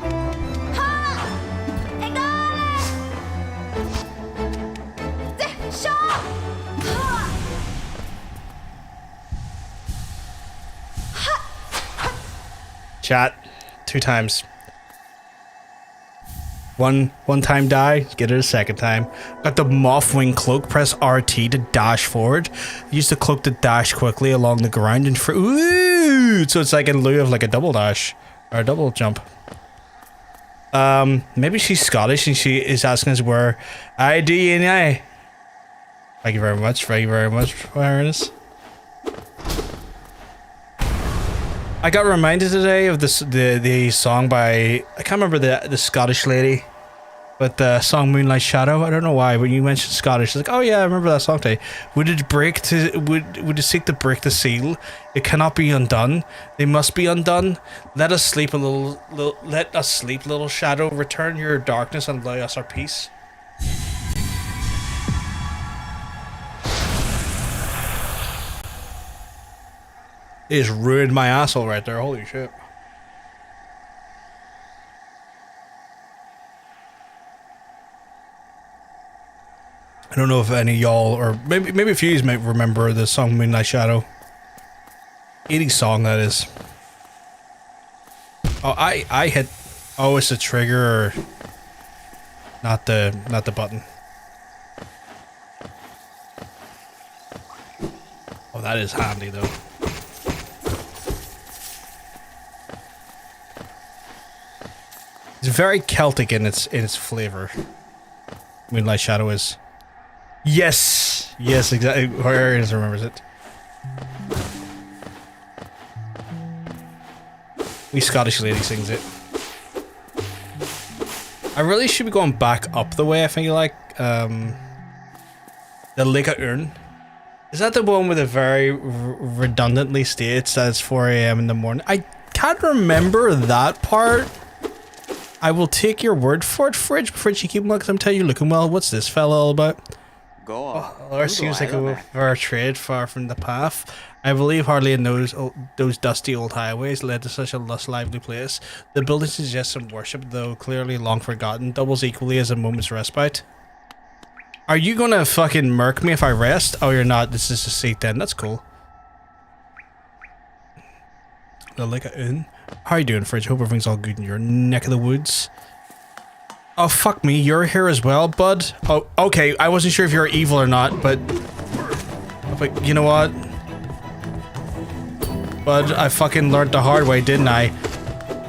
Chat, 2 times. One time die, get it a second time. Got the Mothwing cloak, press RT to dash forward. Use the cloak to dash quickly along the ground and ooh! So it's like in lieu of like a double dash or a double jump. Maybe she's Scottish and she is asking us where I DNA. Thank you very much. Thank you very much for hearing us. I got reminded today of this the song by I can't remember the Scottish lady, but the song Moonlight Shadow. I don't know why when you mentioned Scottish, it's like, oh yeah, I remember that song today. Would it seek to break the seal? It cannot be undone. They must be undone. Let us sleep a little. Let us sleep, little shadow. Return your darkness and allow us our peace. It just ruined my asshole right there. Holy shit. I don't know if any of y'all, or maybe a few of you might remember the song Moonlight Shadow. 80s song, that is. Oh, I hit... Oh, it's the trigger, or... Not the button. Oh, that is handy, though. It's very Celtic in its flavor. Moonlight Shadow is. Yes, yes, exactly. Arians remembers it. We Scottish lady sings it. I really should be going back up the way. I think like the Lake of Urn. Is that the one with it very redundantly states that it's 4 AM in the morning? I can't remember that part. I will take your word for it, Fridge. Fridge, you keep looking. I'm telling you, looking well. What's this fella all about? Go on. Oh, ours seems like a fair trade far from the path. I believe hardly in those dusty old highways led to such a less lively place. The building suggests some worship, though clearly long forgotten. Doubles equally as a moment's respite. Are you gonna fucking murk me if I rest? Oh, you're not. This is a seat then. That's cool. The Lake of Inn. How you doing, Fridge? Hope everything's all good in your neck of the woods. Oh, fuck me. You're here as well, bud? Oh, okay. I wasn't sure if you're evil or not, but you know what? Bud, I fucking learned the hard way, didn't I?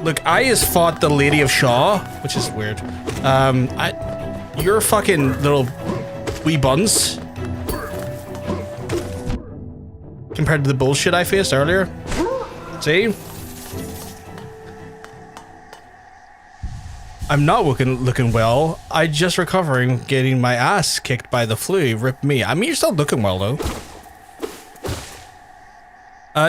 Look, I just fought the Lady of Shaw, which is weird. You're fucking little wee buns. Compared to the bullshit I faced earlier. See? I'm not looking well. I just recovering, getting my ass kicked by the flu. Rip me. I mean, you're still looking well, though.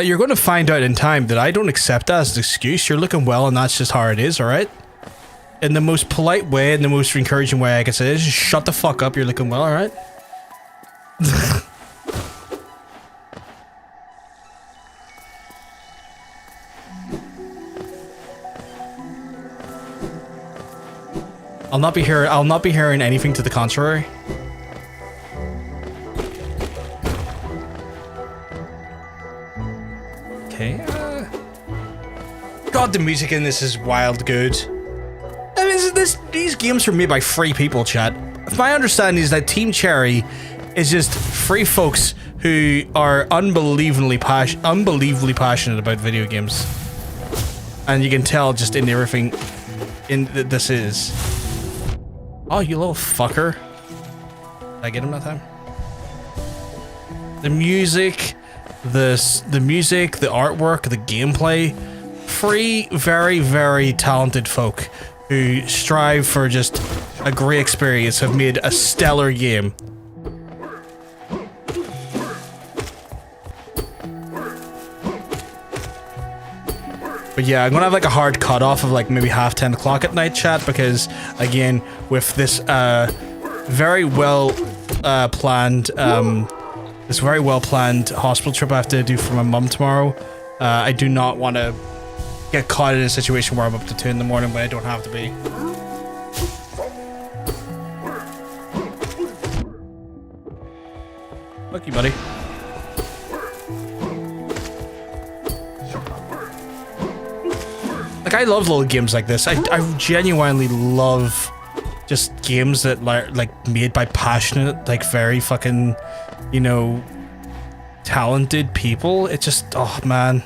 You're going to find out in time that I don't accept that as an excuse. You're looking well, and that's just how it is, alright? in the most polite way, in the most encouraging way I can say, just shut the fuck up, you're looking well, alright? I'll not be hearing anything to the contrary. Okay. God, the music in this is wild good. I mean, these games are made by free people, chat. My understanding is that Team Cherry is just free folks who are unbelievably passionate about video games, and you can tell just in everything this is. Oh, you little fucker! Did I get him that time? The music, the artwork, the gameplay. Free, very, very talented folk who strive for just a great experience have made a stellar game. But yeah, I'm gonna have like a hard cutoff of like maybe half 10 o'clock at night, chat, because again, with this very well planned hospital trip I have to do for my mum tomorrow, I do not want to get caught in a situation where I'm up to 2 in the morning when I don't have to be. Fuck you, buddy. Like, I love little games like this. I genuinely love just games that like made by passionate, like very fucking, you know, talented people. It just, oh man,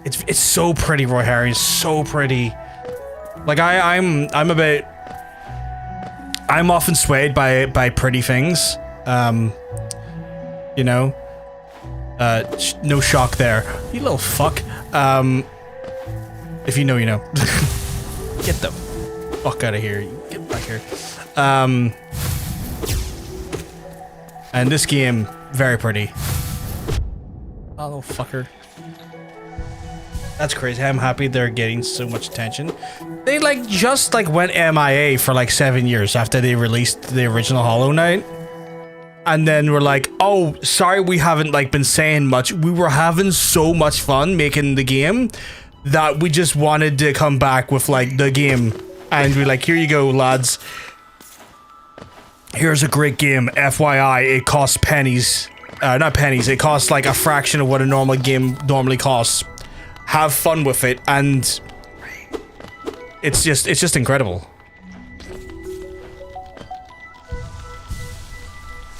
it's so pretty. Roy Harry is so pretty. Like I'm often swayed by pretty things. You know, no shock there, you little fuck. If you know, you know. Get the fuck out of here. Get back here. And this game, very pretty. Oh, little fucker. That's crazy. I'm happy they're getting so much attention. They just went MIA for like 7 years after they released the original Hollow Knight. And then we're like, oh, sorry, we haven't been saying much. We were having so much fun making the game that we just wanted to come back with the game, and we're like, here you go, lads. Here's a great game. FYI, it costs pennies. Not pennies. It costs like a fraction of what a normal game normally costs. Have fun with it, and it's just incredible.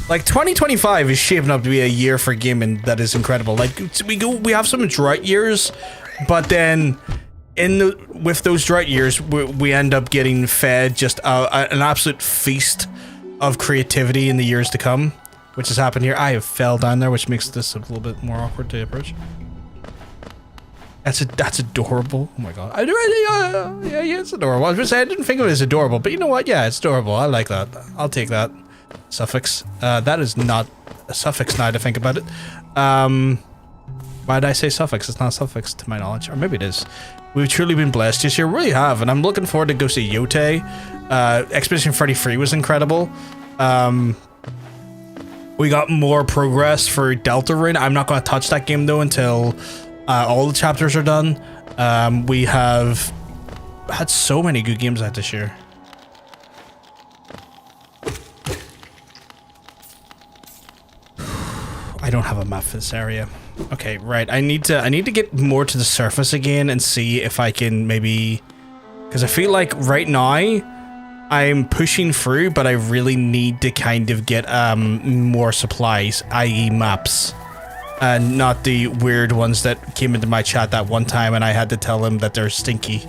Like 2025 is shaping up to be a year for gaming that is incredible. Like we have some drought years, but then with those drought years, we end up getting fed just an absolute feast of creativity in the years to come, which has happened here. I have fell down there, which makes this a little bit more awkward to approach. That's adorable. Oh my god. Yeah, it's adorable. I was gonna say I didn't think of it as adorable, but you know what? Yeah, it's adorable. I like that. I'll take that. Suffix. That is not a suffix now to think about it. Why did I say suffix? It's not a suffix to my knowledge. Or maybe it is. We've truly been blessed this year. We really have. And I'm looking forward to go see Yote. Expedition 33 was incredible. We got more progress for Deltarune. I'm not going to touch that game though until all the chapters are done. We have had so many good games out this year. I don't have a map for this area. Okay, right. I need to get more to the surface again and see if I can maybe, because I feel like right now I'm pushing through, but I really need to kind of get more supplies, i.e. maps, and not the weird ones that came into my chat that one time and I had to tell them that they're stinky.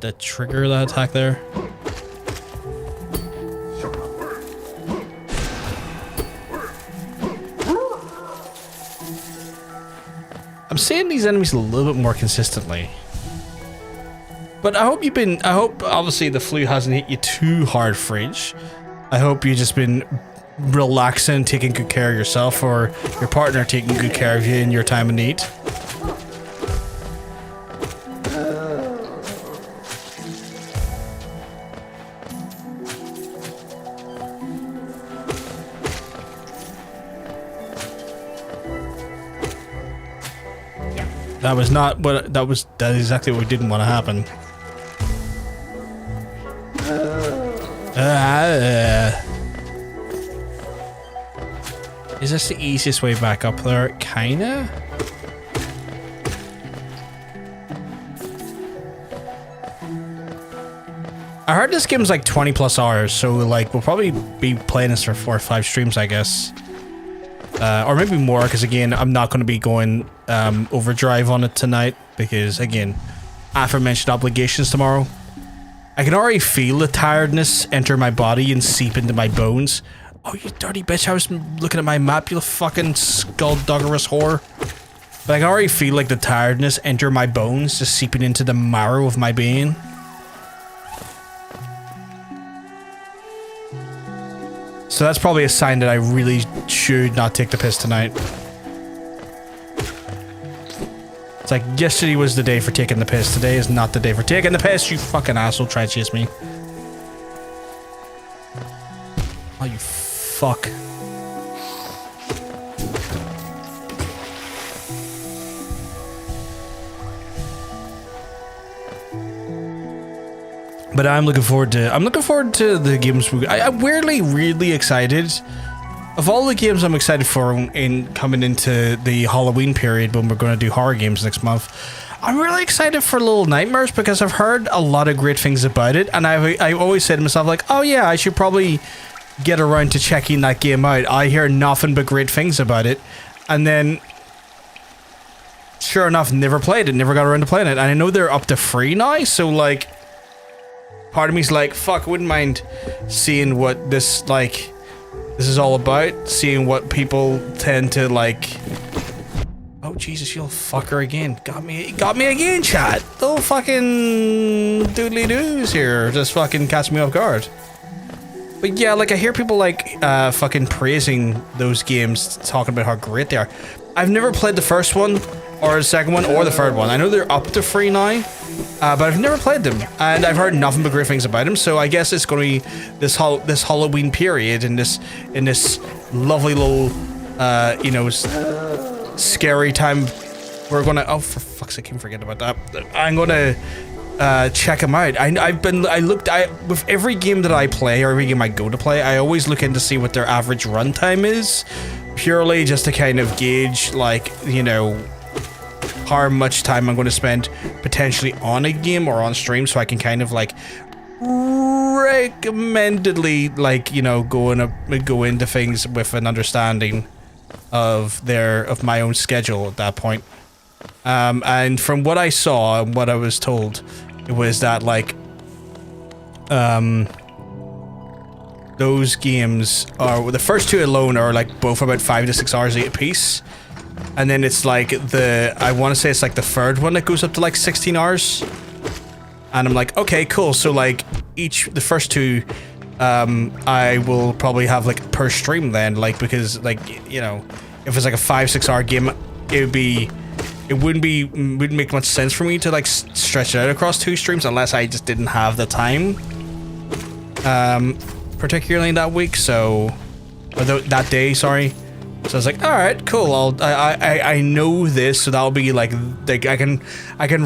To trigger that attack there. I'm seeing these enemies a little bit more consistently. But I hope obviously the flu hasn't hit you too hard, Fridge. I hope you've just been relaxing, taking good care of yourself, or your partner taking good care of you in your time of need. That was not what that is exactly what we didn't want to happen. Is this the easiest way back up there? Kinda? I heard this game's like 20 plus hours, so like we'll probably be playing this for 4 or 5 streams, I guess. Or maybe more, because again, I'm not going to be going overdrive on it tonight, because again, aforementioned obligations tomorrow. I can already feel the tiredness enter my body and seep into my bones. Oh, you dirty bitch, I was looking at my map, you fucking skullduggerous whore. But I can already feel like the tiredness enter my bones, just seeping into the marrow of my being. So that's probably a sign that I really should not take the piss tonight. It's like, yesterday was the day for taking the piss. Today is not the day for taking the piss, you fucking asshole. Try to chase me. Oh, you fuck. But I'm looking forward to the games. I'm weirdly really excited. Of all the games I'm excited for in coming into the Halloween period when we're going to do horror games next month, I'm really excited for Little Nightmares because I've heard a lot of great things about it, and I always say to myself like, oh yeah, I should probably get around to checking that game out. I hear nothing but great things about it, and then sure enough, never played it, never got around to playing it, and I know they're up to free now, so like, part of me's like, fuck, I wouldn't mind seeing what this is all about, seeing what people tend to like. Oh Jesus, you little fucker again. Got me again, chat. Little fucking doodly doos here, just fucking catch me off guard. But yeah, like I hear people like fucking praising those games, talking about how great they are. I've never played the first one, or the second one, or the third one. I know they're up to free now, but I've never played them, and I've heard nothing but great things about them. So I guess it's going to be this Halloween period in this lovely little, you know, scary time. We're gonna, oh for fuck's sake, I can forget about that. I'm gonna check them out. With every game that I play, or every game I go to play, I always look in to see what their average runtime is, purely just to kind of gauge, like, you know, how much time I'm going to spend potentially on a game or on stream, so I can kind of like recommendedly, like, you know, go into things with an understanding of my own schedule at that point. And from what I saw and what I was told, it was that like those games are, the first two alone are like both about 5 to 6 hours a piece. And then it's like I want to say it's like the third one that goes up to like 16 hours. And I'm like, okay, cool. So like the first two, I will probably have like per stream then, like, because like, you know, if it's like a 5-6 hour game, it wouldn't make much sense for me to like stretch it out across 2 streams unless I just didn't have the time. Particularly that week, or that day, sorry. So I was like, all right, cool. I know this, so that'll be like I can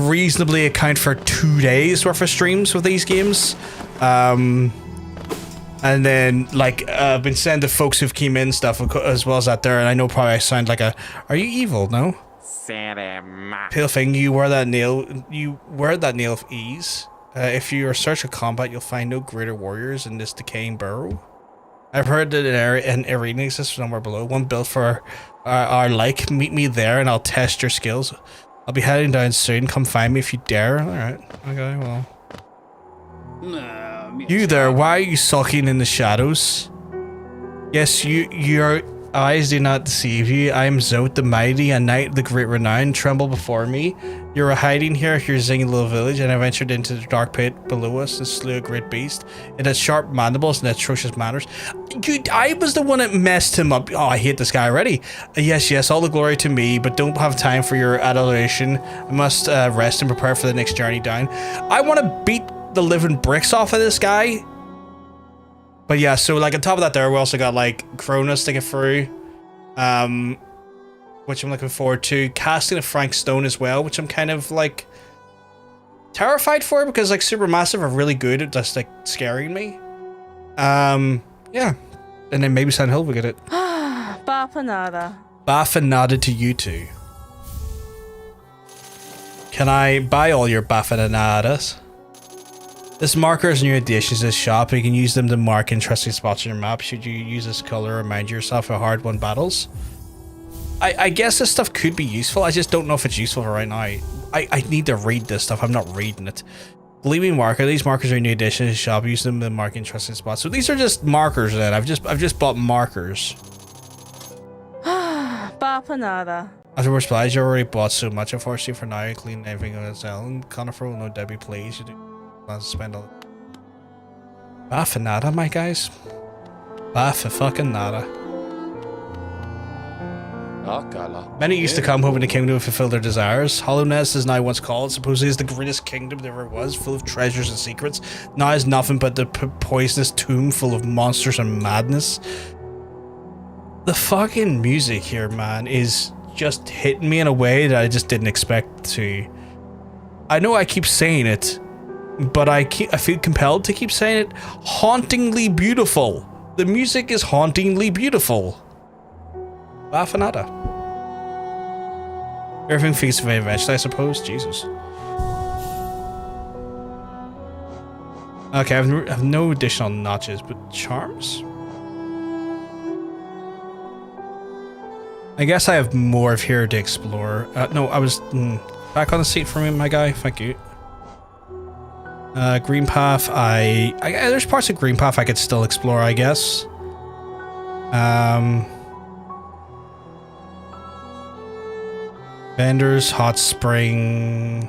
reasonably account for 2 days worth of streams with these games. And then like I've been saying to folks who've came in stuff as well as that there, and I know probably I sound like are you evil? No. Pale thing, you wear that nail of ease. If you are search of combat, you'll find no greater warriors in this decaying burrow. I've heard that an arena exists somewhere below. One built for our like. Meet me there and I'll test your skills. I'll be heading down soon. Come find me if you dare. Alright. Okay, well. You there, why are you sulking in the shadows? Yes, you're eyes do not deceive you. I am Zote the Mighty, a knight of the great renown. Tremble before me. You were hiding here at your zinging little village, and I ventured into the dark pit below us and slew a great beast. It has sharp mandibles and atrocious manners. Dude, I was the one that messed him up. Oh, I hate this guy already. Yes, all the glory to me, but don't have time for your adoration. I must rest and prepare for the next journey down. I want to beat the living bricks off of this guy. But yeah, so like on top of that there, we also got like Cronus to get through. Which I'm looking forward to. Casting a Frank Stone as well, which I'm kind of like terrified for because like Supermassive are really good at just like scaring me. Yeah. And then maybe Sand Hill will get it. Bafanada. Bafanada to you two. Can I buy all your Bafanadas? This marker is new additions to this shop. You can use them to mark interesting spots on your map. Should you use this color, remind yourself of hard-won battles? I guess this stuff could be useful. I just don't know if it's useful right now. I need to read this stuff. I'm not reading it. Gleaming marker. These markers are new additions to the shop. Use them to mark interesting spots. So these are just markers then. I've just bought markers. Bafanada. After supplies, you already bought so much. Unfortunately for now, clean everything on its own. Conifer, no Debbie, please. You do want to spend all. Bafanada, my guys. Fucking nada. Many used to come home in the kingdom to fulfill their desires. Hallownest is now what's called. Supposedly is the greatest kingdom there ever was, full of treasures and secrets. Now is nothing but the poisonous tomb full of monsters and madness. The fucking music here, man, is just hitting me in a way that I just didn't expect to. I know I keep saying it, but I feel compelled to keep saying it. Hauntingly beautiful. The music is hauntingly beautiful. Bafanada. Everything feeds to me eventually, I suppose. Jesus. Okay, I have no additional notches, but charms? I guess I have more of here to explore. No, I was back on the seat for me, my guy. Thank you. Green Path, there's parts of Green Path I could still explore, I guess. Vendors, hot spring.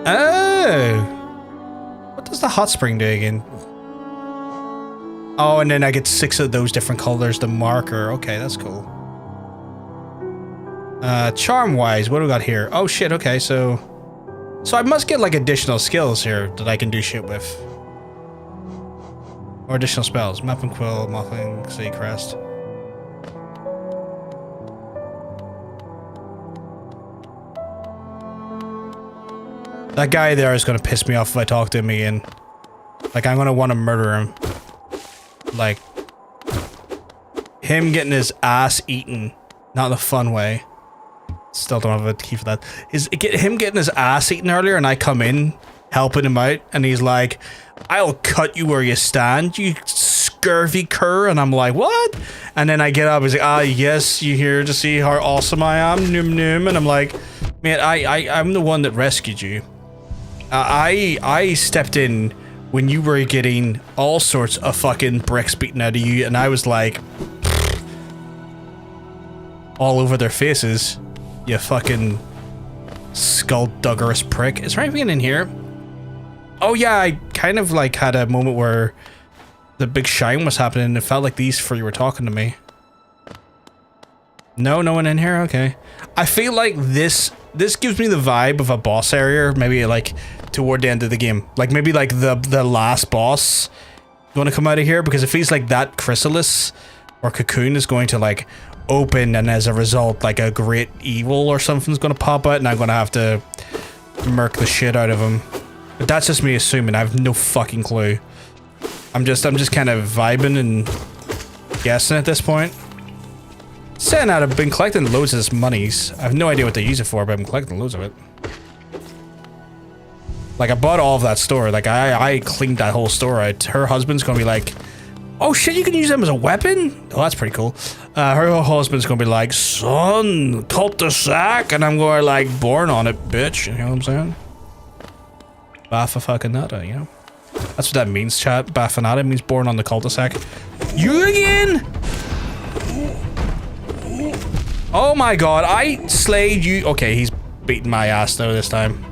Oh! What does the hot spring do again? Oh, and then I get 6 of those different colors, the marker. Okay, that's cool. Charm-wise, what do we got here? Oh shit, okay, so I must get like additional skills here that I can do shit with. Or additional spells. Map and Quill, Mothling, Sea Crest. That guy there is gonna piss me off if I talk to him again. Like, I'm gonna want to murder him. Like, him getting his ass eaten. Not in a fun way. Still don't have a key for that. Him getting his ass eaten earlier and I come in, helping him out, and he's like, I'll cut you where you stand, you scurvy cur. And I'm like, what? And then I get up, he's like, ah, yes, you here to see how awesome I am, noom noom. And I'm like, man, I'm the one that rescued you. I stepped in when you were getting all sorts of fucking bricks beaten out of you, and I was like, all over their faces, you fucking skullduggerous prick. Is there anything in here? Oh yeah, I kind of like had a moment where the big shine was happening and it felt like these three were talking to me. No one in here? Okay. I feel like this gives me the vibe of a boss area, maybe like toward the end of the game. Like maybe like the last boss want to come out of here, because it feels like that chrysalis or cocoon is going to like open, and as a result like a great evil or something's going to pop out and I'm going to have to murk the shit out of him. But that's just me assuming. I have no fucking clue. I'm just kind of vibing and guessing at this point. Saying that, I've been collecting loads of this monies. I have no idea what to use it for, but I've been collecting loads of it. Like, I bought all of that store. Like, I cleaned that whole store out. Her husband's gonna be like, oh shit, you can use them as a weapon? Oh, that's pretty cool. Her husband's gonna be like, son, cul-de-sac. And I'm going like, born on it, bitch. You know what I'm saying? Bafa fucking nada, you know? That's what that means, chat. Bafanada means born on the cul-de-sac. You again? Oh my god, I slayed you. Okay, he's beating my ass though this time.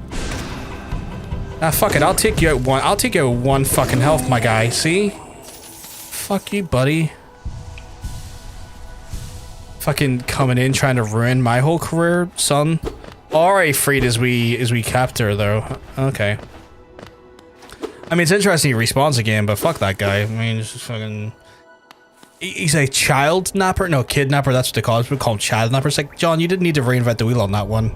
Ah, fuck it, I'll take you out one. I'll take you out one fucking health, my guy. See? Fuck you, buddy. Fucking coming in trying to ruin my whole career, son. Alright, freed as we capture though. Okay. I mean, it's interesting he respawns again, but fuck that guy. I mean, it's just fucking... He's a child napper? No, kidnapper, that's what they call it. We call him child napper. It's like, John, you didn't need to reinvent the wheel on that one.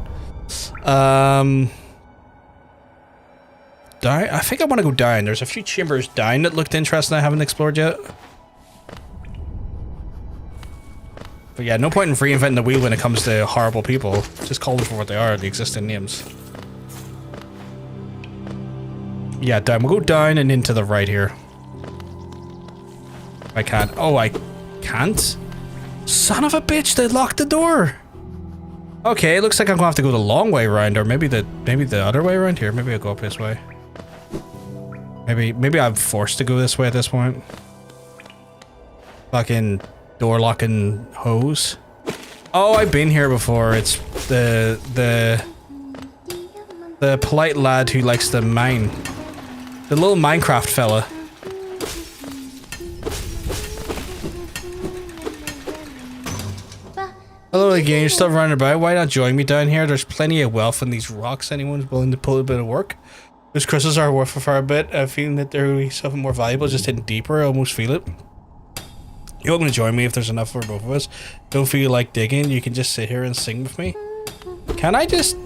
I think I want to go down. There's a few chambers down that looked interesting I haven't explored yet. But yeah, no point in reinventing the wheel when it comes to horrible people. Just call them for what they are, the existing names. Yeah, down. We'll go down and into the right here. I can't. Oh, I can't? Son of a bitch, they locked the door. Okay, it looks like I'm gonna have to go the long way around, or maybe the other way around here. Maybe I'll go up this way. Maybe I'm forced to go this way at this point. Fucking door locking hose. Oh, I've been here before. It's the polite lad who likes to mine. The little Minecraft fella. Hello again, you're still running about. Why not join me down here? There's plenty of wealth in these rocks. Anyone's willing to pull a bit of work. Those crystals are worth a fair bit. I feel that they're something more valuable, just hitting deeper. I almost feel it. You're welcome to join me if there's enough for both of us. Don't feel like digging, you can just sit here and sing with me. Can I just...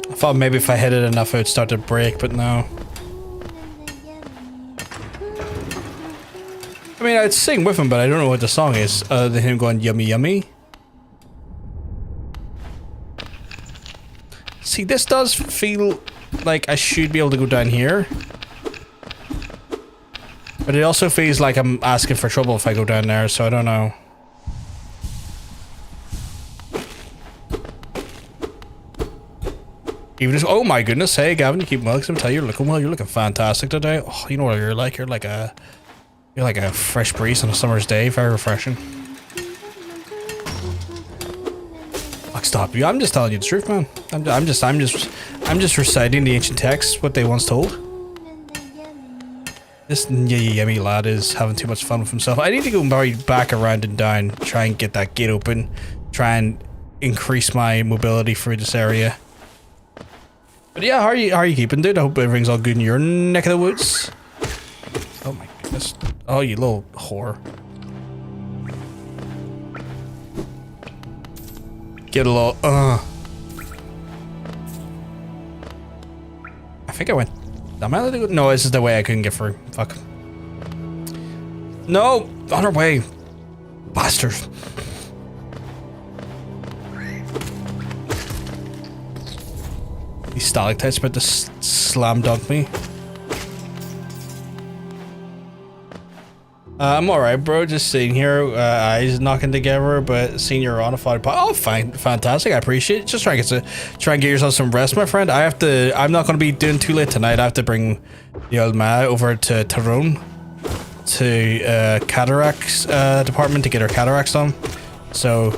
I thought maybe if I hit it enough it would start to break, but no. I mean, I'd sing with him, but I don't know what the song is, other than him going yummy yummy. See, this does feel like I should be able to go down here. But it also feels like I'm asking for trouble if I go down there, so I don't know. Even just, oh my goodness, hey Gavin, you keep well, because I'm telling you, you're looking well, you're looking fantastic today. Oh, you know what you're like a fresh breeze on a summer's day, very refreshing. Fuck, stop you, I'm just telling you the truth, man. I'm just reciting the ancient texts, what they once told. This yummy lad is having too much fun with himself. I need to go back around and down, try and get that gate open, try and increase my mobility through this area. But yeah, how are you keeping, dude? I hope everything's all good in your neck of the woods. Oh my goodness. Oh, you little whore. Get a little, I think I went... Am I allowed to go? No, this is the way I couldn't get through. Fuck. No! On our way. Bastard. These stalactites about to slam dunk me. I'm alright, bro. Just sitting here, eyes knocking together, but seeing you're on a flight. Oh, fine, fantastic. I appreciate it. Just try and get yourself some rest, my friend. I'm not going to be doing too late tonight. I have to bring the old man over to Tyrone, to cataracts department to get her cataracts done. So,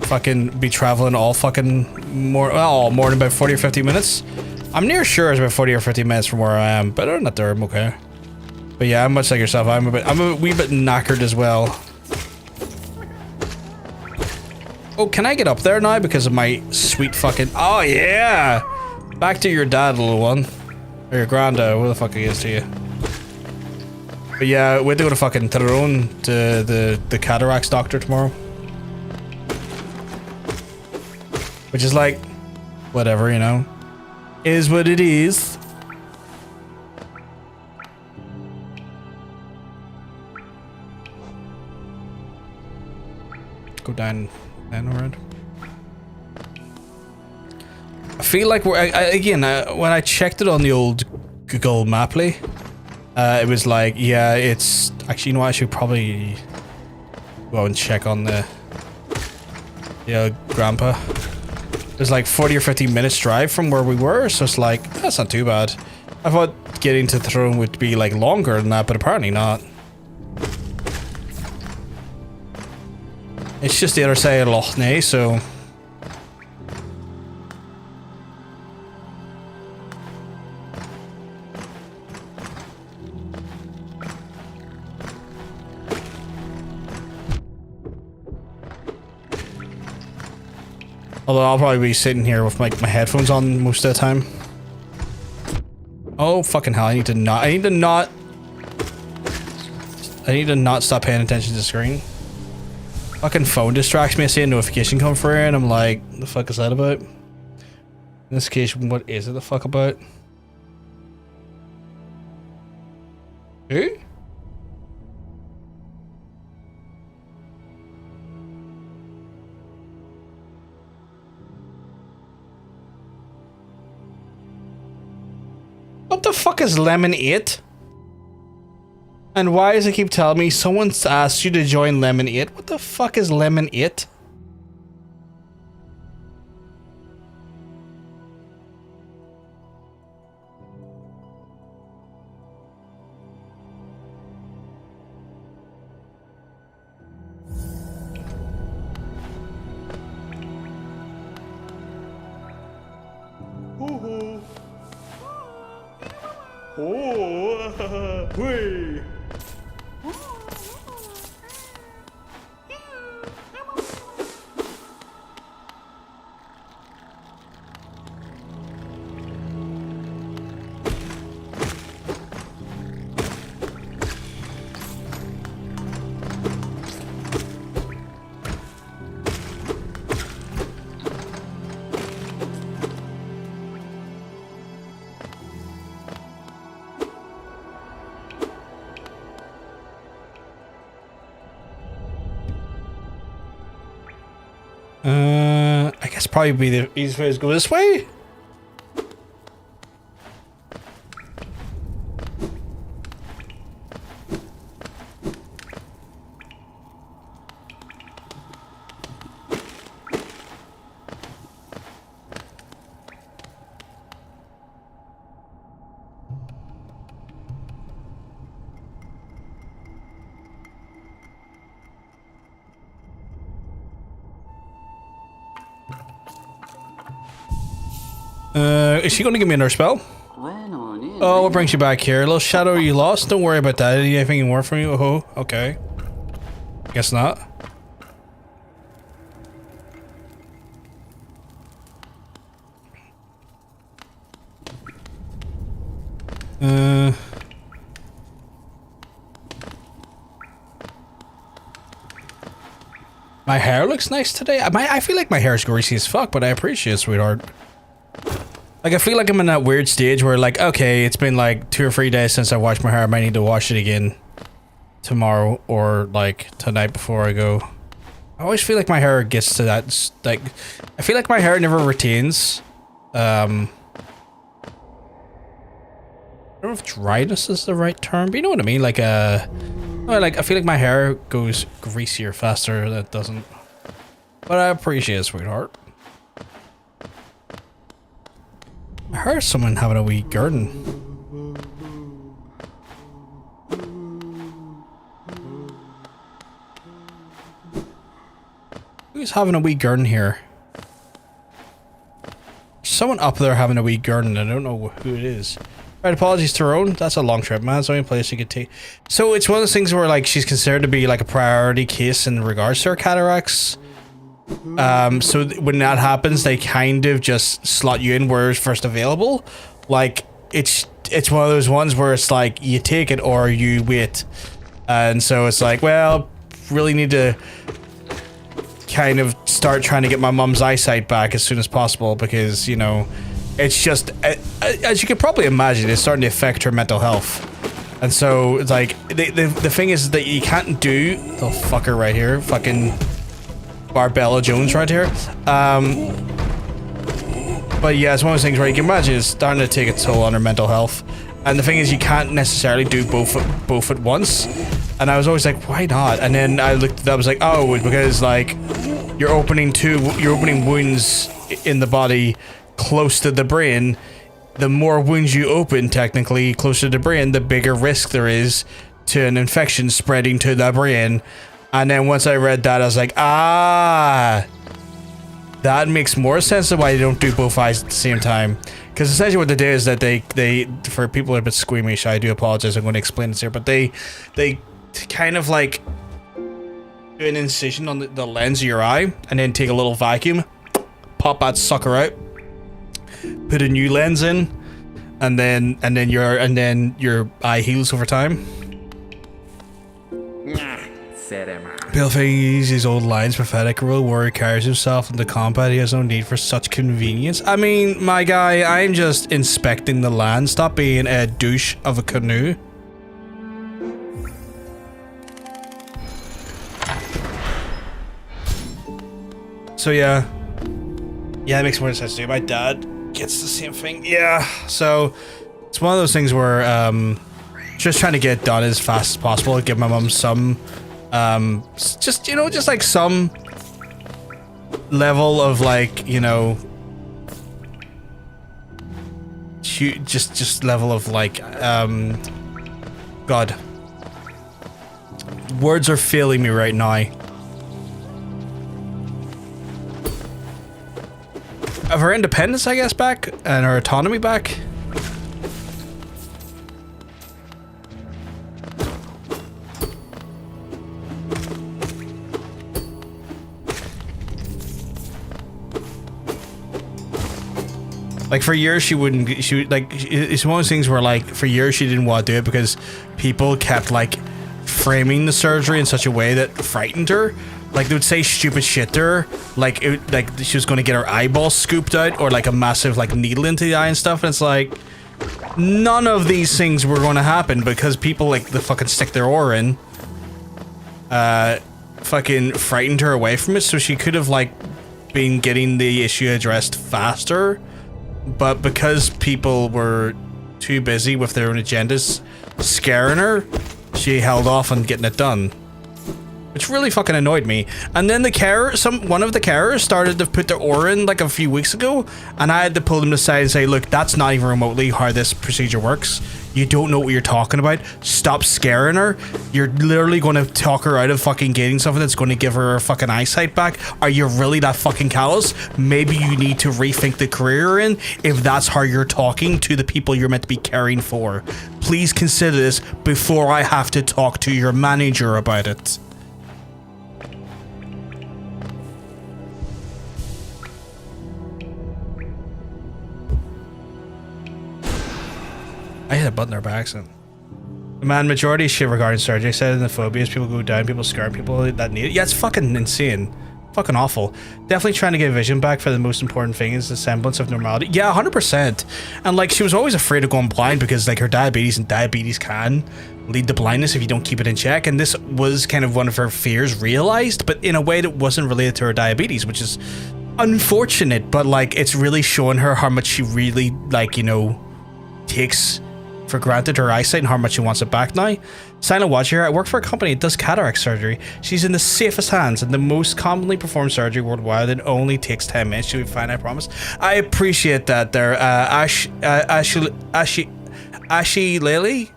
fucking be traveling all fucking more than about 40 or 50 minutes. I'm near sure it's about 40 or 50 minutes from where I am, but other than that, I'm okay. But yeah, I'm much like yourself. I'm a wee bit knackered as well. Oh, can I get up there now because of my sweet fucking... Oh, yeah! Back to your dad, little one. Or your granddad, what the fuck he is to you. But yeah, we have to go to fucking Tyrone, to the cataracts doctor tomorrow. Which is like, whatever, you know. Is what it is. Go down and around. I feel like we're again when I checked it on the old Google Maply, it was like, yeah, it's actually, you know what, I should probably go and check on the grandpa. It's like 40 or 50 minutes drive from where we were, so it's like, that's not too bad. I thought getting to the throne would be like longer than that, but apparently not. It's just the other side of Loch Ness, so... Although I'll probably be sitting here with like my headphones on most of the time. Oh fucking hell, I need to not stop paying attention to the screen. Fucking phone distracts me. I see a notification come through and I'm like, the fuck is that about? In this case, what is it the fuck about? Who? What the fuck is Lemon 8? And why does it keep telling me someone's asked you to join Lemon 8? What the fuck is Lemon 8? I guess probably be the easiest way to go this way. Is she going to give me another spell? Oh, what brings you back here? A little shadow you lost? Don't worry about that. Anything more from you? Oh, okay. Guess not. My hair looks nice today. I feel like my hair is greasy as fuck, but I appreciate it, sweetheart. Like, I feel like I'm in that weird stage where, like, okay, it's been like 2 or 3 days since I washed my hair. I might need to wash it again tomorrow or, like, tonight before I go. I always feel like my hair gets to that, like, I feel like my hair never retains, I don't know if dryness is the right term, but you know what I mean? Like, I feel like my hair goes greasier faster than it doesn't. But I appreciate it, sweetheart. I heard someone having a wee garden. Who's having a wee garden here? Someone up there having a wee garden. I don't know who it is. Right, apologies to Tyrone. That's a long trip, man. It's the only place you could take. So it's one of those things where, like, she's considered to be like a priority case in regards to her cataracts. So when that happens, they kind of just slot you in where it's first available. Like, it's one of those ones where it's like you take it or you wait. And so it's like, well, really need to kind of start trying to get my mum's eyesight back as soon as possible because, you know, it's just, as you can probably imagine, it's starting to affect her mental health. And so it's like, the thing is that you can't do, the fucker right here, fucking Barbella Jones right here. But yeah, it's one of those things where you can imagine it's starting to take a toll on her mental health. And the thing is, you can't necessarily do both at once. And I was always like, why not? And then I looked, I was like, oh, it's because, like, you're opening wounds in the body close to the brain. The more wounds you open, technically, closer to the brain, the bigger risk there is to an infection spreading to the brain. And then once I read that, I was like, ah, that makes more sense than why they don't do both eyes at the same time. Because essentially what they do is that they for people who are a bit squeamish, I do apologize, I'm going to explain this here, but they kind of like do an incision on the lens of your eye, and then take a little vacuum, pop that sucker out, put a new lens in, and then your eye heals over time. Paleface uses old lines, pathetic rule, warrior carries himself into combat, he has no need for such convenience. I mean, my guy, I'm just inspecting the land, stop being a douche of a canoe. So yeah, it makes more sense to me. My dad gets the same thing. Yeah, so it's one of those things where just trying to get it done as fast as possible, give my mom some just like some level of like, you know, just level of like God, words are failing me right now. Of her independence, I guess, back, and her autonomy back. Like for years it's one of those things where like for years she didn't want to do it because people kept like framing the surgery in such a way that frightened her. Like they would say stupid shit to her, like she was going to get her eyeball scooped out, or like a massive like needle into the eye and stuff. And it's like none of these things were going to happen because people like the fucking stick their oar in, fucking frightened her away from it. So she could have like been getting the issue addressed faster, but because people were too busy with their own agendas scaring her, she held off on getting it done. Which really fucking annoyed me. And then one of the carers started to put their oar in like a few weeks ago, and I had to pull them aside and say, look, that's not even remotely how this procedure works. You don't know what you're talking about. Stop scaring her. You're literally going to talk her out of fucking getting something that's going to give her fucking eyesight back. Are you really that fucking callous? Maybe you need to rethink the career you're in if that's how you're talking to the people you're meant to be caring for. Please consider this before I have to talk to your manager about it. I hit a button there by accident. Man, majority of shit regarding surgery said in the phobias, people go down, people scare people that need it. Yeah, it's fucking insane. Fucking awful. Definitely trying to get vision back for the most important thing is the semblance of normality. Yeah, 100%. And like, she was always afraid of going blind because like her diabetes, and diabetes can lead to blindness if you don't keep it in check. And this was kind of one of her fears realized, but in a way that wasn't related to her diabetes, which is unfortunate, but like, it's really showing her how much she really like, you know, takes for granted her eyesight and how much she wants it back now. Silent Watch here. I work for a company that does cataract surgery. She's in the safest hands and the most commonly performed surgery worldwide. It only takes 10 minutes. She'll be fine, I promise. I appreciate that there. Ashy Lily?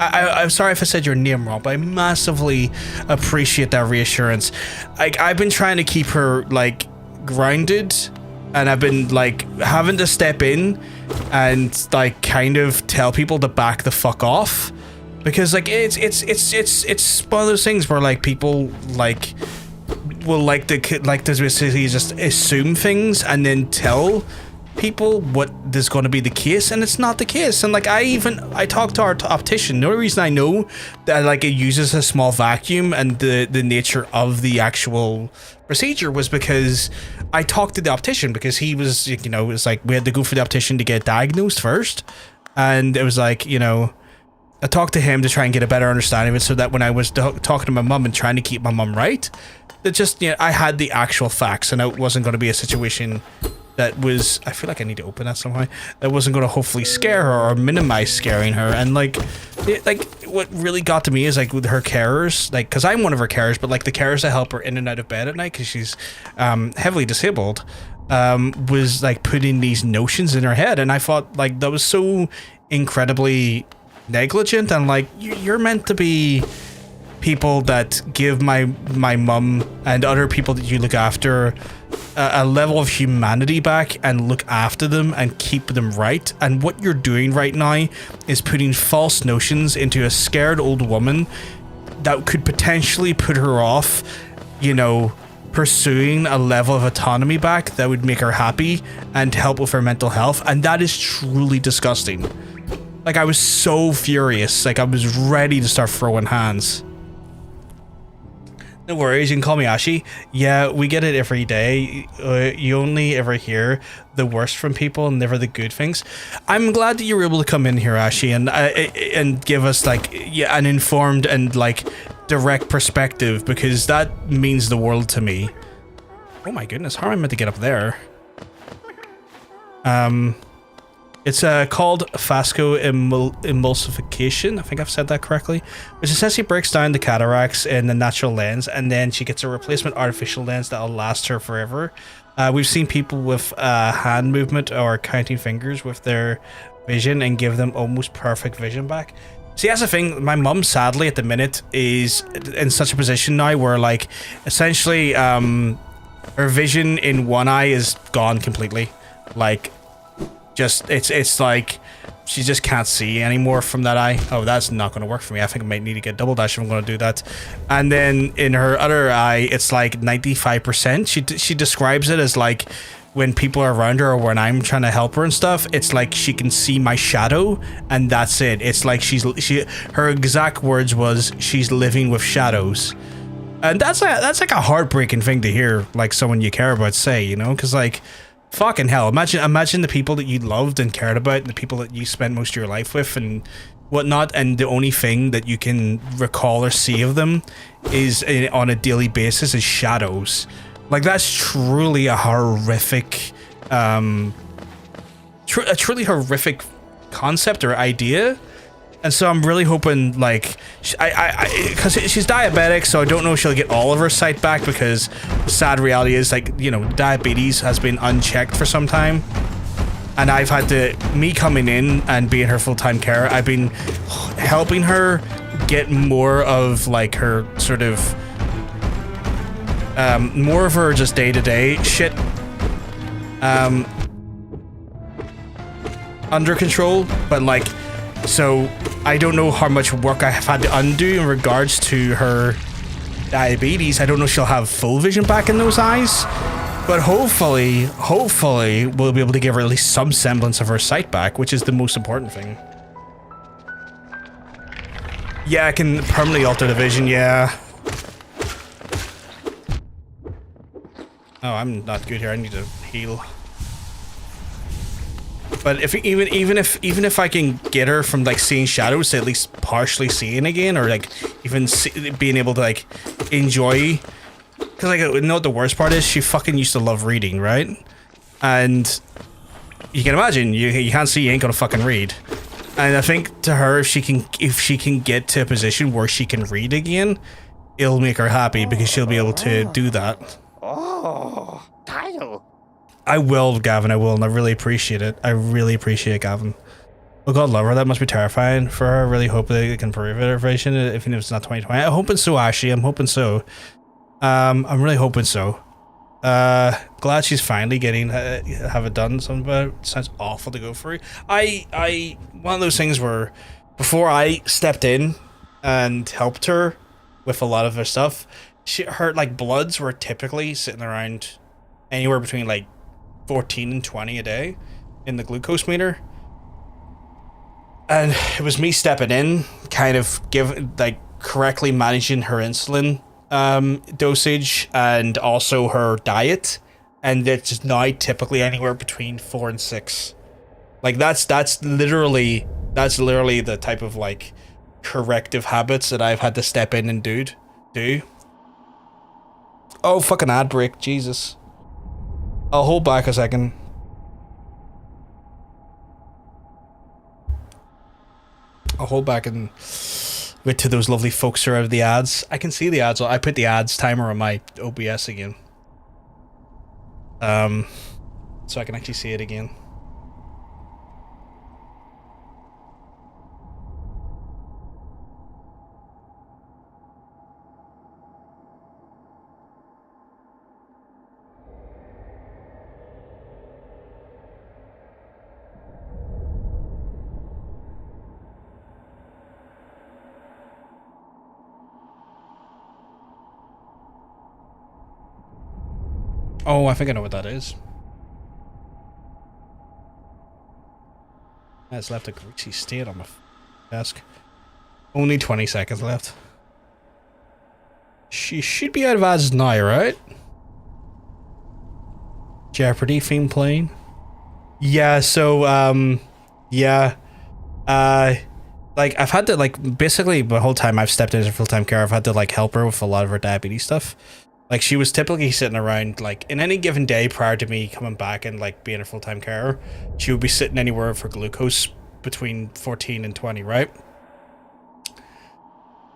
I'm sorry if I said your name wrong, but I massively appreciate that reassurance. I've been trying to keep her like grounded, and I've been like having to step in and like kind of tell people to back the fuck off, because like it's one of those things where like people like will like to basically just assume things and then tell people what is going to be the case, and it's not the case. And like I talked to our optician. The only reason I know that like it uses a small vacuum and the nature of the actual procedure was because I talked to the optician, because he was, you know, it was like we had to go for the optician to get diagnosed first, and it was like, you know, I talked to him to try and get a better understanding of it, so that when I was talking to my mum and trying to keep my mum right, that just, you know, I had the actual facts, and it wasn't going to be a situation that was, I feel like I need to open that somehow, that wasn't going to hopefully scare her or minimize scaring her. And like what really got to me is like with her carers, like, because I'm one of her carers, but like the carers that help her in and out of bed at night because she's heavily disabled, was like putting these notions in her head. And I thought like that was so incredibly negligent. And like you're meant to be people that give my mum and other people that you look after a level of humanity back and look after them and keep them right. And what you're doing right now is putting false notions into a scared old woman that could potentially put her off, you know, pursuing a level of autonomy back that would make her happy and help with her mental health. And that is truly disgusting. Like, I was so furious. Like, I was ready to start throwing hands. No worries, you can call me Ashi. Yeah, we get it every day. You only ever hear the worst from people and never the good things. I'm glad that you were able to come in here, Ashi, and give us like an informed and like direct perspective, because that means the world to me. Oh my goodness, how am I meant to get up there? It's called Fasco emulsification. I think I've said that correctly. Which essentially breaks down the cataracts in the natural lens, and then she gets a replacement artificial lens that'll last her forever. We've seen people with hand movement or counting fingers with their vision and give them almost perfect vision back. See, that's the thing. My mum, sadly, at the minute, is in such a position now where, like, essentially, her vision in one eye is gone completely. Like, just it's like she just can't see anymore from that eye. Oh, that's not going to work for me. I think I might need to get double dash if I'm going to do that. And then in her other eye, it's like 95%. She describes it as like when people are around her or when I'm trying to help her and stuff, it's like she can see my shadow, and that's it. It's like her exact words was she's living with shadows. And that's like a heartbreaking thing to hear, like someone you care about say, you know, because like, fucking hell, imagine the people that you loved and cared about and the people that you spent most of your life with and whatnot, and the only thing that you can recall or see of them is on a daily basis is shadows. Like, that's truly a horrific a truly horrific concept or idea. And so I'm really hoping, like, because she's diabetic, so I don't know if she'll get all of her sight back, because the sad reality is, like, you know, diabetes has been unchecked for some time. And I've had me coming in and being her full-time carer, I've been helping her get more of, like, her sort of, more of her just day-to-day shit under control. But, like, so I don't know how much work I have had to undo in regards to her diabetes. I don't know if she'll have full vision back in those eyes, but hopefully we'll be able to give her at least some semblance of her sight back, which is the most important thing. Yeah, I can permanently alter the vision, yeah. Oh, I'm not good here. I need to heal. But even if I can get her from like seeing shadows to at least partially seeing again, or like even being able to like enjoy, because like, you know what the worst part is? She fucking used to love reading, right? And you can imagine you can't see, you ain't gonna fucking read. And I think to her, if she can get to a position where she can read again, it'll make her happy, because she'll be able to do that. Oh, title. I will, Gavin, I will, and I really appreciate it. I really appreciate it, Gavin. Oh God, love her. That must be terrifying for her. I really hope that it can improve her vision, even if it's not 2020. I'm hoping so, Ashley. I'm hoping so. I'm really hoping so. Glad she's finally getting have it done. Something about it sounds awful to go through. One of those things where before I stepped in and helped her with a lot of her stuff, her like bloods were typically sitting around anywhere between like 14 and 20 a day in the glucose meter, and it was me stepping in, kind of correctly managing her insulin dosage and also her diet, and it's just now typically anywhere between 4 and 6. Like that's literally the type of like corrective habits that I've had to step in and do. Oh, fucking ad break, Jesus. I'll hold back a second. I'll hold back and wait to those lovely folks who are out of the ads. I can see the ads. I put the ads timer on my OBS again. So I can actually see it again. Oh, I think I know what that is. That's left a greasy state on my desk. Only 20 seconds left. She should be out of ads now, right? Jeopardy theme playing. Yeah, so, yeah. Like, I've had to, like, basically the whole time I've stepped in as a full-time carer, I've had to, like, help her with a lot of her diabetes stuff. Like, she was typically sitting around, like, in any given day prior to me coming back and, like, being a full-time carer, she would be sitting anywhere for glucose between 14 and 20, right?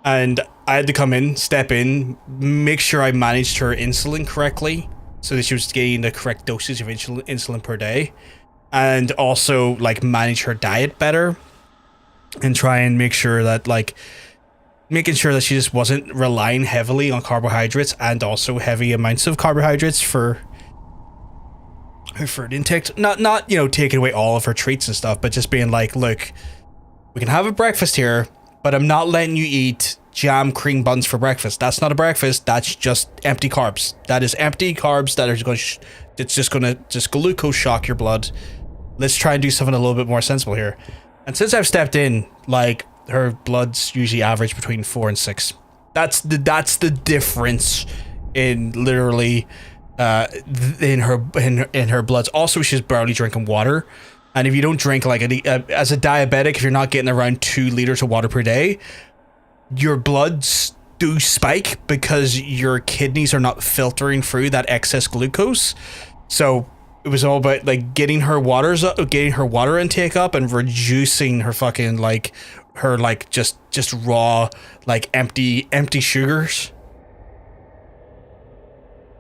And I had to come in, step in, make sure I managed her insulin correctly so that she was getting the correct dosage of insulin per day. And also, like, manage her diet better and try and make sure that, like, making sure that she just wasn't relying heavily on carbohydrates and also heavy amounts of carbohydrates for her food intake. Not, you know, taking away all of her treats and stuff, but just being like, look, we can have a breakfast here, but I'm not letting you eat jam cream buns for breakfast. That's not a breakfast. That's just empty carbs. That is empty carbs that are going to, it's just going to glucose shock your blood. Let's try and do something a little bit more sensible here. And since I've stepped in, like, her blood's usually average between 4 and 6. That's the difference in literally in her bloods. Also, she's barely drinking water, and if you don't drink, like, as a diabetic, if you're not getting around 2 liters of water per day, your bloods do spike because your kidneys are not filtering through that excess glucose. So it was all about, like, getting her water intake up and reducing her fucking, like, her, like, just raw, like, empty sugars.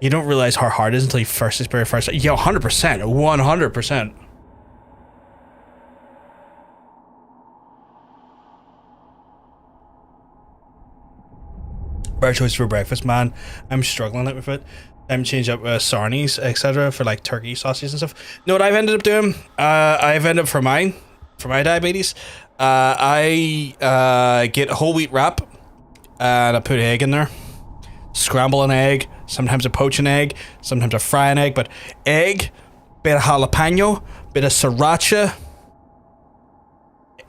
You don't realize how hard it is until you very first. Yeah, 100%. Better choice for breakfast, man. I'm struggling with it. I'm changing up sarnies, etc. for, like, turkey sausages and stuff. Know what I've ended up doing? I've ended up for my diabetes. I get a whole wheat wrap and I put egg in there. Scramble an egg. Sometimes I poach an egg. Sometimes I fry an egg. But egg, bit of jalapeno, bit of sriracha.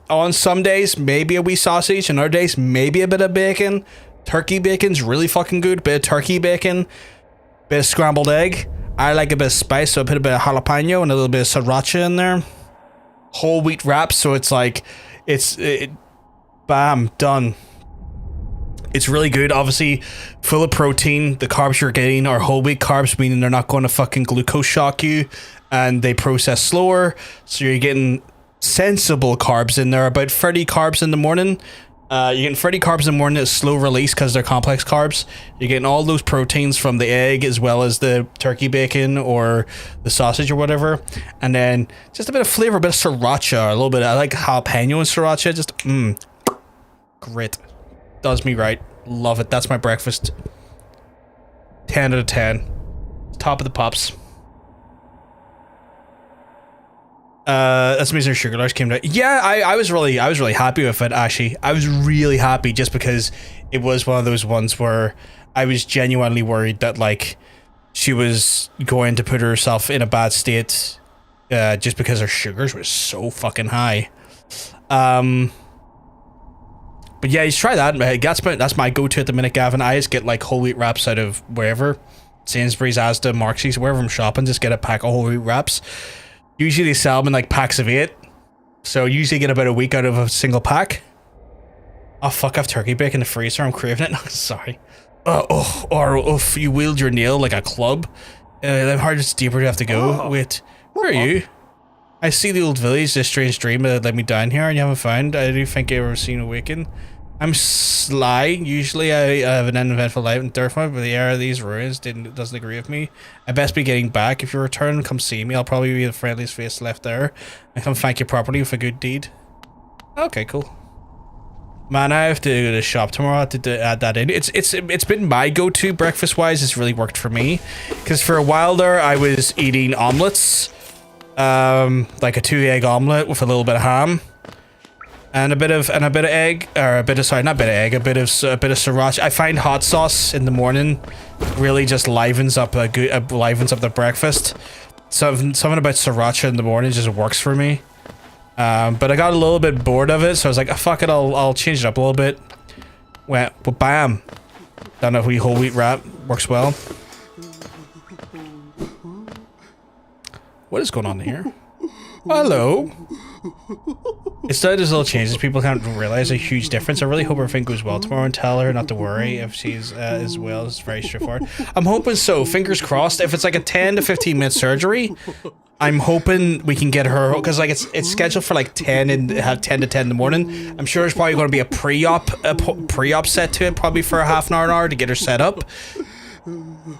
On some days, maybe a wee sausage. On other days, maybe a bit of bacon. Turkey bacon's really fucking good. Bit of turkey bacon. Bit of scrambled egg. I like a bit of spice, so I put a bit of jalapeno and a little bit of sriracha in there. Whole wheat wrap, so it's like, bam, done. It's really good. Obviously, full of protein. The carbs you're getting are whole wheat carbs, meaning they're not going to fucking glucose shock you, and they process slower. So you're getting sensible carbs in there. About 30 carbs in the morning. You're getting 30 carbs in the morning at slow release because they're complex carbs. You're getting all those proteins from the egg as well as the turkey bacon or the sausage or whatever. And then just a bit of flavor, a bit of sriracha, a little bit. I like jalapeno and sriracha. Just, great. Does me right. Love it. That's my breakfast. 10 out of 10. Top of the pops. That's amazing. Sugar Rush came down. Yeah, I was really happy with it, actually. I was really happy just because it was one of those ones where I was genuinely worried that, like, she was going to put herself in a bad state just because her sugars were so fucking high. But yeah, you should try that. That's my go-to at the minute, Gavin. I just get, like, whole wheat wraps out of wherever. Sainsbury's, Asda, Marxies, wherever I'm shopping, just get a pack of whole wheat wraps. Usually they sell them in, like, packs of 8. So usually get about a week out of a single pack. Oh fuck, I have turkey bacon in the freezer. I'm craving it. Sorry. If you wield your nail like a club. How much deeper do you have to go? Wait, where are you? I see the old village, this strange dream that let me down here and you haven't found. I do think I've ever seen Awaken. I'm sly. Usually I have an uneventful life and terrified, but the air of these ruins doesn't agree with me. I best be getting back. If you return, come see me. I'll probably be the friendliest face left there. And come thank you properly with a good deed. Okay, cool. Man, I have to go to the shop tomorrow to add that in. It's been my go-to breakfast-wise. It's really worked for me. Because for a while there, I was eating omelets. Like a 2-egg omelet with a little bit of ham. And a bit of egg, or a bit of sriracha. I find hot sauce in the morning really just livens up the breakfast. Something about sriracha in the morning just works for me. But I got a little bit bored of it, so I was like, oh, fuck it, I'll change it up a little bit. Well, bam! Don't know if whole wheat wrap works well. What is going on here? Hello. It's that there's little changes people can't realize a huge difference. I really hope everything goes well tomorrow and tell her not to worry if she's as well. It's very straightforward. I'm hoping so. Fingers crossed. If it's like a 10 to 15 minute surgery, I'm hoping we can get her, because like it's scheduled for like 10 and have 10 to 10 in the morning. I'm sure there's probably going to be a pre-op set to it, probably for a half an hour to get her set up.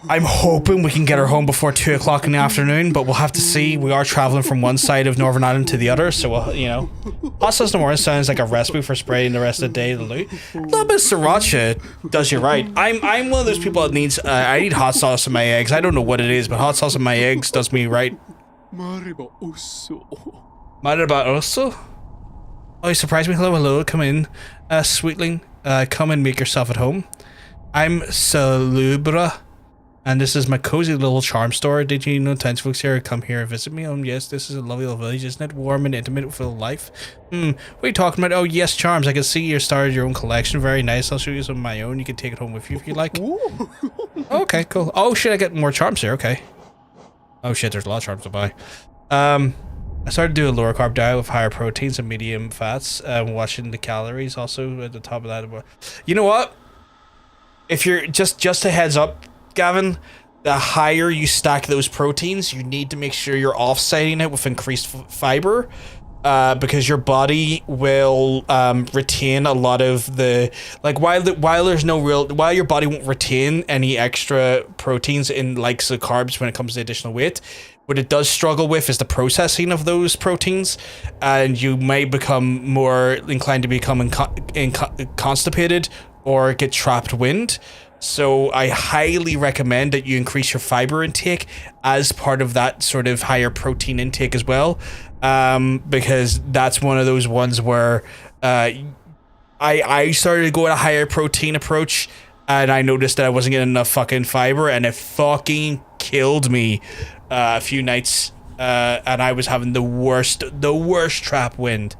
I'm hoping we can get her home before 2 o'clock in the afternoon, but we'll have to see. We are traveling from one side of Northern Ireland to the other, so we'll, you know. Hot sauce in the morning sounds like a recipe for spraying the rest of the day. A little bit of sriracha does you right. I'm one of those people that needs. I need hot sauce in my eggs. I don't know what it is, but hot sauce in my eggs does me right. Mariba osso. Oh, you surprised me. Hello. Come in, sweetling. Come and make yourself at home. I'm Salubra, and this is my cozy little charm store. Did you know townsfolk here come here and visit me? Yes, this is a lovely little village, isn't it? Warm and intimate, full of life. What are you talking about? Oh, yes, charms. I can see you started your own collection. Very nice. I'll show you some of my own. You can take it home with you if you like. Okay, cool. Oh, shit, I get more charms here. Okay. Oh, shit, there's a lot of charms to buy. I started to do a lower carb diet with higher proteins and medium fats. Watching the calories also at the top of that. You know what? If you're just a heads up, Gavin, the higher you stack those proteins, you need to make sure you're offsetting it with increased fiber, because your body will retain a lot of the, like, while your body won't retain any extra proteins in likes of carbs when it comes to additional weight. What it does struggle with is the processing of those proteins, and you may become more inclined to become constipated or get trapped wind. So I highly recommend that you increase your fiber intake as part of that sort of higher protein intake as well, because that's one of those ones where I started to go at a higher protein approach, and I noticed that I wasn't getting enough fucking fiber, and it fucking killed me a few nights, and I was having the worst trap wind.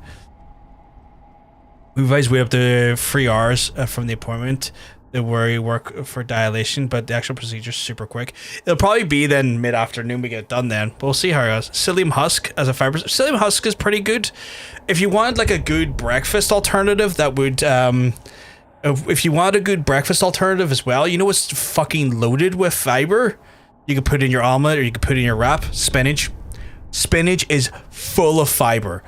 We've always wait up to 3 hours from the appointment where you work for dilation, but the actual procedure's super quick. It'll probably be then mid-afternoon we get it done then. We'll see how it goes. Psyllium husk as a fiber. Psyllium husk is pretty good. If you want like a good breakfast alternative, that would if you want a good breakfast alternative as well, you know what's fucking loaded with fiber? You can put in your omelet or you can put in your wrap. Spinach. Spinach is full of fiber.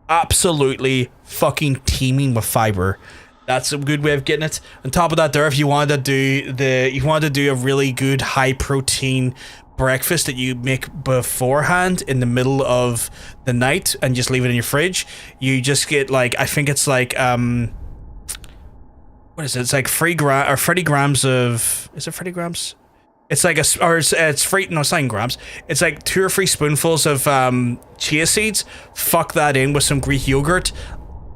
Absolutely fucking teeming with fiber. That's a good way of getting it. On top of that, there, if you wanted to do a really good high protein breakfast that you make beforehand in the middle of the night and just leave it in your fridge, you just get like, I think it's like what is it? It's like 30 grams of, is it 30 grams? It's like it's free, no, it's 9 grams. It's like 2 or 3 spoonfuls of chia seeds. Fuck that in with some Greek yogurt.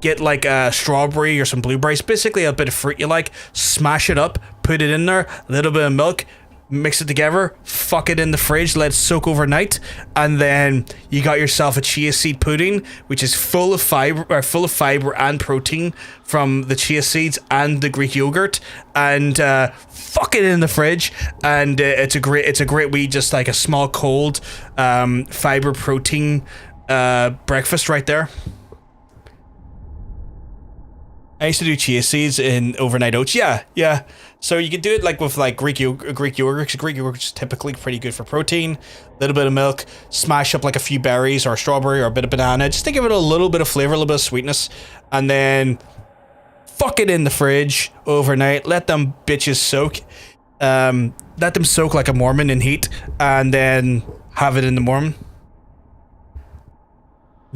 Get like a strawberry or some blueberries, basically a bit of fruit you like. Smash it up, put it in there, a little bit of milk, mix it together, fuck it in the fridge, let it soak overnight, and then you got yourself a chia seed pudding, which is full of fiber and protein from the chia seeds and the Greek yogurt, and fuck it in the fridge, and it's a great wee, just like a small cold fiber protein breakfast right there. I used to do chia seeds in overnight oats. Yeah. So you can do it like with like Greek yogurt. Greek yogurt is typically pretty good for protein. A little bit of milk, smash up like a few berries or a strawberry or a bit of banana, just to give it a little bit of flavor, a little bit of sweetness, and then fuck it in the fridge overnight. Let them bitches soak. Let them soak like a Mormon in heat, and then have it in the morning.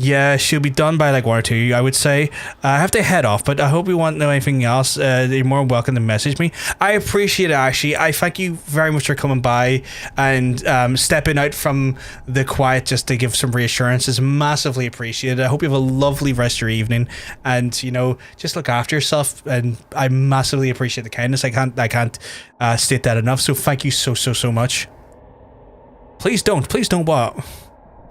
Yeah, she'll be done by like 1 or 2, I would say. I have to head off, but I hope you want to know anything else. You're more welcome to message me. I appreciate it, Ashley. I thank you very much for coming by and stepping out from the quiet just to give some reassurance. It's massively appreciated. I hope you have a lovely rest of your evening, and you know, just look after yourself. And I massively appreciate the kindness. I can't state that enough. So thank you so much. Please don't what?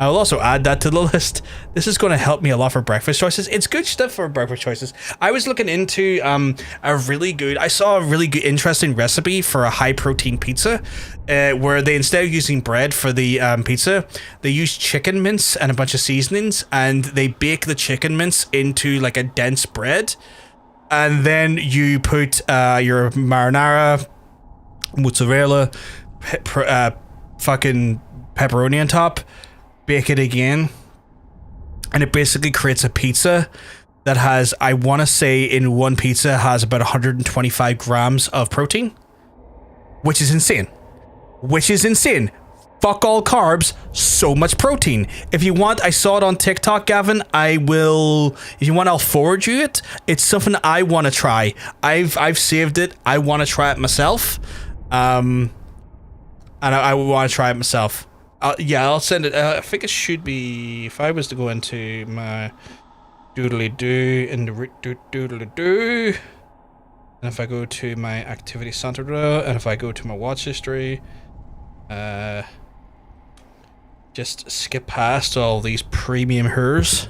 I will also add that to the list. This is going to help me a lot for breakfast choices. It's good stuff for breakfast choices. I was looking into I saw a really good, interesting recipe for a high protein pizza, where they, instead of using bread for the pizza, they use chicken mince and a bunch of seasonings, and they bake the chicken mince into like a dense bread, and then you put your marinara, mozzarella, fucking pepperoni on top. Bake it again, and it basically creates a pizza that has, I want to say in one pizza has about 125 grams of protein, which is insane. Fuck all carbs, so much protein. If you want, I saw it on TikTok, Gavin. If you want, I'll forward you it. It's something I want to try. I've saved it. I want to try it myself. And I want to try it myself. I'll send it. I think it should be, if I was to go into my doodly-doo, in the doodly-doo, and if I go to my activity center, and if I go to my watch history, just skip past all these premium hers,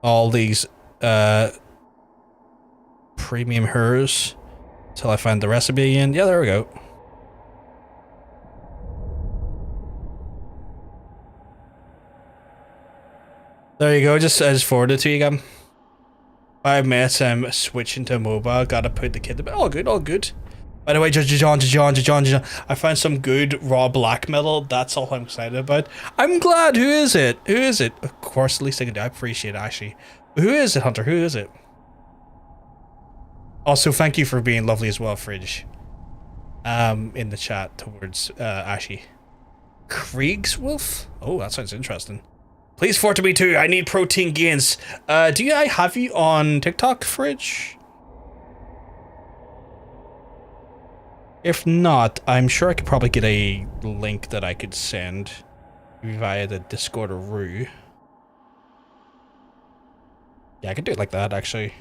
all these premium hers, till I find the recipe again. Yeah, there we go. There you go, I just forwarded it to you, Gavin. 5 minutes, I'm switching to mobile, gotta put the kid to bed. All good. By the way, John, I found some good raw black metal. That's all I'm excited about. I'm glad. Who is it? Of course, the least I can do. I appreciate it, actually. Who is it, Hunter? Who is it? Also, thank you for being lovely as well, Fridge. In the chat towards Ashy. Kriegswolf? Oh, that sounds interesting. Please forward to me too. I need protein gains. Do I have you on TikTok, Fridge? If not, I'm sure I could probably get a link that I could send via the Discord or Roo. Yeah, I could do it like that, actually.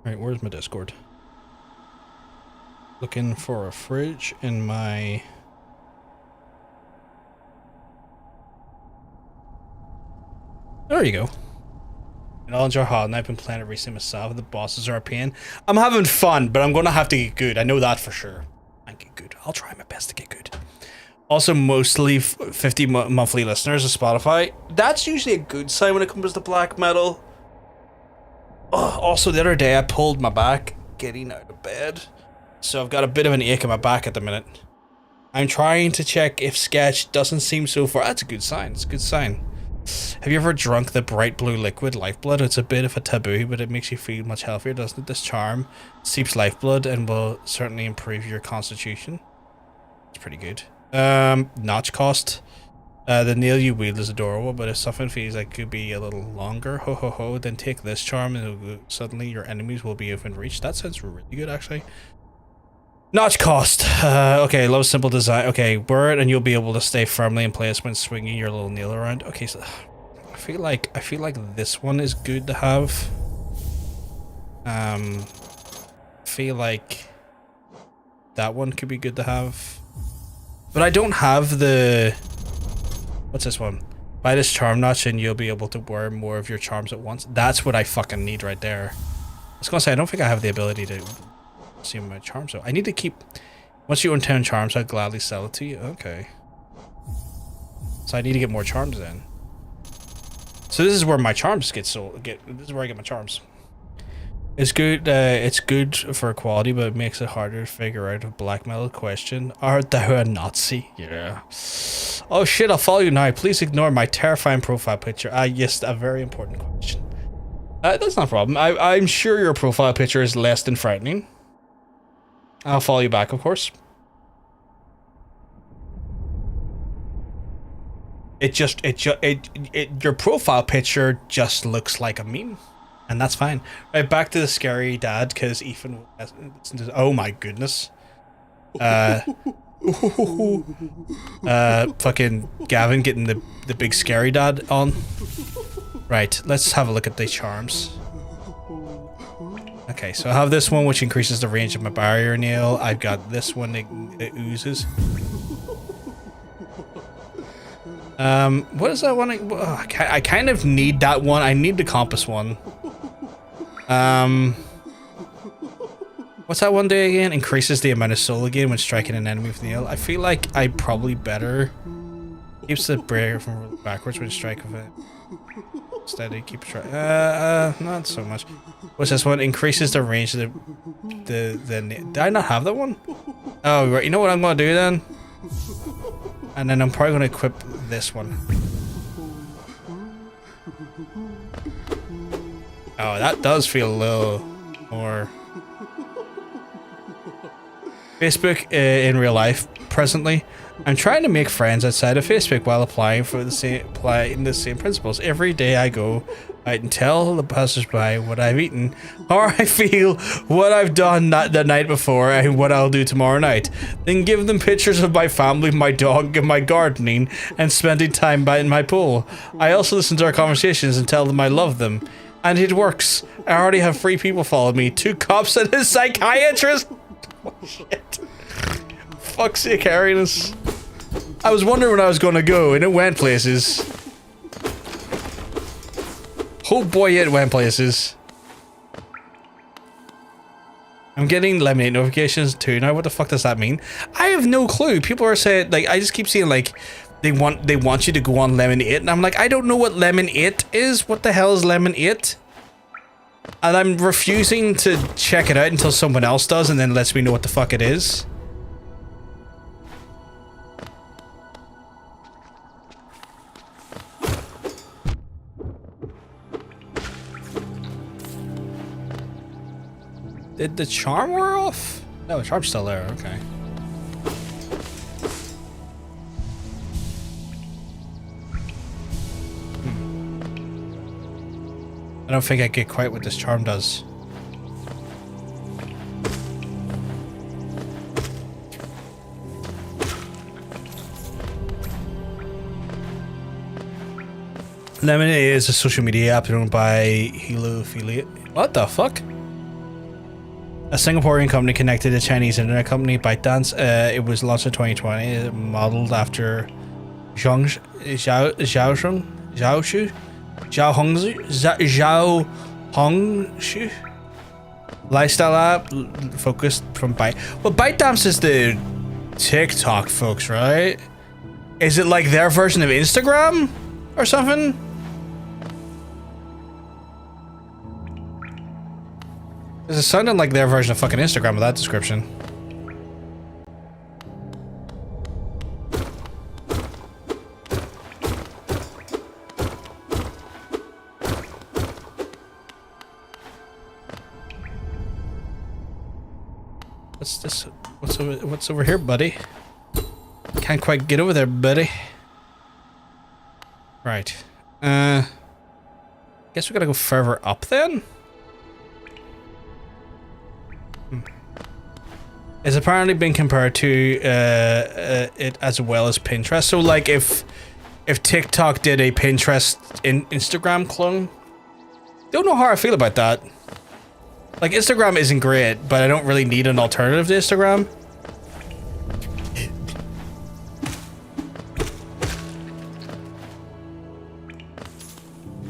Right, where's my Discord? Looking for a fridge in my... There you go. And I'll enjoy hot, and I've been playing it recently myself. The bosses are a pain. I'm having fun, but I'm going to have to get good. I know that for sure. I get good. I'll try my best to get good. Also, mostly 50 monthly listeners of Spotify. That's usually a good sign when it comes to black metal. Oh, also, the other day I pulled my back getting out of bed. So I've got a bit of an ache in my back at the minute. I'm trying to check if Sketch doesn't seem so far. That's a good sign. It's a good sign. Have you ever drunk the bright blue liquid lifeblood? It's a bit of a taboo, but it makes you feel much healthier, doesn't it? This charm seeps lifeblood and will certainly improve your constitution. It's pretty good. Notch cost. The nail you wield is adorable, but if something feels like it could be a little longer, ho ho ho, then take this charm and suddenly your enemies will be within reach. That sounds really good, actually. Notch cost. Okay, low simple design. Okay, wear it and you'll be able to stay firmly in place when swinging your little nail around. Okay, so I feel like this one is good to have. Feel like that one could be good to have, but I don't have the. What's this one? Buy this charm notch and you'll be able to wear more of your charms at once. That's what I fucking need right there. I was gonna say I don't think I have the ability to see my charms, so I need to keep. Once you earn 10 charms, I'd gladly sell it to you. Okay. So I need to get more charms then. So this is where my charms get sold. This is where I get my charms. It's good. It's good for quality, but it makes it harder to figure out a blackmail question. Art thou a Nazi? Yeah. Oh shit! I'll follow you now. Please ignore my terrifying profile picture. Yes, a very important question. That's not a problem. I'm sure your profile picture is less than frightening. I'll follow you back, of course. Your profile picture just looks like a meme, and that's fine. Right, back to the scary dad, because Ethan. Oh my goodness. Fucking Gavin getting the big scary dad on. Right, let's have a look at the charms. Okay, so I have this one which increases the range of my barrier nail. I've got this one that oozes. What is that one? I kind of need that one. I need the compass one. What's that one do again? Increases the amount of soul gain when striking an enemy with nail. I feel like I probably better. Keeps the barrier from rolling backwards when striking with it. Steady, keep trying. Not so much. What's this one? Increases the range of the did I not have that one? Oh, right. You know what I'm gonna do then? And then I'm probably gonna equip this one. Oh, that does feel a little more. Facebook in real life presently. I'm trying to make friends outside of Facebook while applying the same principles. Every day I go out and tell the passersby what I've eaten, how I feel, what I've done the night before, and what I'll do tomorrow night. Then give them pictures of my family, my dog, and my gardening, and spending time by in my pool. I also listen to our conversations and tell them I love them. And it works. I already have 3 people follow me, 2 cops and a psychiatrist. Oh, shit. Fuck's sake, Arianus. I was wondering when I was gonna go, and it went places. Oh boy, it went places. I'm getting lemonade notifications too now. What the fuck does that mean? I have no clue. People are saying, like, I just keep seeing, like, they want you to go on Lemon 8, and I'm like, I don't know what Lemon 8 is. What the hell is Lemon 8? And I'm refusing to check it out until someone else does, and then lets me know what the fuck it is. Did the charm wear off? No, the charm's still there, okay. I don't think I get quite what this charm does. Lemonade is a social media app owned by Hilo Affiliate. What the fuck? A Singaporean company connected to a Chinese internet company, ByteDance. It was launched in 2020, modeled after Xiaohongshu lifestyle app focused from Byte. Well, ByteDance is the TikTok folks, right? Is it like their version of Instagram or something? It sounded like their version of fucking Instagram with that description. What's this? What's over here, buddy? Can't quite get over there, buddy. Right. Guess we gotta go further up then? It's apparently been compared to it as well as Pinterest. So like if TikTok did a Pinterest Instagram clone, don't know how I feel about that. Like Instagram isn't great, but I don't really need an alternative to Instagram.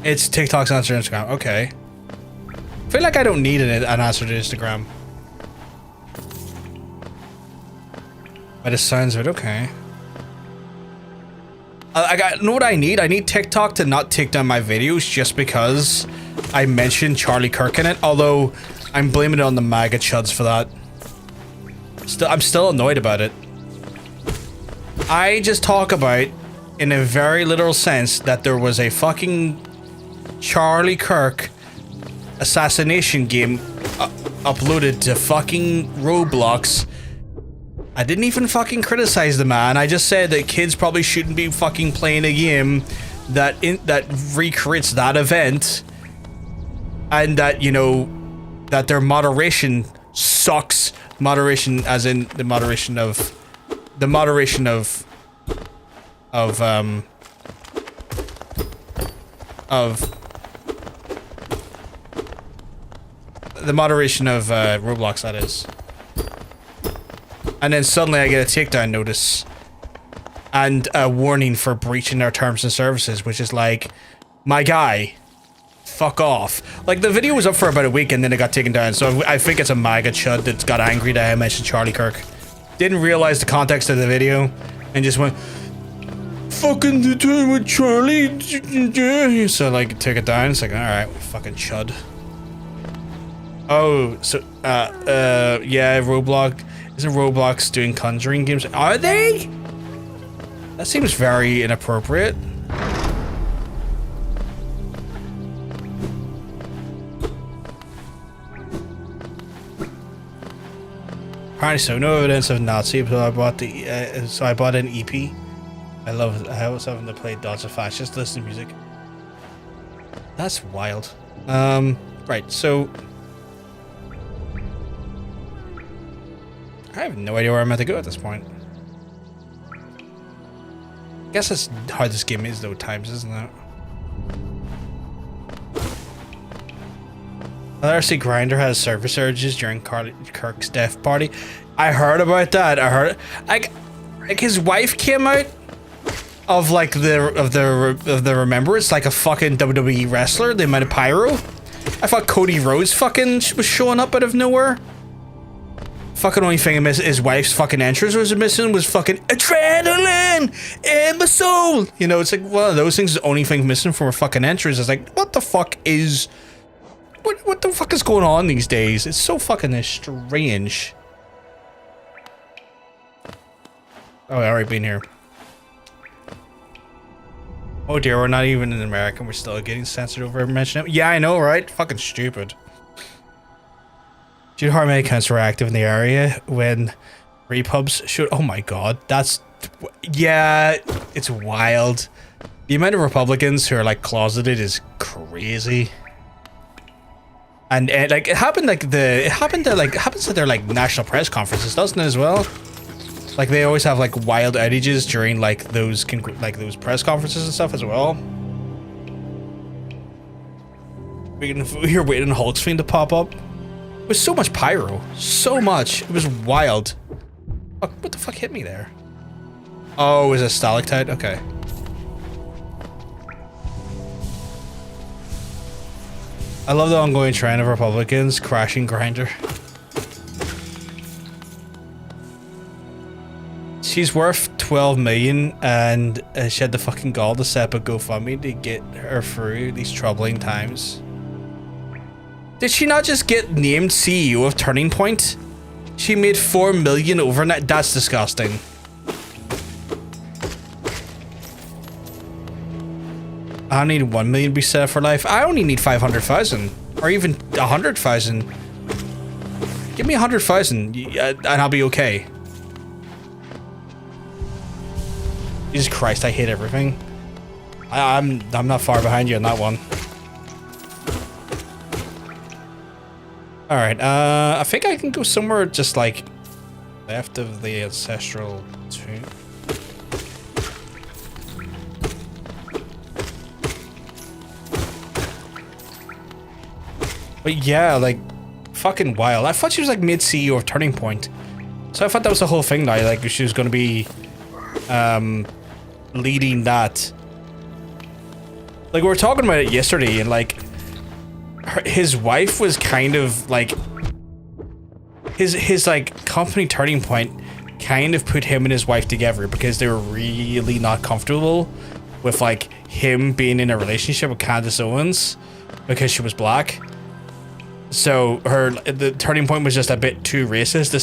It's TikTok's answer to Instagram. Okay. I feel like I don't need an answer to Instagram. By the sounds of it, okay. know what I need? I need TikTok to not take down my videos just because I mentioned Charlie Kirk in it. Although I'm blaming it on the MAGA chuds for that. I'm still annoyed about it. I just talk about, in a very literal sense, that there was a fucking Charlie Kirk assassination game uploaded to fucking Roblox. I didn't even fucking criticize the man. I just said that kids probably shouldn't be fucking playing a game that recreates that event, and that, you know, that their moderation sucks. Moderation, as in the moderation of the moderation of Roblox, that is. And then suddenly I get a takedown notice and a warning for breaching their terms and services, which is like, my guy, fuck off. Like, the video was up for about a week and then it got taken down, so I think it's a MAGA chud that's got angry that I mentioned Charlie Kirk. Didn't realize the context of the video and just went, fucking the time with Charlie. So, like, took it down. It's like, alright, fucking chud. Oh, so, yeah, Roblox. Isn't Roblox doing Conjuring games? Are they? That seems very inappropriate. Apparently so. No evidence of Nazi, so I bought an EP. I was having to play Dodge of Fascist, listen to music. That's wild. Right, so I have no idea where I'm meant to go at this point. I guess that's how this game is though, at times, isn't it? RC Grinder has service urges during Kirk's death party. I heard about that. I heard, like his wife came out of like the remembrance like a fucking WWE wrestler. The amount of pyro. I thought Cody Rhodes fucking was showing up out of nowhere. Fucking only thing his wife's fucking entrance was missing was fucking adrenaline in my soul. You know, it's like one of those things. The only thing missing from her fucking entrance is like, what the fuck is, what the fuck is going on these days? It's so fucking strange. Oh, I already been here. Oh dear, we're not even in America. We're still getting censored over mentioning it. Yeah, I know, right? Fucking stupid. Do you know how many accounts were active in the area when repubs showed? Oh my god, that's, yeah, it's wild. The amount of Republicans who are like closeted is crazy. And like it happens at their like national press conferences, doesn't it, as well? Like they always have like wild outages during like those press conferences and stuff as well. You're waiting on Hulk's Fiend to pop up. It was so much pyro, so much. It was wild. Oh, what the fuck hit me there? Oh, it was a stalactite. Okay. I love the ongoing trend of Republicans crashing Grinder. She's worth 12 million and she had the fucking gall to set up a GoFundMe to get her through these troubling times. Did she not just get named CEO of Turning Point? She made 4 million overnight. That's disgusting. I need 1 million to be set for life. I only need 500,000 or even 100,000. Give me 100,000 and I'll be okay. Jesus Christ, I hate everything. I'm not far behind you on that one. Alright, I think I can go somewhere just like left of the ancestral tomb. But yeah, like, fucking wild. I thought she was like mid-CEO of Turning Point. So I thought that was the whole thing now, like she was gonna be leading that. Like we were talking about it yesterday and like his wife was kind of like his like company Turning Point kind of put him and his wife together because they were really not comfortable with like him being in a relationship with Candace Owens because she was black. So the turning point was just a bit too racist to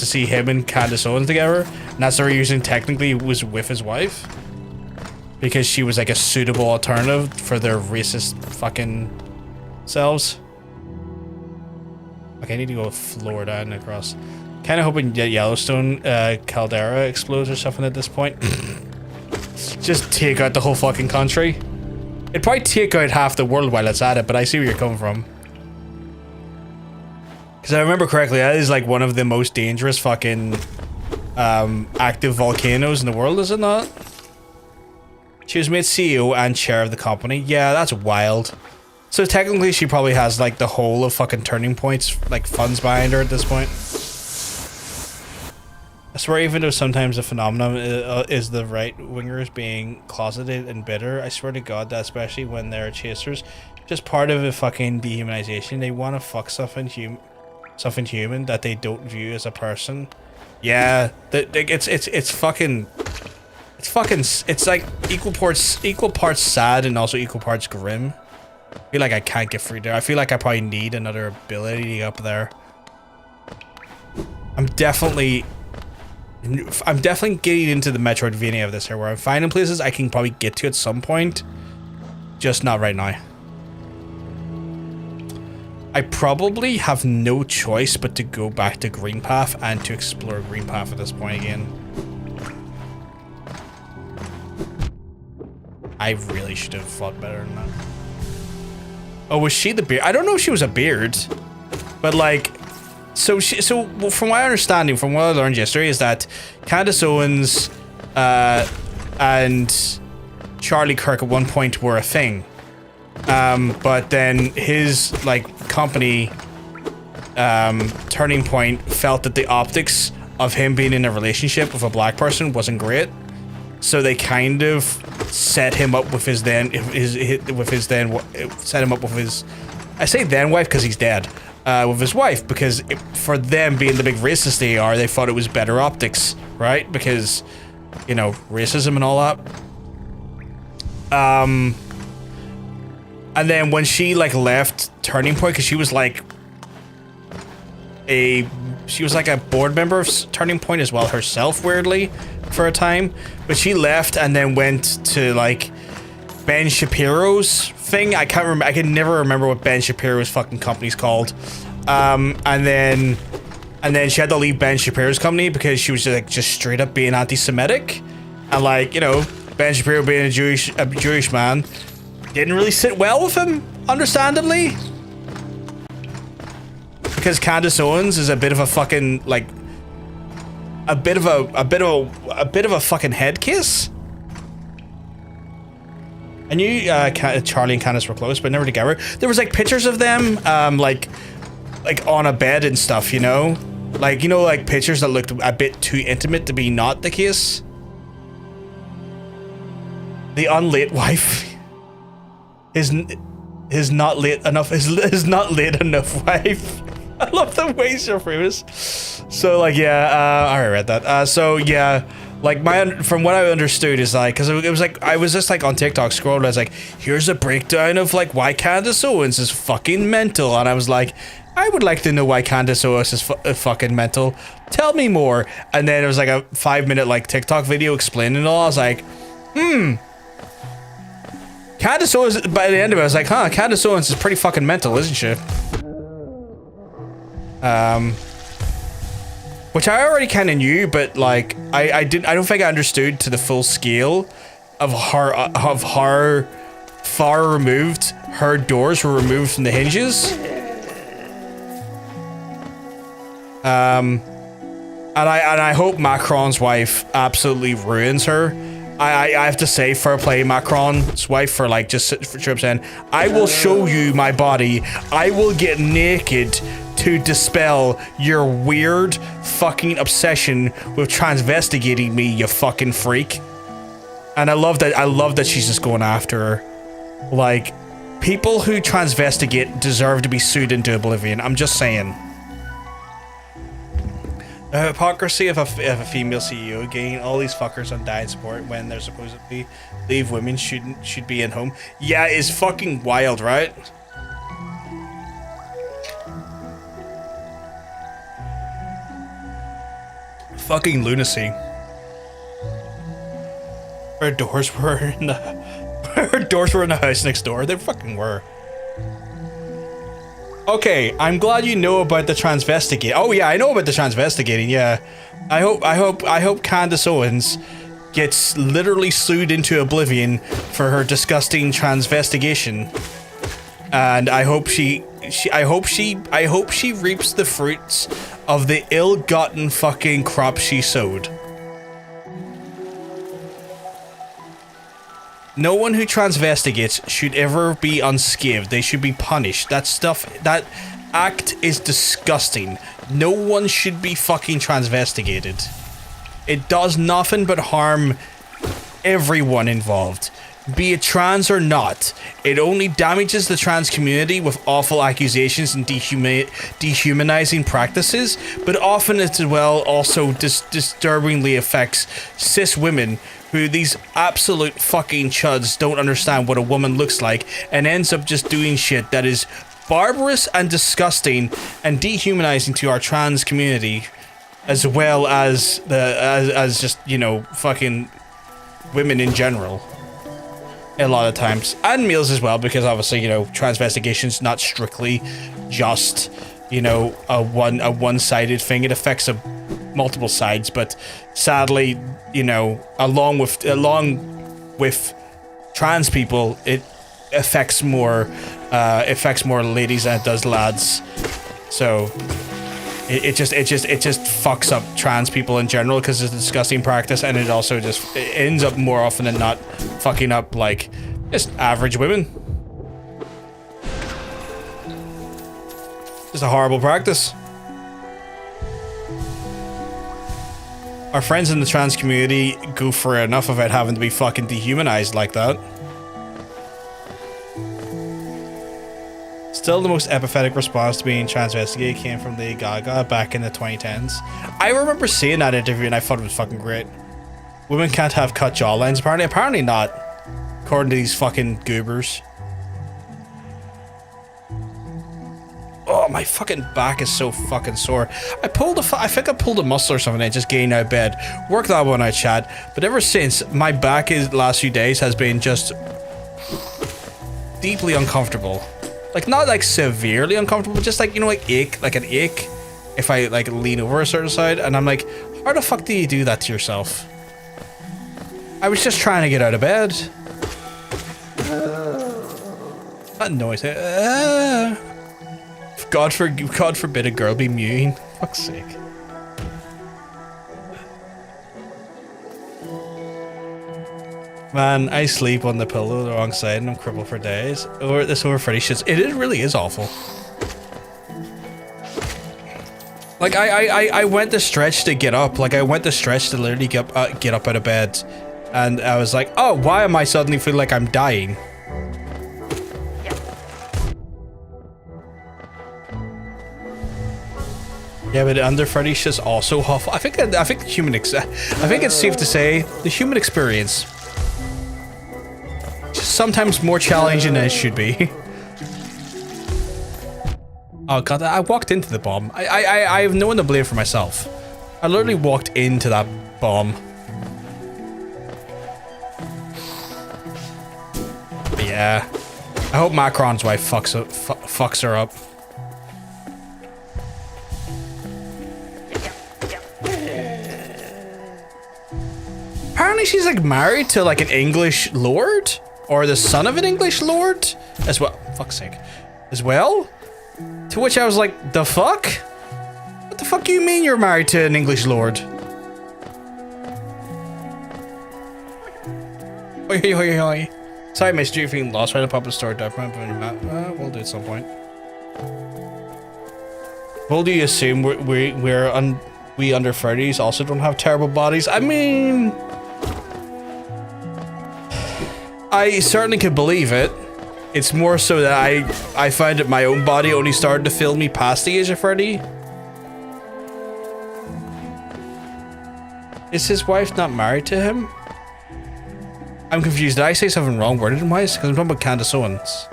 see him and Candace Owens together, and that's the reason technically he was with his wife, because she was like a suitable alternative for their racist fucking selves. Okay, I need to go Florida and across. Kind of hoping that Yellowstone caldera explodes or something at this point. Just take out the whole fucking country. It'd probably take out half the world while it's at it, but I see where you're coming from. Because I remember correctly, that is like one of the most dangerous fucking active volcanoes in the world, is it not? She was made CEO and chair of the company. Yeah, that's wild. So technically she probably has like the whole of fucking Turning Point's like funds behind her at this point. I swear, even though sometimes the phenomenon is the right-wingers being closeted and bitter, I swear to God that especially when they're chasers, just part of a fucking dehumanization. They want to fuck something human that they don't view as a person. Yeah, it's like equal parts sad and also equal parts grim. I feel like I can't get free there. I feel like I probably need another ability up there. I'm definitely getting into the Metroidvania of this here, where I'm finding places I can probably get to at some point, just not right now. I probably have no choice but to go back to Green Path and to explore Green Path at this point again. I really should have fought better than that. Oh, was she the beard? I don't know if she was a beard, but like, so from my understanding, from what I learned yesterday, is that Candace Owens and Charlie Kirk at one point were a thing. But then his like company, Turning Point, felt that the optics of him being in a relationship with a black person wasn't great, so they kind of set him up with his I say then wife because he's dead, with his wife, because for them being the big racist they are, they thought it was better optics, right? Because, you know, racism and all that. And then when she like left Turning Point, because she was like a board member of Turning Point as well herself, weirdly, for a time, but she left and then went to like Ben Shapiro's thing. I can't remember. I can never remember what Ben Shapiro's fucking company's called. And then she had to leave Ben Shapiro's company because she was just straight up being anti-Semitic, and like, you know, Ben Shapiro being a Jewish man didn't really sit well with him, understandably, because Candace Owens is a bit of a fucking like a bit of a fucking head kiss. I knew Charlie and Candace were close, but never together. There was like pictures of them, like on a bed and stuff, you know, like pictures that looked a bit too intimate to be not the case. The unlate wife is not late enough. Is not late enough wife. I love the way you're famous. So like, yeah, I read that. So yeah, like from what I understood is like, because it was like, I was just like on TikTok scrolling, I was like, here's a breakdown of like why Candace Owens is fucking mental, and I was like, I would like to know why Candace Owens is fucking mental. Tell me more. And then it was like a 5-minute like TikTok video explaining it all. I was like, Candace Owens, by the end of it, I was like, huh, Candace Owens is pretty fucking mental, isn't she? Which I already kind of knew, but like, I don't think I understood to the full scale of how far removed her doors were removed from the hinges. And I hope Macron's wife absolutely ruins her. I have to say, fair play Macron's wife for like just for trips in. I will show you my body. I will get naked to dispel your weird fucking obsession with transvestigating me, you fucking freak. And I love that she's just going after her. Like, people who transvestigate deserve to be sued into oblivion. I'm just saying. The hypocrisy of a female CEO again. All these fuckers on dying support when they're supposedly leave women should be in home. Yeah, it's fucking wild, right? Fucking lunacy. Her doors were in the house next door. They fucking were. Okay, I'm glad you know about the transvestigate. Oh yeah, I know about the transvestigating. Yeah, I hope Candace Owens gets literally sued into oblivion for her disgusting transvestigation, and I hope she reaps the fruits of the ill-gotten fucking crop she sowed. No one who transvestigates should ever be unscathed. They should be punished. That act is disgusting. No one should be fucking transvestigated. It does nothing but harm everyone involved. Be it trans or not, it only damages the trans community with awful accusations and dehumanizing practices, but often as well also disturbingly affects cis women who these absolute fucking chuds don't understand what a woman looks like and ends up just doing shit that is barbarous and disgusting and dehumanizing to our trans community, as well as as just, you know, fucking women in general. A lot of times, and males as well, because obviously, you know, transvestigation's not strictly just, you know, a one-sided thing. It affects multiple sides, but sadly, you know, along with trans people, it affects more ladies than it does lads. So it just fucks up trans people in general because it's a disgusting practice, and it also it ends up more often than not fucking up like just average women. Just a horrible practice. Our friends in the trans community go for enough of it having to be fucking dehumanized like that. Still, the most empathetic response to being transvestigated came from Lady Gaga back in the 2010s. I remember seeing that interview and I thought it was fucking great. Women can't have cut jawlines, apparently. Apparently not, according to these fucking goobers. Oh, my fucking back is so fucking sore. I think I pulled a muscle or something and just getting out of bed. Worked that one out, Chad. But ever since, my back the last few days has been just deeply uncomfortable. Like, not like severely uncomfortable, but just like, you know, like an ache if I like lean over a certain side. And I'm like, how the fuck do you do that to yourself? I was just trying to get out of bed. That noise. God forbid a girl be mewing. Fuck's sake. Man, I sleep on the pillow the wrong side and I'm crippled for days. Or this over Freddy shits. It really is awful. Like I went the stretch to get up. Like I went the stretch to literally get up out of bed, and I was like, oh, why am I suddenly feeling like I'm dying? Yeah, but under Freddy shit's also awful. I think I think it's safe to say the human experience is sometimes more challenging than it should be. Oh god, I walked into the bomb. I have no one to blame for myself. I literally walked into that bomb. But yeah, I hope Macron's wife fucks her up. Apparently she's like married to like an English lord, or the son of an English lord as well. Fuck's sake. As well? To which I was like, the fuck? What the fuck do you mean you're married to an English lord? Oi, oi, oi, oi. Sorry, mister, you're feeling lost right in a public store. We'll do it at some point. Well, do you assume we under 30s also don't have terrible bodies? I mean, I certainly could believe it. It's more so that I find that my own body only started to fill me past the age of 30. Is his wife not married to him? I'm confused. Did I say something wrong worded wise? Because I'm talking about Candace Owens.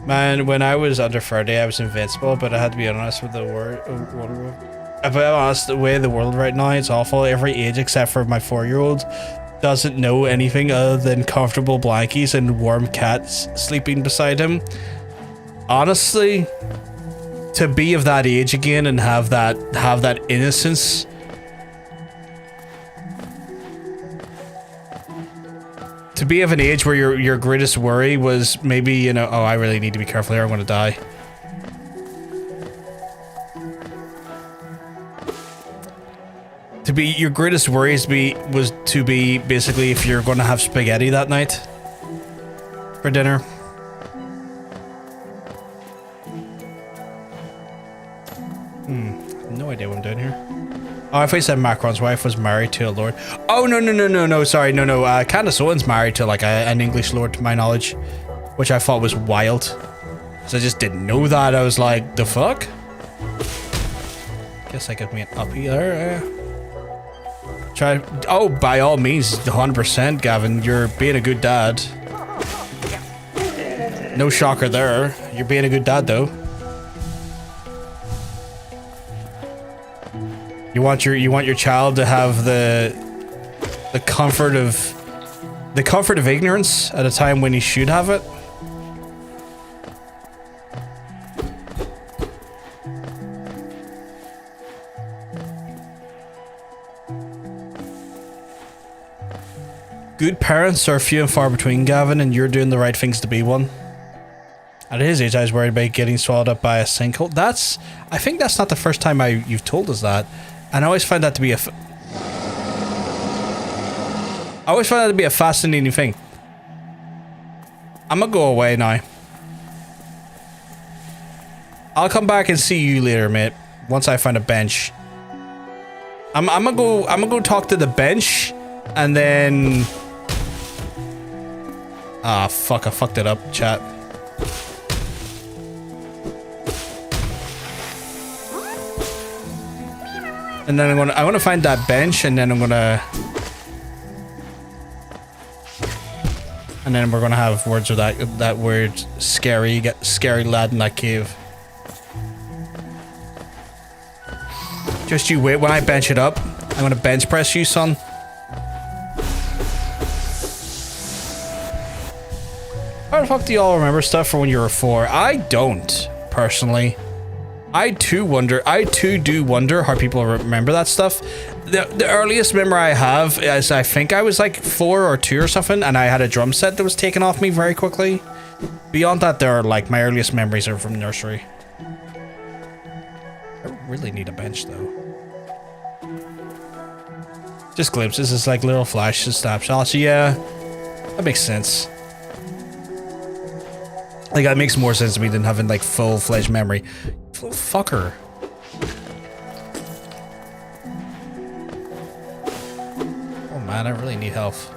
Man, when I was under 30, I was invincible, but I had to be honest with the word. If I'm honest, the way the world right now, it's awful. Every age except for my 4-year-old doesn't know anything other than comfortable blankies and warm cats sleeping beside him. Honestly, to be of that age again and have that innocence. To be of an age where your greatest worry was maybe, you know, oh, I really need to be careful here, I'm gonna die. To be, your greatest worries was to be basically if you're gonna have spaghetti that night for dinner. No idea what I'm doing here. Oh, I thought you said Macron's wife was married to a lord. Oh, no, sorry, no. Candace Owens married to like an English lord to my knowledge, which I thought was wild. So I just didn't know that. I was like, the fuck? Guess I could be an uppie there. Try. Oh, by all means, 100%, Gavin. You're being a good dad. No shocker there. You're being a good dad, though. You want your child to have the comfort of ignorance at a time when he should have it. Good parents are few and far between, Gavin, and you're doing the right things to be one. At his age, I was worried about getting swallowed up by a sinkhole. I think that's not the first time you've told us that. And I always find that to be a fascinating thing. I'm gonna go away now. I'll come back and see you later, mate. Once I find a bench. I'm gonna go talk to the bench, and then. Ah, fuck! I fucked it up, chat. And then I'm gonna find that bench, and then we're gonna have words with that weird scary lad in that cave. Just you wait when I bench it up. I'm gonna bench press you, son. How the fuck do y'all remember stuff from when you were 4? I don't, personally. I too do wonder how people remember that stuff. The earliest memory I have is I think I was like 4 or 2 or something, and I had a drum set that was taken off me very quickly. Beyond that, there are like my earliest memories are from nursery. I really need a bench though. Just glimpses, it's like little flashes, snapshots. Yeah, that makes sense. Like that makes more sense to me than having like full-fledged memory. Fucker. Oh man, I really need health.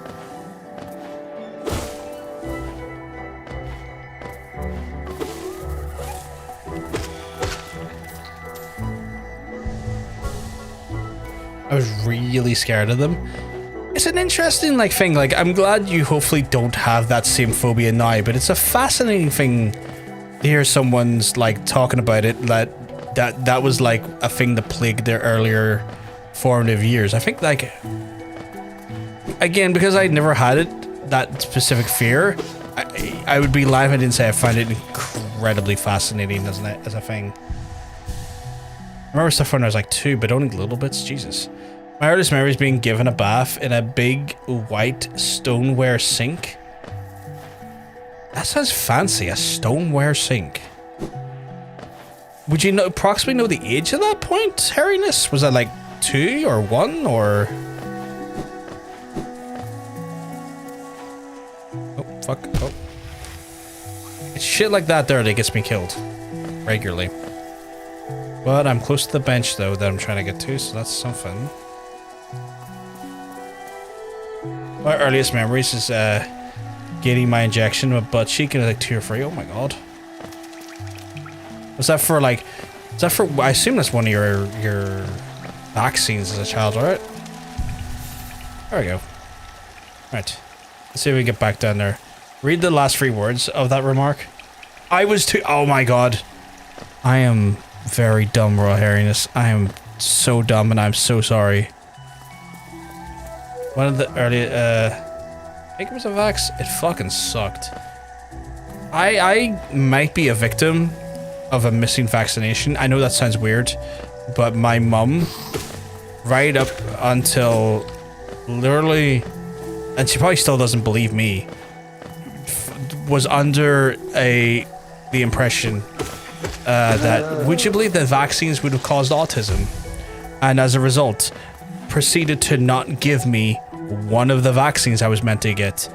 I was really scared of them. It's an interesting like thing. Like I'm glad you hopefully don't have that same phobia now, but it's a fascinating thing to hear someone's like talking about it, that was like a thing that plagued their earlier formative years. I think like, again, because I never had that specific fear, I would be lying if I didn't say I find it incredibly fascinating as a thing. I remember stuff when I was like 2, but only little bits. Jesus. My earliest memory is being given a bath in a big white stoneware sink. That sounds fancy, a stoneware sink. Would you approximately know the age of that point, Harriness? Was that like 2 or 1 or? Oh, fuck. Oh. It's shit like that there that gets me killed. Regularly. But I'm close to the bench though that I'm trying to get to, so that's something. My earliest memories is getting my injection with butt cheek and like 2 or 3. Oh my god. Was that for like Is that for? I assume that's one of your vaccines as a child, right? There we go. Right. Let's see if we get back down there. Read the last 3 words of that remark. I was too. Oh my god. I am very dumb, Raw Hairiness. I am so dumb, and I'm so sorry. One of the early, I think it was a vax. It fucking sucked. I might be a victim of a missing vaccination. I know that sounds weird, but my mum, right up until literally, and she probably still doesn't believe me, was under the impression that, would you believe that vaccines would have caused autism? And as a result, proceeded to not give me one of the vaccines I was meant to get.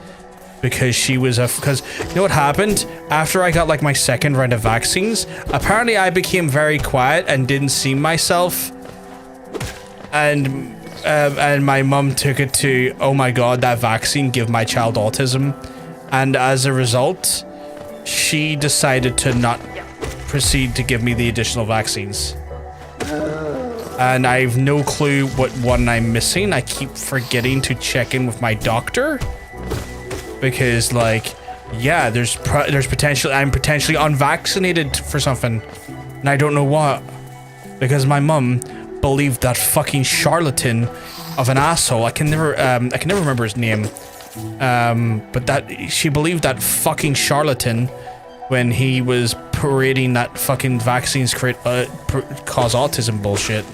Because she was because you know what happened? After I got like my 2nd round of vaccines, apparently I became very quiet and didn't see myself. And my mum took it to, oh my god, that vaccine give my child autism. And as a result, she decided to not proceed to give me the additional vaccines. And I have no clue what one I'm missing. I keep forgetting to check in with my doctor. Because, like, yeah, there's potential. I'm potentially unvaccinated for something. And I don't know what. Because my mum believed that fucking charlatan of an asshole. I can never remember his name. But that she believed that fucking charlatan when he was parading that fucking vaccines cause autism bullshit.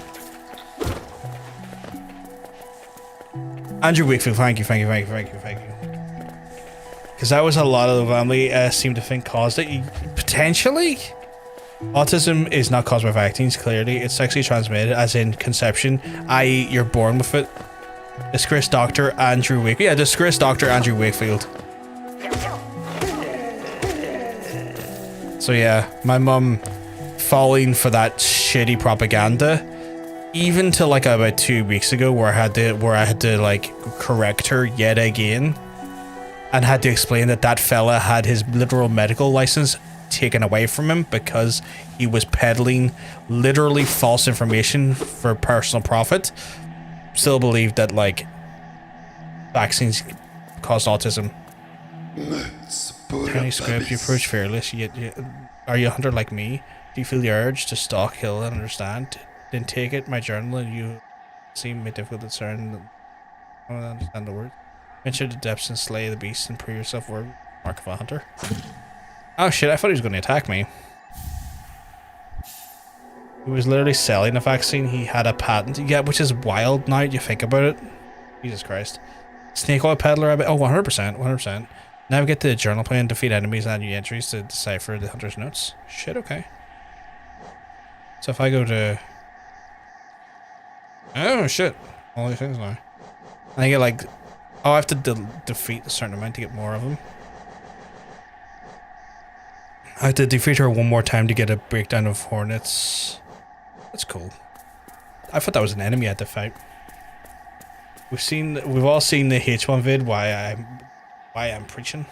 Andrew Wakefield, thank you. Because that was a lot of the family seem to think caused it. Potentially? Autism is not caused by vaccines, clearly. It's sexually transmitted, as in conception, i.e. you're born with it. Disgraced Dr. Andrew Wakefield. Yeah, disgraced Dr. Andrew Wakefield. So yeah, my mum falling for that shitty propaganda, even till like about 2 weeks ago, where I had to like correct her yet again, and had to explain that fella had his literal medical license taken away from him because he was peddling literally false information for personal profit. Still believed that like vaccines caused autism. Tiny script, you approach fearless. Are you a hunter like me? Do you feel the urge to stalk, kill, and understand? Then take it, my journal, and you seem difficult to discern. I don't understand the word. Venture to depths and slay the beast and prove yourself worthy. Mark of a hunter. Oh shit! I thought he was going to attack me. He was literally selling a vaccine. He had a patent. Yeah, which is wild now you think about it. Jesus Christ. Snake oil peddler. Oh, 100%. Navigate to the journal plan, defeat enemies, and add new entries to decipher the hunter's notes. Shit, okay. So if I go to... Oh, shit. All these things now. I get like... Oh, I have to defeat a certain amount to get more of them. I have to defeat her one more time to get a breakdown of hornets. That's cool. I thought that was an enemy I had to fight. We've all seen the H1 vid, why I'm preaching.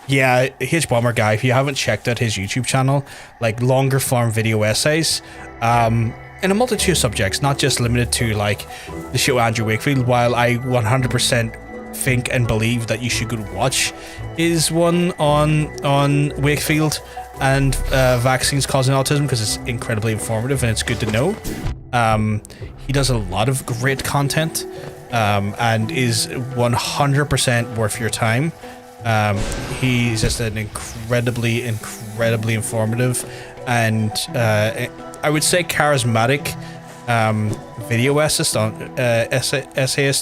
Yeah, H-Bomber guy, if you haven't checked out his YouTube channel, like longer form video essays, in a multitude of subjects, not just limited to like the show Andrew Wakefield, while I 100% think and believe that you should go to watch is one on Wakefield and vaccines causing autism, because it's incredibly informative and it's good to know. He does a lot of great content, and is 100% worth your time. He's just an incredibly informative and I would say charismatic video essayist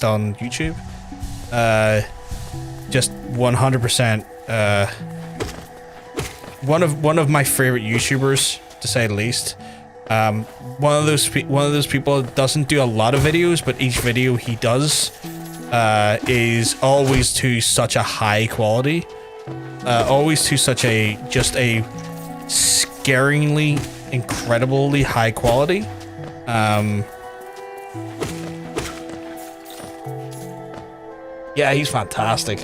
on YouTube. Just 100% one of my favorite YouTubers, to say the least. One of those people doesn't do a lot of videos, but each video he does is always to such a high quality, always to such a scaringly, incredibly high quality. Yeah, he's fantastic.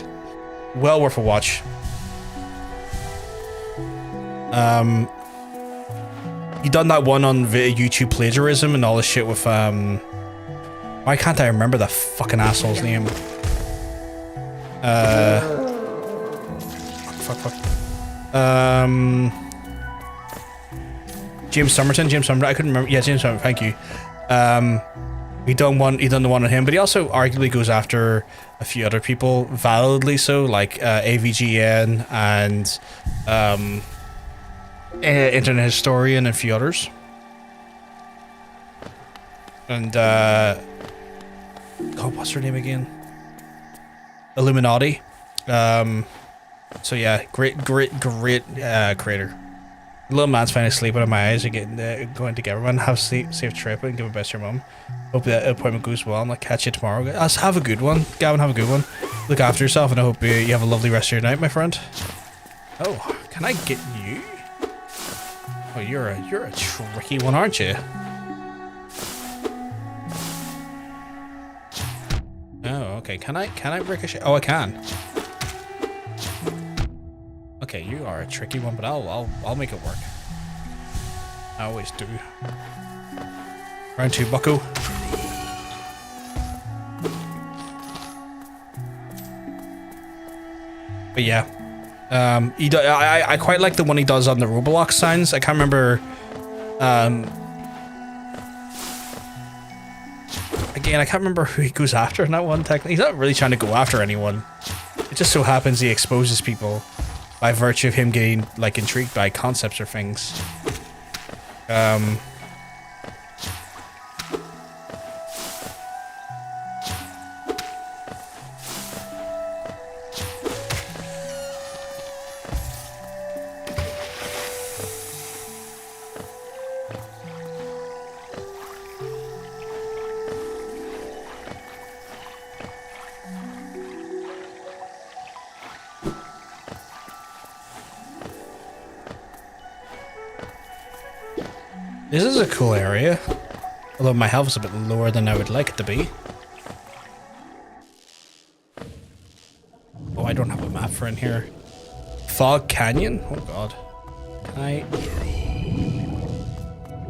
Well worth a watch. You done that one on YouTube plagiarism and all this shit with why can't I remember the fucking asshole's name? Fuck. James Somerton. I couldn't remember. Yeah, James Somerton. Thank you. He done the one on him, but he also arguably goes after a few other people, validly so, like AVGN and Internet Historian and a few others. And God, what's her name again? Illuminati. So yeah, great creator. Little man's finally sleeping, and my eyes are getting going to get everyone. Have a safe trip and give a best to your mum. Hope that appointment goes well, and I'll catch you tomorrow. Have a good one, Gavin. Have a good one. Look after yourself, and I hope you have a lovely rest of your night, my friend. Oh, can I get you? Oh, you're a tricky one, aren't you? Oh, okay. Can I ricochet? Oh, I can. Okay, you are a tricky one, but I'll make it work. I always do. Round 2, bucko. But yeah, I quite like the one he does on the Roblox signs. I can't remember. Again, I can't remember who he goes after in that one. Technically, he's not really trying to go after anyone. It just so happens he exposes people by virtue of him getting like intrigued by concepts or things. This is a cool area, although my health is a bit lower than I would like it to be. Oh, I don't have a map for in here. Fog Canyon? Oh god. Can I...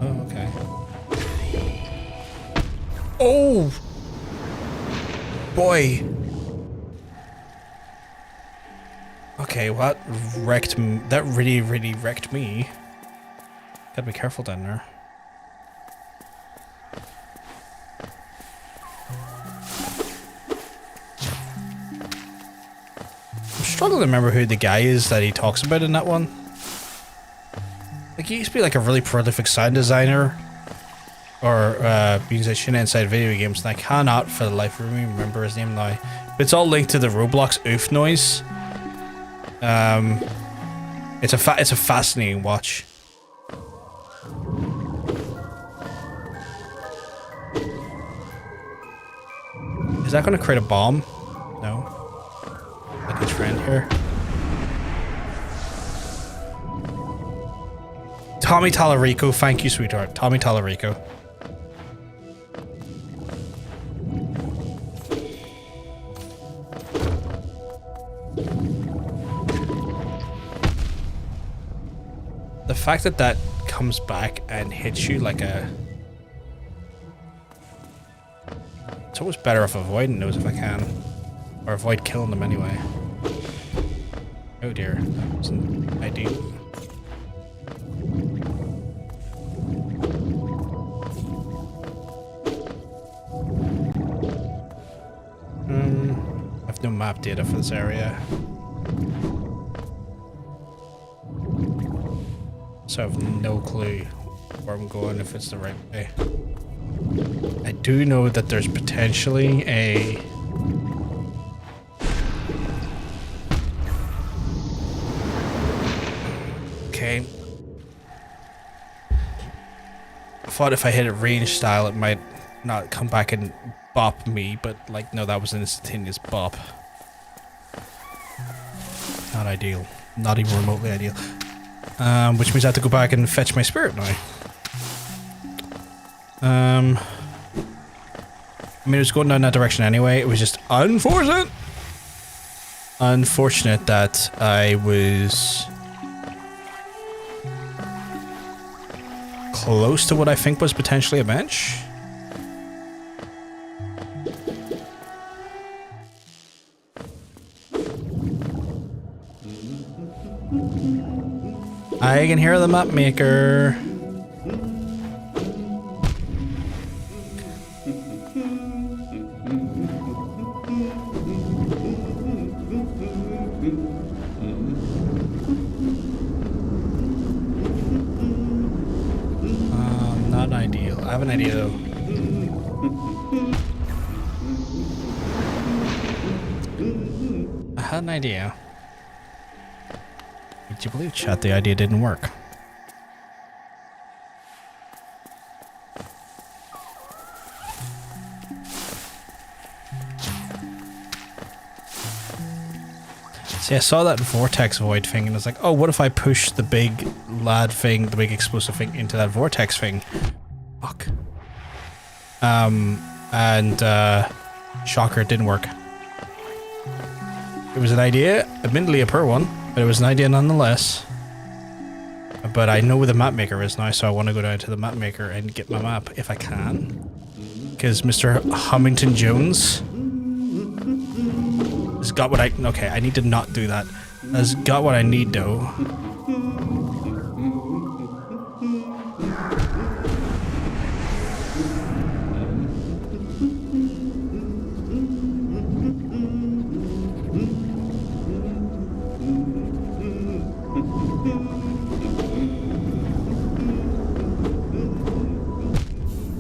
Oh, okay. Oh! Boy! Okay, what wrecked me? That really wrecked me. Gotta be careful down there. I'm struggling to remember who the guy is that he talks about in that one. Like, he used to be like a really prolific sound designer or musician inside video games, and I cannot for the life of me remember his name now. But it's all linked to the Roblox oof noise. It's a fascinating watch. Is that going to create a bomb? No. Like his friend here. Tommy Tallarico, thank you, sweetheart. Tommy Tallarico. The fact that that comes back and hits you like a... It's always better off avoiding those if I can. Or avoid killing them anyway. Oh dear, that wasn't ideal. I have no map data for this area. So I have no clue where I'm going, if it's the right way. I do know that there's potentially a... Okay. I thought if I hit it range style it might not come back and bop me, but like, no, that was an instantaneous bop. Not ideal. Not even remotely ideal. Which means I have to go back and fetch my spirit now. I mean, it was going down that direction anyway. It was just unfortunate that I was close to what I think was potentially a bench. I can hear the map maker. Not ideal. I have an idea though. I had an idea. Would you believe, chat, the idea didn't work? See, I saw that vortex void thing and I was like, oh, what if I push the big lad thing, the big explosive thing into that vortex thing? Fuck. Shocker, it didn't work. It was an idea, admittedly a poor one, but it was an idea nonetheless. But I know where the map maker is now, so I want to go down to the map maker and get my map if I can. Because Mr. Hummington Jones has got what I... Okay, I need to not do that. Has got what I need though.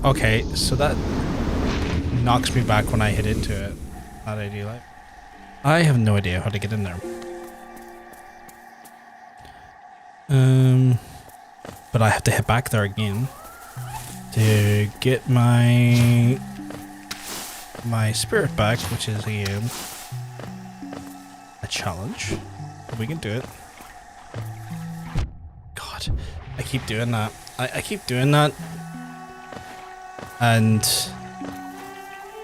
Okay, so that knocks me back when I hit into it. Not ideal. I have no idea how to get in there. But I have to hit back there again to get my spirit back, which is again a challenge. We can do it. God, I keep doing that. I keep doing that. And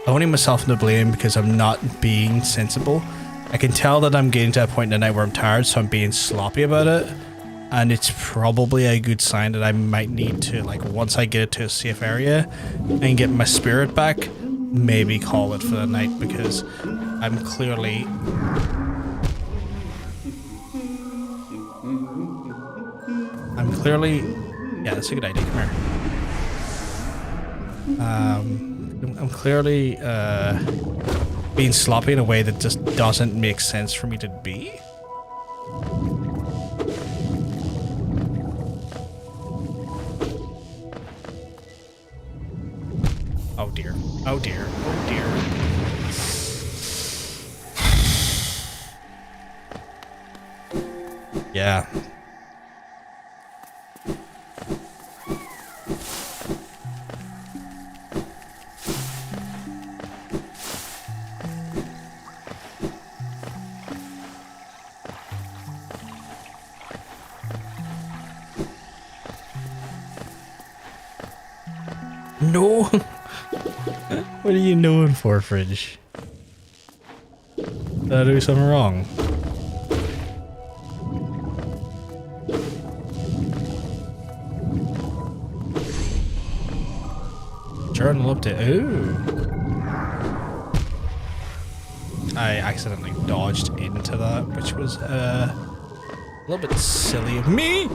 owning myself to blame because I'm not being sensible. I can tell that I'm getting to a point in the night where I'm tired, so I'm being sloppy about it. And it's probably a good sign that I might need to, like, once I get it to a safe area and get my spirit back, maybe call it for the night, because I'm clearly... Yeah, that's a good idea. Come here. I'm clearly being sloppy in a way that just doesn't make sense for me to be. Oh dear. Oh dear. Oh dear. Yeah. No. What are you knowing for, Fridge? Did I do something wrong? Journal update. Ooh. I accidentally dodged into that, which was a little bit silly of me.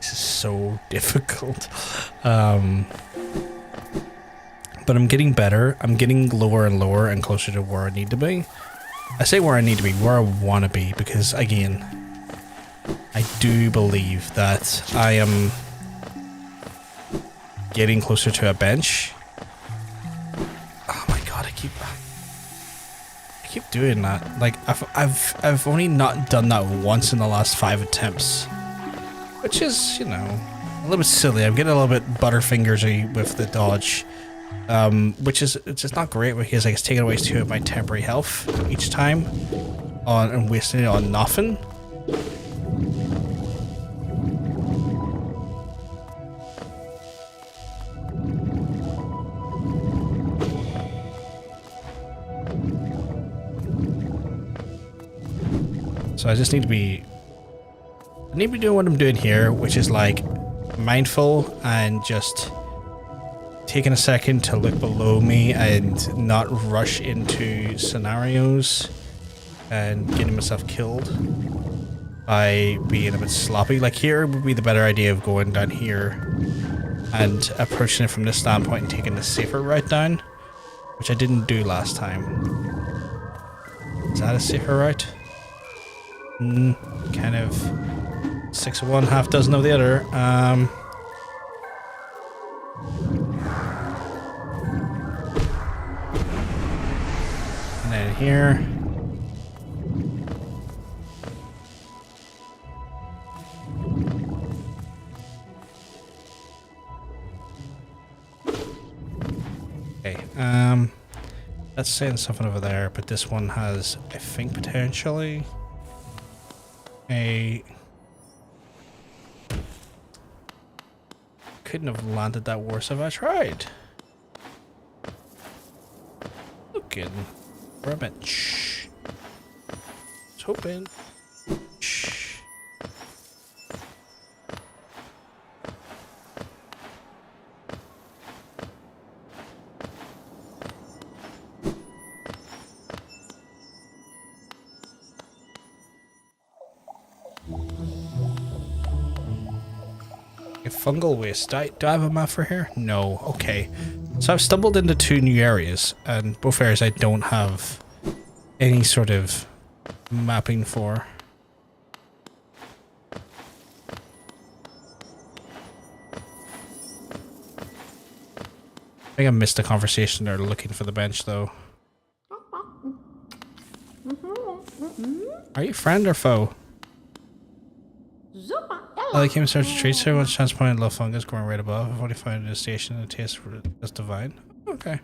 So difficult, but I'm getting better. I'm getting lower and lower and closer to where I need to be. I say where I need to be, where I want to be, because again, I do believe that I am getting closer to a bench. Oh my god, I keep doing that. Like I've only not done that once in the last 5 attempts. which is, you know, a little bit silly. I'm getting a little bit butterfingersy with the dodge, which is it's just not great because like, it's taking away 2 of my temporary health each time and wasting it on nothing. So I just need to be doing what I'm doing here, which is like mindful and just taking a second to look below me and not rush into scenarios and getting myself killed by being a bit sloppy. Like here would be the better idea of going down here and approaching it from this standpoint and taking the safer route down, which I didn't do last time. Is that a safer route? Kind of 6 of one, half dozen of the other. And then here. Okay, that's saying something over there, but this one has, I think, potentially couldn't have landed that worse if I tried. Looking for a bench. It's hoping. Shh. Fungal waste. Do I have a map for here? No. Okay. So I've stumbled into 2 new areas, and both areas I don't have any sort of mapping for. I think I missed a conversation there looking for the bench, though. Are you friend or foe? I came and searched treats here. Once chance pointed low fungus growing right above. I've only found a station and a taste for it as divine. Okay.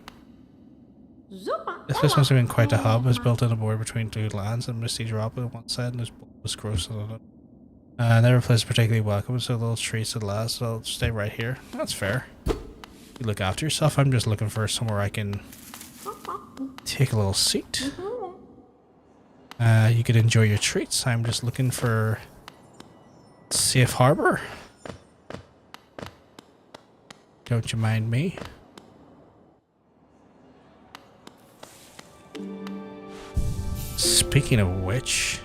This place must have been quite a hub. It was built on a border between 2 lands and misty drop on one side and there's bulbous growth on it. Never place particularly welcome, so little treats at last, so I'll stay right here. That's fair. You look after yourself. I'm just looking for somewhere I can take a little seat. You could enjoy your treats. I'm just looking for safe harbor. Don't you mind me? Speaking of which,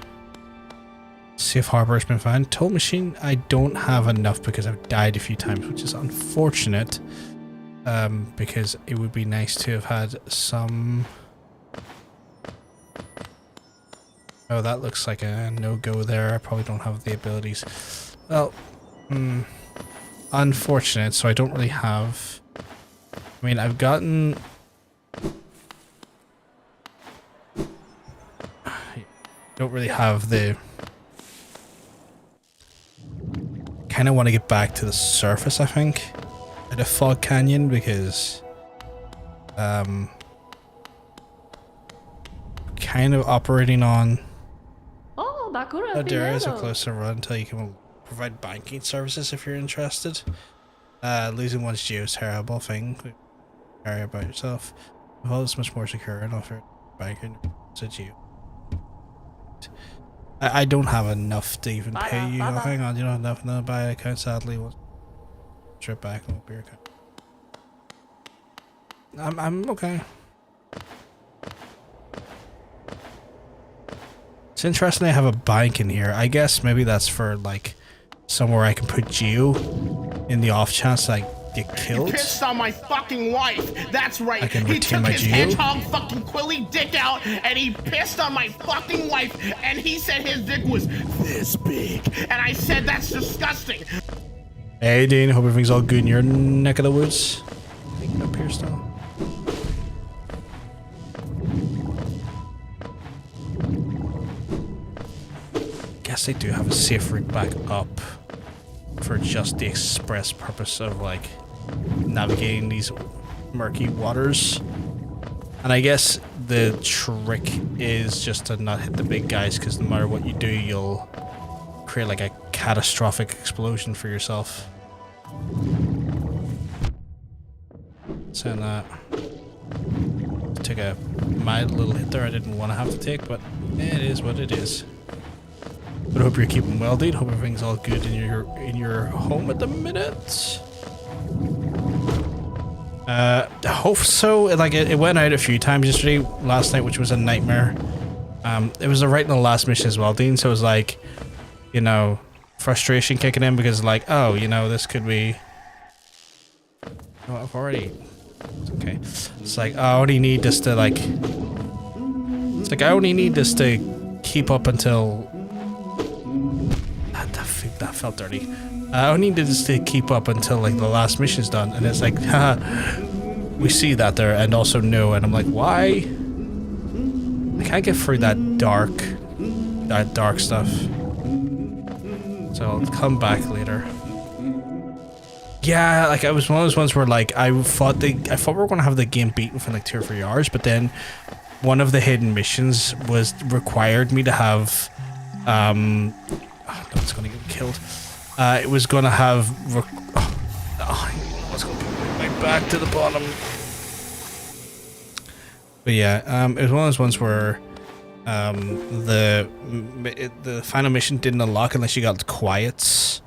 safe harbor has been found. Toll machine, I don't have enough because I've died a few times, which is unfortunate. Because it would be nice to have had some. Oh, that looks like a no-go there. I probably don't have the abilities. Well, unfortunate, so I don't really have. I mean, I've gotten. Don't really have the. Kind of want to get back to the surface, I think, at a fog canyon because, kind of operating on. Oh, there is a closer run until you can provide banking services if you're interested. Losing one's geo is a terrible thing. Worry about yourself. Well, it's much more secure and offer banking to geo. I don't have enough to even pay you. Oh, hang on, you don't have enough to buy an account, sadly. We'll trip back and we'll be your account. I'm okay. It's interesting I have a bank in here. I guess maybe that's for like somewhere I can put Geo in the off chance I get killed. He pissed on my fucking wife. That's right. I can He retain took my his Geo. hedgehog fucking quilly dick out and he pissed on my fucking wife and he said his dick was this big. And I said that's disgusting. Hey Dean, hope everything's all good in your neck of the woods. Get up here still. Guess they do have a safe route back up. for just the express purpose of like navigating these murky waters. And I guess the trick is just to not hit the big guys, because no matter what you do, you'll create like a catastrophic explosion for yourself. So that took a mild little hit there I didn't want to have to take, but it is what it is. But I hope you're keeping well, dude. Hope everything's all good in your home at the minute. I hope so. Like it went out a few times yesterday, last night, which was a nightmare. It was right in the last mission as well, Dean. So it was like, you know, frustration kicking in because like, oh, you know, this could be. Oh, I've already. It's okay. It's like I only need this to like. It's like I only need this to keep up until. That felt dirty. I only need this to keep up until like the last mission's done, and it's like, haha, we see that there, and also no, and I'm like, why? I can't get through that dark stuff. So I'll come back later. Yeah, like I was one of those ones where like I thought we were gonna have the game beaten for like 2 or 3 hours, but then one of the hidden missions required me to have oh, no, it's gonna get killed. It was gonna have what's gonna put my back to the bottom. But yeah, it was one of those ones where the final mission didn't unlock unless you got quiets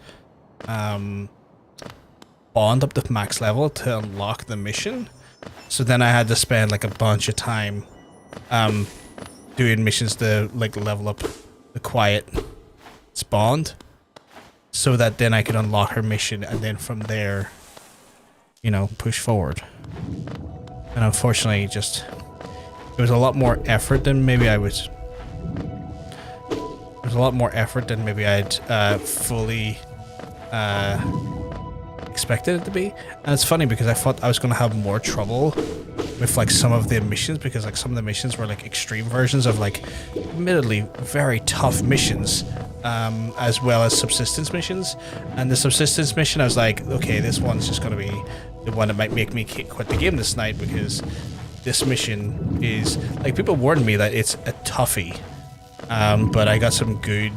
bond up to max level to unlock the mission. So then I had to spend like a bunch of time doing missions to like level up the quiet spawned, so that then I could unlock her mission, and then from there, you know, push forward. And unfortunately, just it was a lot more effort than maybe I was. It was a lot more effort than maybe I'd fully expected it to be. And it's funny because I thought I was going to have more trouble with like some of the missions, because like some of the missions were like extreme versions of like admittedly very tough missions, as well as subsistence missions. And the subsistence mission, I was like, okay, this one's just going to be the one that might make me quit the game this night, because this mission is like, people warned me that it's a toughie, but I got some good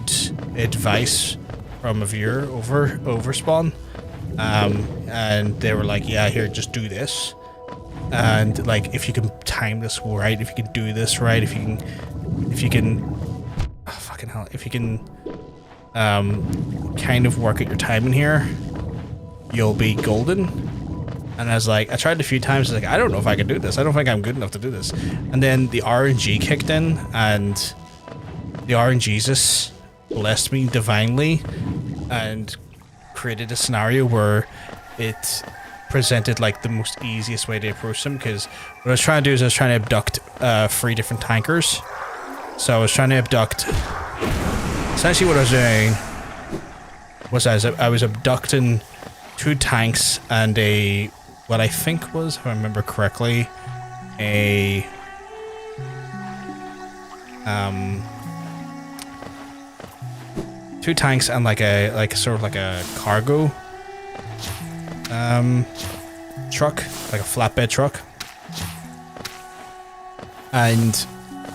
advice from a viewer over Spawn, and they were like, yeah, here, just do this. And like, if you can time this right, if you can do this right, if you can oh, fucking hell, if you can kind of work at your time in here, you'll be golden. And I was like, I tried a few times, I was like, I don't know if I can do this, I don't think I'm good enough to do this. And then the RNG kicked in, and the RNGesus blessed me divinely and created a scenario where it presented like the most easiest way to approach them, because what I was trying to do is I was trying to abduct 3 different tankers. So I was trying to abduct, essentially what I was doing was I was abducting 2 tanks and a, what I think was, if I remember correctly, a 2 tanks and like a sort of like a cargo truck, like a flatbed truck, and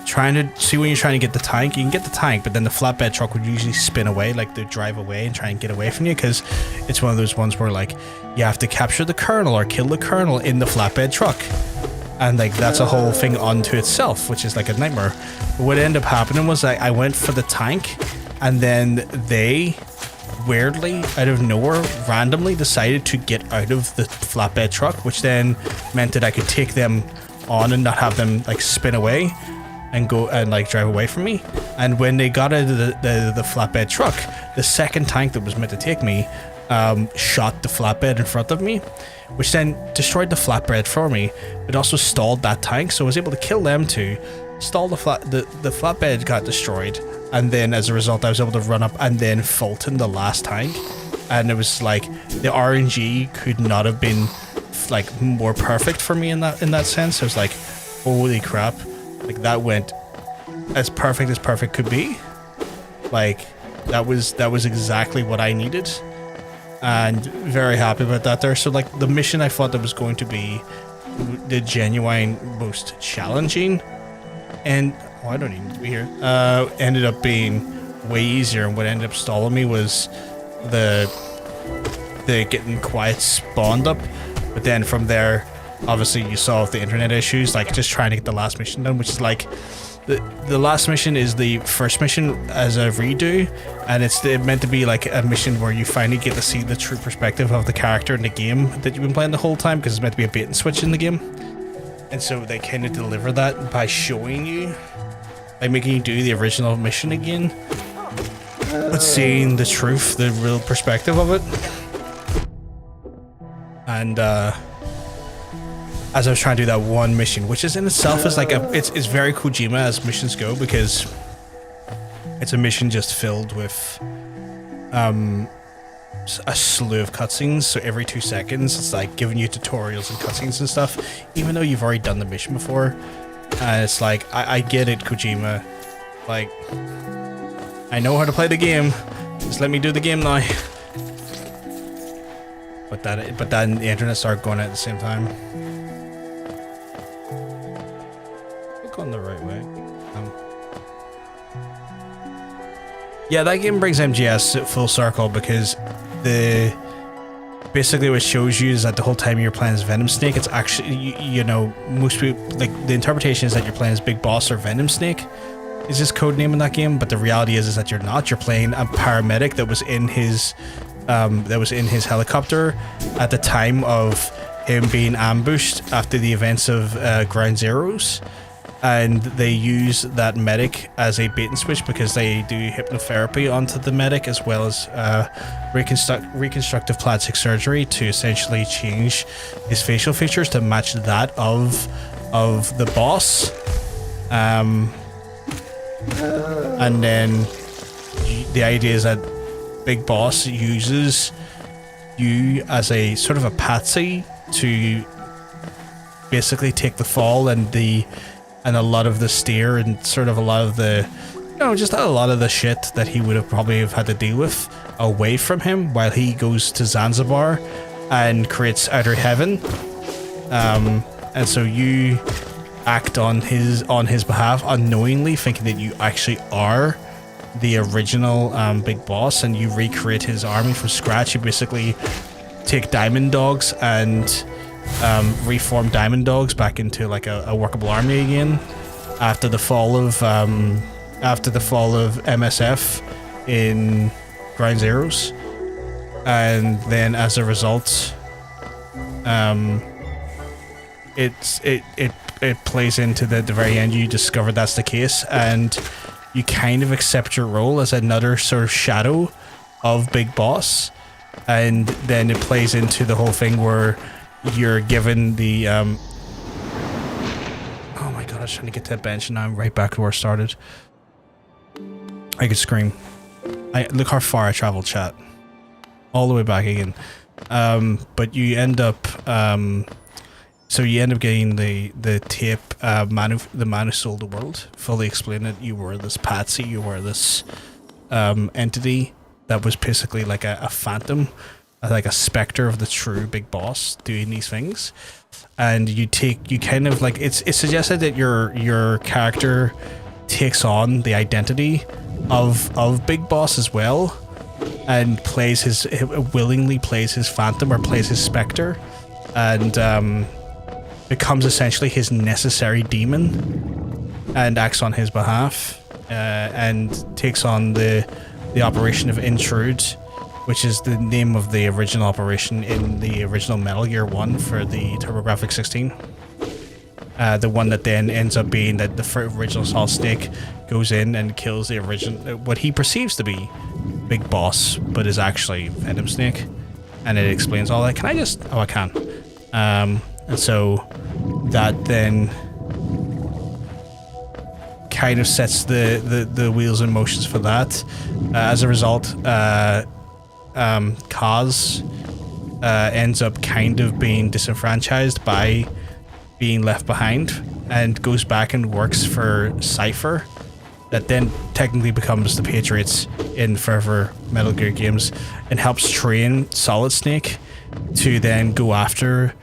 trying to see, when you're trying to get the tank, you can get the tank, but then the flatbed truck would usually spin away, like they drive away and try and get away from you, because it's one of those ones where like you have to capture the colonel or kill the colonel in the flatbed truck, and like that's a whole thing unto itself, which is like a nightmare. But what ended up happening was I went for the tank, and then they weirdly, out of nowhere, randomly decided to get out of the flatbed truck, which then meant that I could take them on and not have them like spin away and go and like drive away from me. And when they got out of the flatbed truck, the second tank that was meant to take me shot the flatbed in front of me, which then destroyed the flatbed for me. It also stalled that tank, so I was able to kill them too, stall the flatbed got destroyed, and then as a result I was able to run up and then Fulton the last tank. And it was like, the RNG could not have been like more perfect for me in that sense. I was like, holy crap, like that went as perfect could be. Like that was exactly what I needed. and very happy about that there. So like the mission I thought that was going to be the genuine most challenging, and I don't even need to be here, ended up being way easier, and what ended up stalling me was the getting quiet spawned up. But then from there, obviously you solve the internet issues, like just trying to get the last mission done, which is like the last mission is the first mission as a redo, and it's meant to be like a mission where you finally get to see the true perspective of the character in the game that you've been playing the whole time, because it's meant to be a bait and switch in the game. And so they kind of deliver that by showing you, like making you do the original mission again, but seeing the truth, the real perspective of it. And as I was trying to do that one mission, which is in itself is like it's very Kojima as missions go, because it's a mission just filled with a slew of cutscenes. So every 2 seconds it's like giving you tutorials and cutscenes and stuff, even though you've already done the mission before. And it's like, I get it, Kojima, like I know how to play the game, just let me do the game now. But then the internet started going at the same time. We're going the right way. Yeah, that game brings MGS full circle, because basically what it shows you is that the whole time you're playing as Venom Snake, it's actually, you know, most people, like, the interpretation is that you're playing as Big Boss or Venom Snake is his code name in that game, but the reality is that you're not. You're playing a paramedic that was in his helicopter at the time of him being ambushed after the events of Ground Zeroes, and they use that medic as a bait and switch, because they do hypnotherapy onto the medic, as well as reconstructive plastic surgery to essentially change his facial features to match that of the boss. And then the idea is that Big Boss uses you as a sort of a patsy to basically take the fall and a lot of the steer and sort of a lot of the, you know, just a lot of the shit that he would have probably have had to deal with away from him, while he goes to Zanzibar and creates Outer Heaven. And so you act on his behalf unknowingly, thinking that you actually are the original Big Boss, and you recreate his army from scratch. You basically take Diamond Dogs and reform Diamond Dogs back into like a workable army again after the fall of MSF in Ground Zeroes. And then as a result, it plays into the very end. You discover that's the case, and you kind of accept your role as another sort of shadow of Big Boss. And then it plays into the whole thing where you're given the oh my god, I was trying to get to that bench and now I'm right back to where I started. I could scream. Look how far I traveled, chat. All the way back again. But you end up so you end up getting the tape, the man who sold the world, fully explain it. You were this patsy, you were this entity that was basically like a phantom, like a specter of the true Big Boss doing these things. And you kind of like, it's suggested that your character takes on the identity of Big Boss as well, and willingly plays his phantom or plays his specter, and becomes essentially his necessary demon and acts on his behalf, and takes on the operation of Intrude, which is the name of the original operation in the original Metal Gear 1 for the TurboGrafx 16. The one that then ends up being that the original Solid Snake goes in and kills the original, what he perceives to be Big Boss, but is actually Venom Snake. And it explains all that. Can I just... Oh, I can. And so that then kind of sets the wheels in motions for that. As a result, Kaz ends up kind of being disenfranchised by being left behind, and goes back and works for Cypher that then technically becomes the Patriots in forever Metal Gear games and helps train Solid Snake to then go after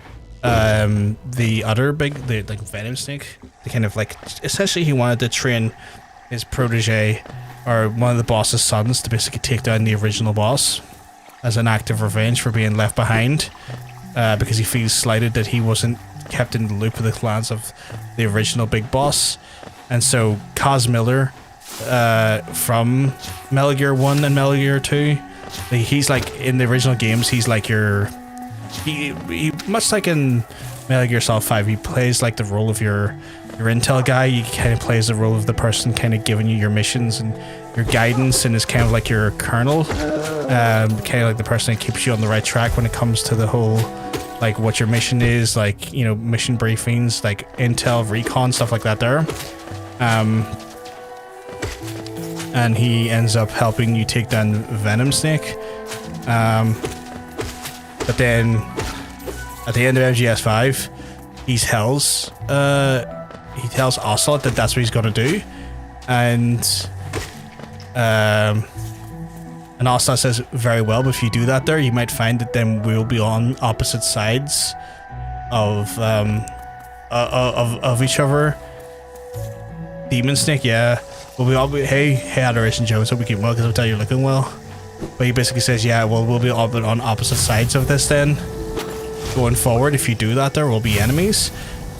the other like Venom Snake. The kind of like, essentially he wanted to train his protege or one of the boss's sons to basically take down the original boss as an act of revenge for being left behind, because he feels slighted that he wasn't kept in the loop of the plans of the original big boss. And so Kaz Miller from Metal Gear 1 and Metal Gear 2, he's like in the original games, he's like your he much like in Metal Gear Solid 5, he plays like the role of your intel guy. He kind of plays the role of the person kind of giving you your missions and your guidance, and is kind of like your colonel, kind of like the person that keeps you on the right track when it comes to the whole like what your mission is, like, you know, mission briefings, like intel, recon, stuff like that there. And he ends up helping you take down Venom Snake. But then at the end of MGS5, he tells Ocelot that that's what he's going to do, and Ocelot says, very well, but if you do that there, you might find that then we'll be on opposite sides of each other. Demon Snake, yeah. We'll be all be, hey Adoration Joe, so we keep well because I'll tell you you're looking well. But he basically says, yeah, well, we'll be all on opposite sides of this then. Going forward, if you do that there, we'll be enemies.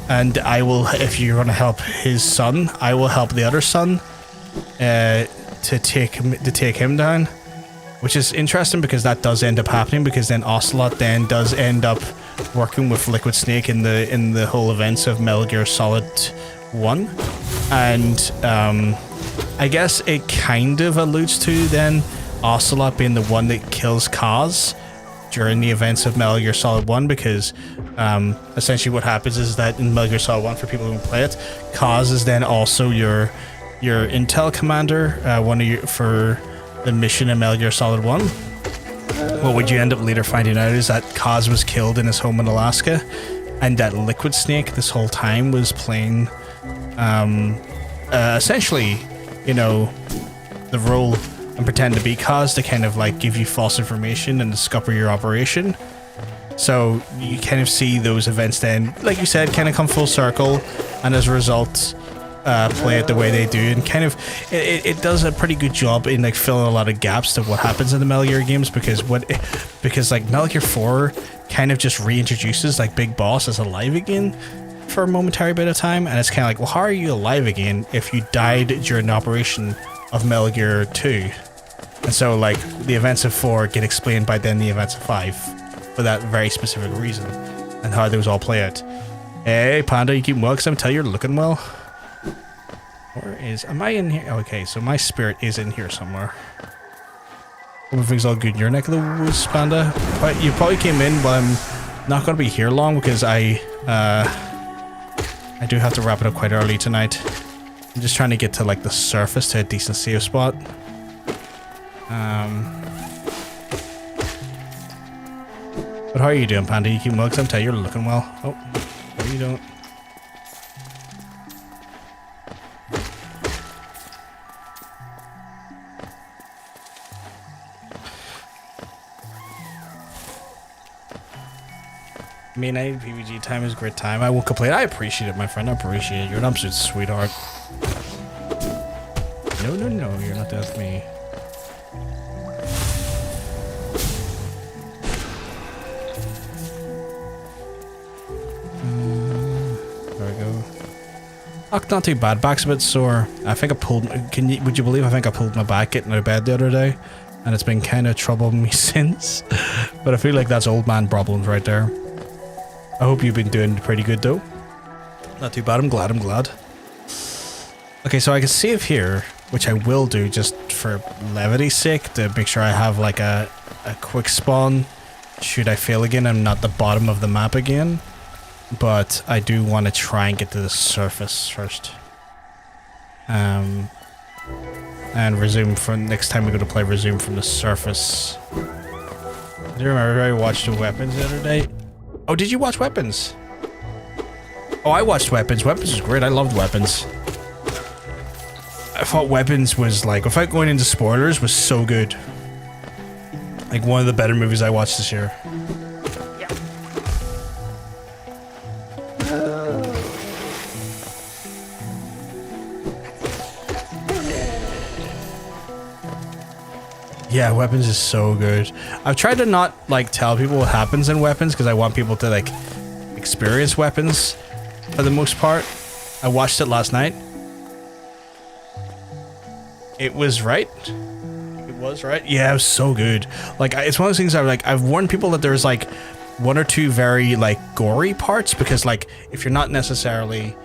And I will, if you're going to help his son, I will help the other son to take him down. Which is interesting because that does end up happening, because then Ocelot then does end up working with Liquid Snake in the whole events of Metal Gear Solid 1. And I guess it kind of alludes to then Ocelot being the one that kills Kaz during the events of Metal Gear Solid 1, because essentially what happens is that in Metal Gear Solid 1, for people who play it, Kaz is then also your intel commander, for the mission in Metal Gear Solid 1. What would you end up later finding out is that Kaz was killed in his home in Alaska, and that Liquid Snake this whole time was playing essentially, you know, the role and pretend to be Kaz to kind of like give you false information and scupper your operation. So you kind of see those events then, like you said, kind of come full circle, and as a result play it the way they do, and kind of it does a pretty good job in like filling a lot of gaps to what happens in the Metal Gear games, because like Metal Gear 4 kind of just reintroduces like Big Boss as alive again for a momentary bit of time, and it's kind of like, well, how are you alive again if you died during the operation of Metal Gear 2? And so like the events of 4 get explained by then the events of 5 for that very specific reason, and how those all play out. Hey Panda, you keep well, because I'm telling you, you're looking well. Am I in here? Okay, so my spirit is in here somewhere. Everything's all good in your neck of the woods, Panda. But you probably came in, but I'm not going to be here long because I do have to wrap it up quite early tonight. I'm just trying to get to like the surface to a decent save spot. But how are you doing, Panda? You keep well, because I'm telling you, you're looking well. Oh, no you don't. I mean, ItsPVG time is a great time. I won't complain. I appreciate it, my friend. I appreciate it. You're an absolute sweetheart. No, you're not with me. There we go. Oh, not too bad. Back's a bit sore. I think I pulled. Would you believe I think I pulled my back getting out of bed the other day, and it's been kind of troubling me since. But I feel like that's old man problems right there. I hope you've been doing pretty good though. Not too bad, I'm glad. Okay, so I can save here, which I will do just for levity's sake, to make sure I have like a quick spawn. Should I fail again, I'm not the bottom of the map again. But I do want to try and get to the surface first. And resume from next time we go to play, resume from the surface. Do you remember I watched the weapons the other day? Oh, did you watch Weapons? Oh, I watched Weapons. Weapons was great. I loved Weapons. I thought Weapons was like, without going into spoilers, was so good. Like one of the better movies I watched this year. Yeah, Weapons is so good. I've tried to not like tell people what happens in Weapons because I want people to like experience Weapons for the most part. I watched it last night. It was right. It was right. Yeah, it was so good. Like it's one of those things I've warned people that there's like one or two very like gory parts because like if you're not necessarily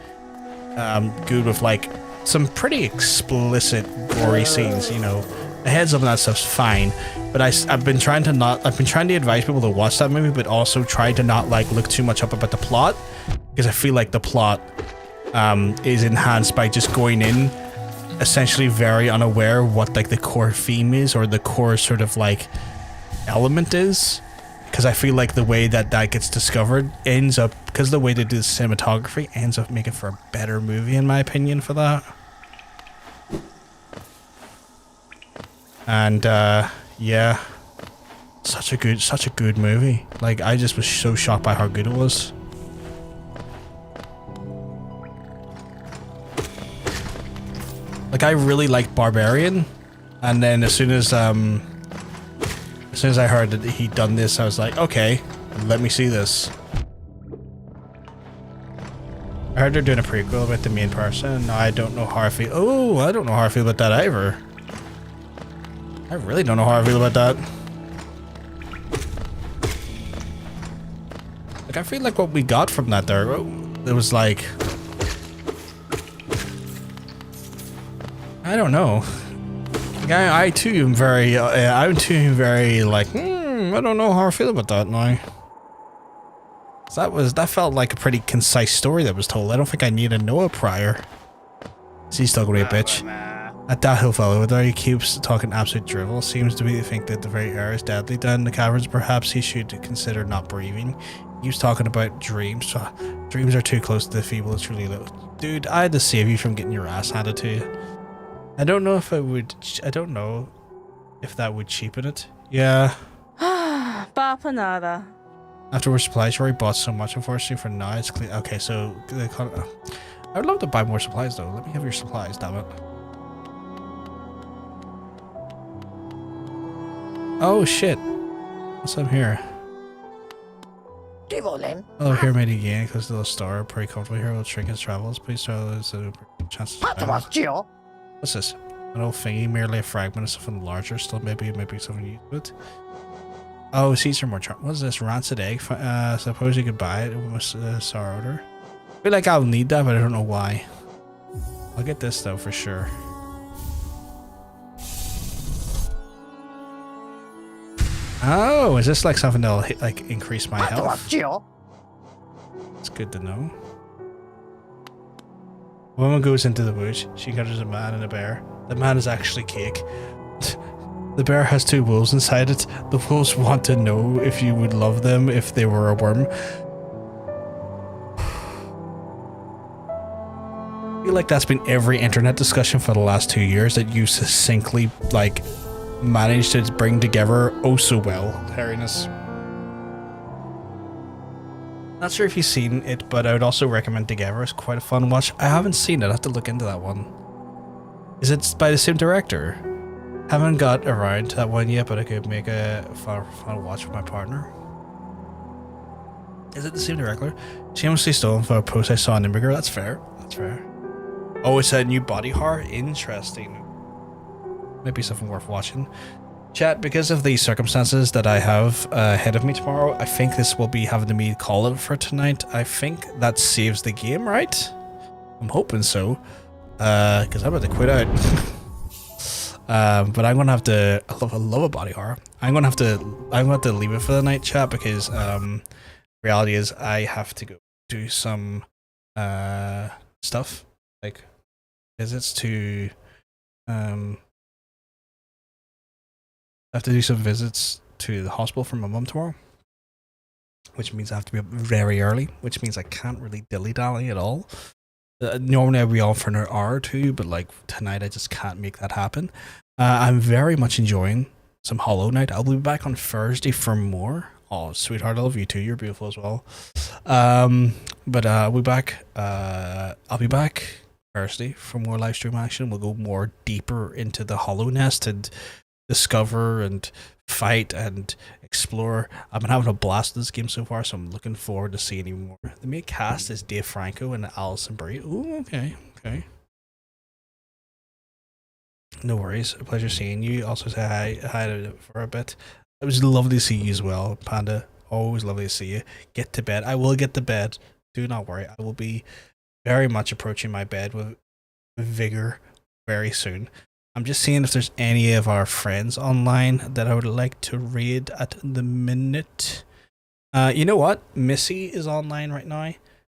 good with like some pretty explicit gory scenes, you know, the heads up and that stuff's fine, but I've been trying to advise people to watch that movie, but also try to not like look too much up about the plot because I feel like the plot is enhanced by just going in essentially very unaware what like the core theme is or the core sort of like element is, because I feel like the way that gets discovered ends up, because the way they do the cinematography ends up making for a better movie in my opinion for that. And yeah, such a good movie. Like I just was so shocked by how good it was. Like I really liked Barbarian, and then as soon as I heard that he'd done this, I was like, okay, let me see this. I heard they're doing a prequel about the main person. I don't know how I feel. Oh, I don't know how I feel about that either. I really don't know how I feel about that. Like, I feel like what we got from that there, it was like... I don't know. Like, I too am very, I'm too very like, I don't know how I feel about that now. That felt like a pretty concise story that was told. I don't think I need to know it prior. He's still gonna be a bitch. At that hill fellow there, he keeps talking absolute drivel. Seems to be to think that the very air is deadly down in the caverns. Perhaps he should consider not breathing. He was talking about dreams. Dreams are too close to the feeble and truly low. Dude, I had to save you from getting your ass handed to you. I don't know if I don't know if that would cheapen it. Yeah. Bapanada. Afterwards, supplies. You already bought so much, unfortunately, for now. It's clean. Okay, so I would love to buy more supplies, though. Let me have your supplies, damn it. Oh, shit. What's up here? Oh, here made again, because the star. Pretty comfortable here. We'll shrink his travels. Please try so chance to What's this? An old thingy, merely a fragment of something larger. Still, maybe something used to it. Oh, seeds are more charm. What's this? Rancid egg? Suppose you could buy it with sour odor. I feel like I'll need that, but I don't know why. I'll get this though for sure. Oh, is this like something that'll like increase my health? It's good to know. A woman goes into the woods. She encounters a man and a bear. The man is actually cake. The bear has two wolves inside it. The wolves want to know if you would love them if they were a worm. I feel like that's been every internet discussion for the last 2 years that you succinctly like managed to bring together oh so well. Hairiness. Not sure if you've seen it, but I would also recommend Together. It's quite a fun watch. I haven't seen it. I have to look into that one. Is it by the same director? Haven't got around to that one yet, but I could make a fun watch with my partner. Is it the same director? Shamelessly stolen for a post I saw on Immigrant. That's fair. That's fair. Oh, it's a new body horror? Interesting. Maybe something worth watching. Chat, because of the circumstances that I have ahead of me tomorrow, I think this will be having to me call it for tonight. I think that saves the game, right? I'm hoping so. Because I'm about to quit out. But I'm gonna have to. I love a body horror. I'm gonna have to leave it for the night, chat, because reality is I have to go do some stuff like visits to I have to do some visits to the hospital for my mum tomorrow, which means I have to be up very early, which means I can't really dilly-dally at all. Normally I'd be on for an hour or two, but like tonight I just can't make that happen. I'm very much enjoying some Hollow Knight. I'll be back on Thursday for more. Oh, sweetheart, I love you too. You're beautiful as well. But I'll be back. I'll be back Thursday for more live stream action. We'll go more deeper into the Hallownest and discover and fight and explore. I've been having a blast with this game so far, so I'm looking forward to seeing even more. The main cast is Dave Franco and Alison Brie. Ooh, okay. No worries. A pleasure seeing you. Also say hi for a bit. It was lovely to see you as well, Panda. Always lovely to see you. Get to bed. I will get to bed. Do not worry. I will be very much approaching my bed with vigor very soon. I'm just seeing if there's any of our friends online that I would like to raid at the minute. You know what? Missy is online right now,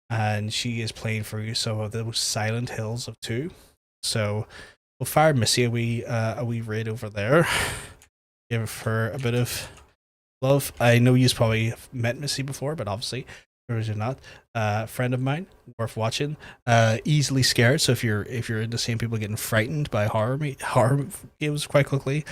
and she is playing through some of those Silent Hills of 2. So we'll fire Missy a wee raid over there. Give her a bit of love. I know you've probably met Missy before, but obviously, or is it not? Friend of mine, worth watching. Easily scared. So if you're into seeing people getting frightened by horror games quite quickly,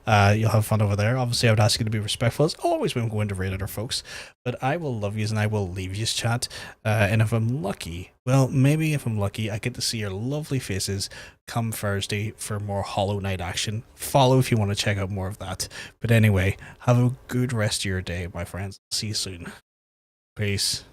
you'll have fun over there. Obviously, I would ask you to be respectful as always when going to raid other folks. But I will love yous and I will leave yous chat. And if I'm lucky, well, maybe if I'm lucky, I get to see your lovely faces come Thursday for more Hollow Knight action. Follow if you want to check out more of that. But anyway, have a good rest of your day, my friends. See you soon. Peace.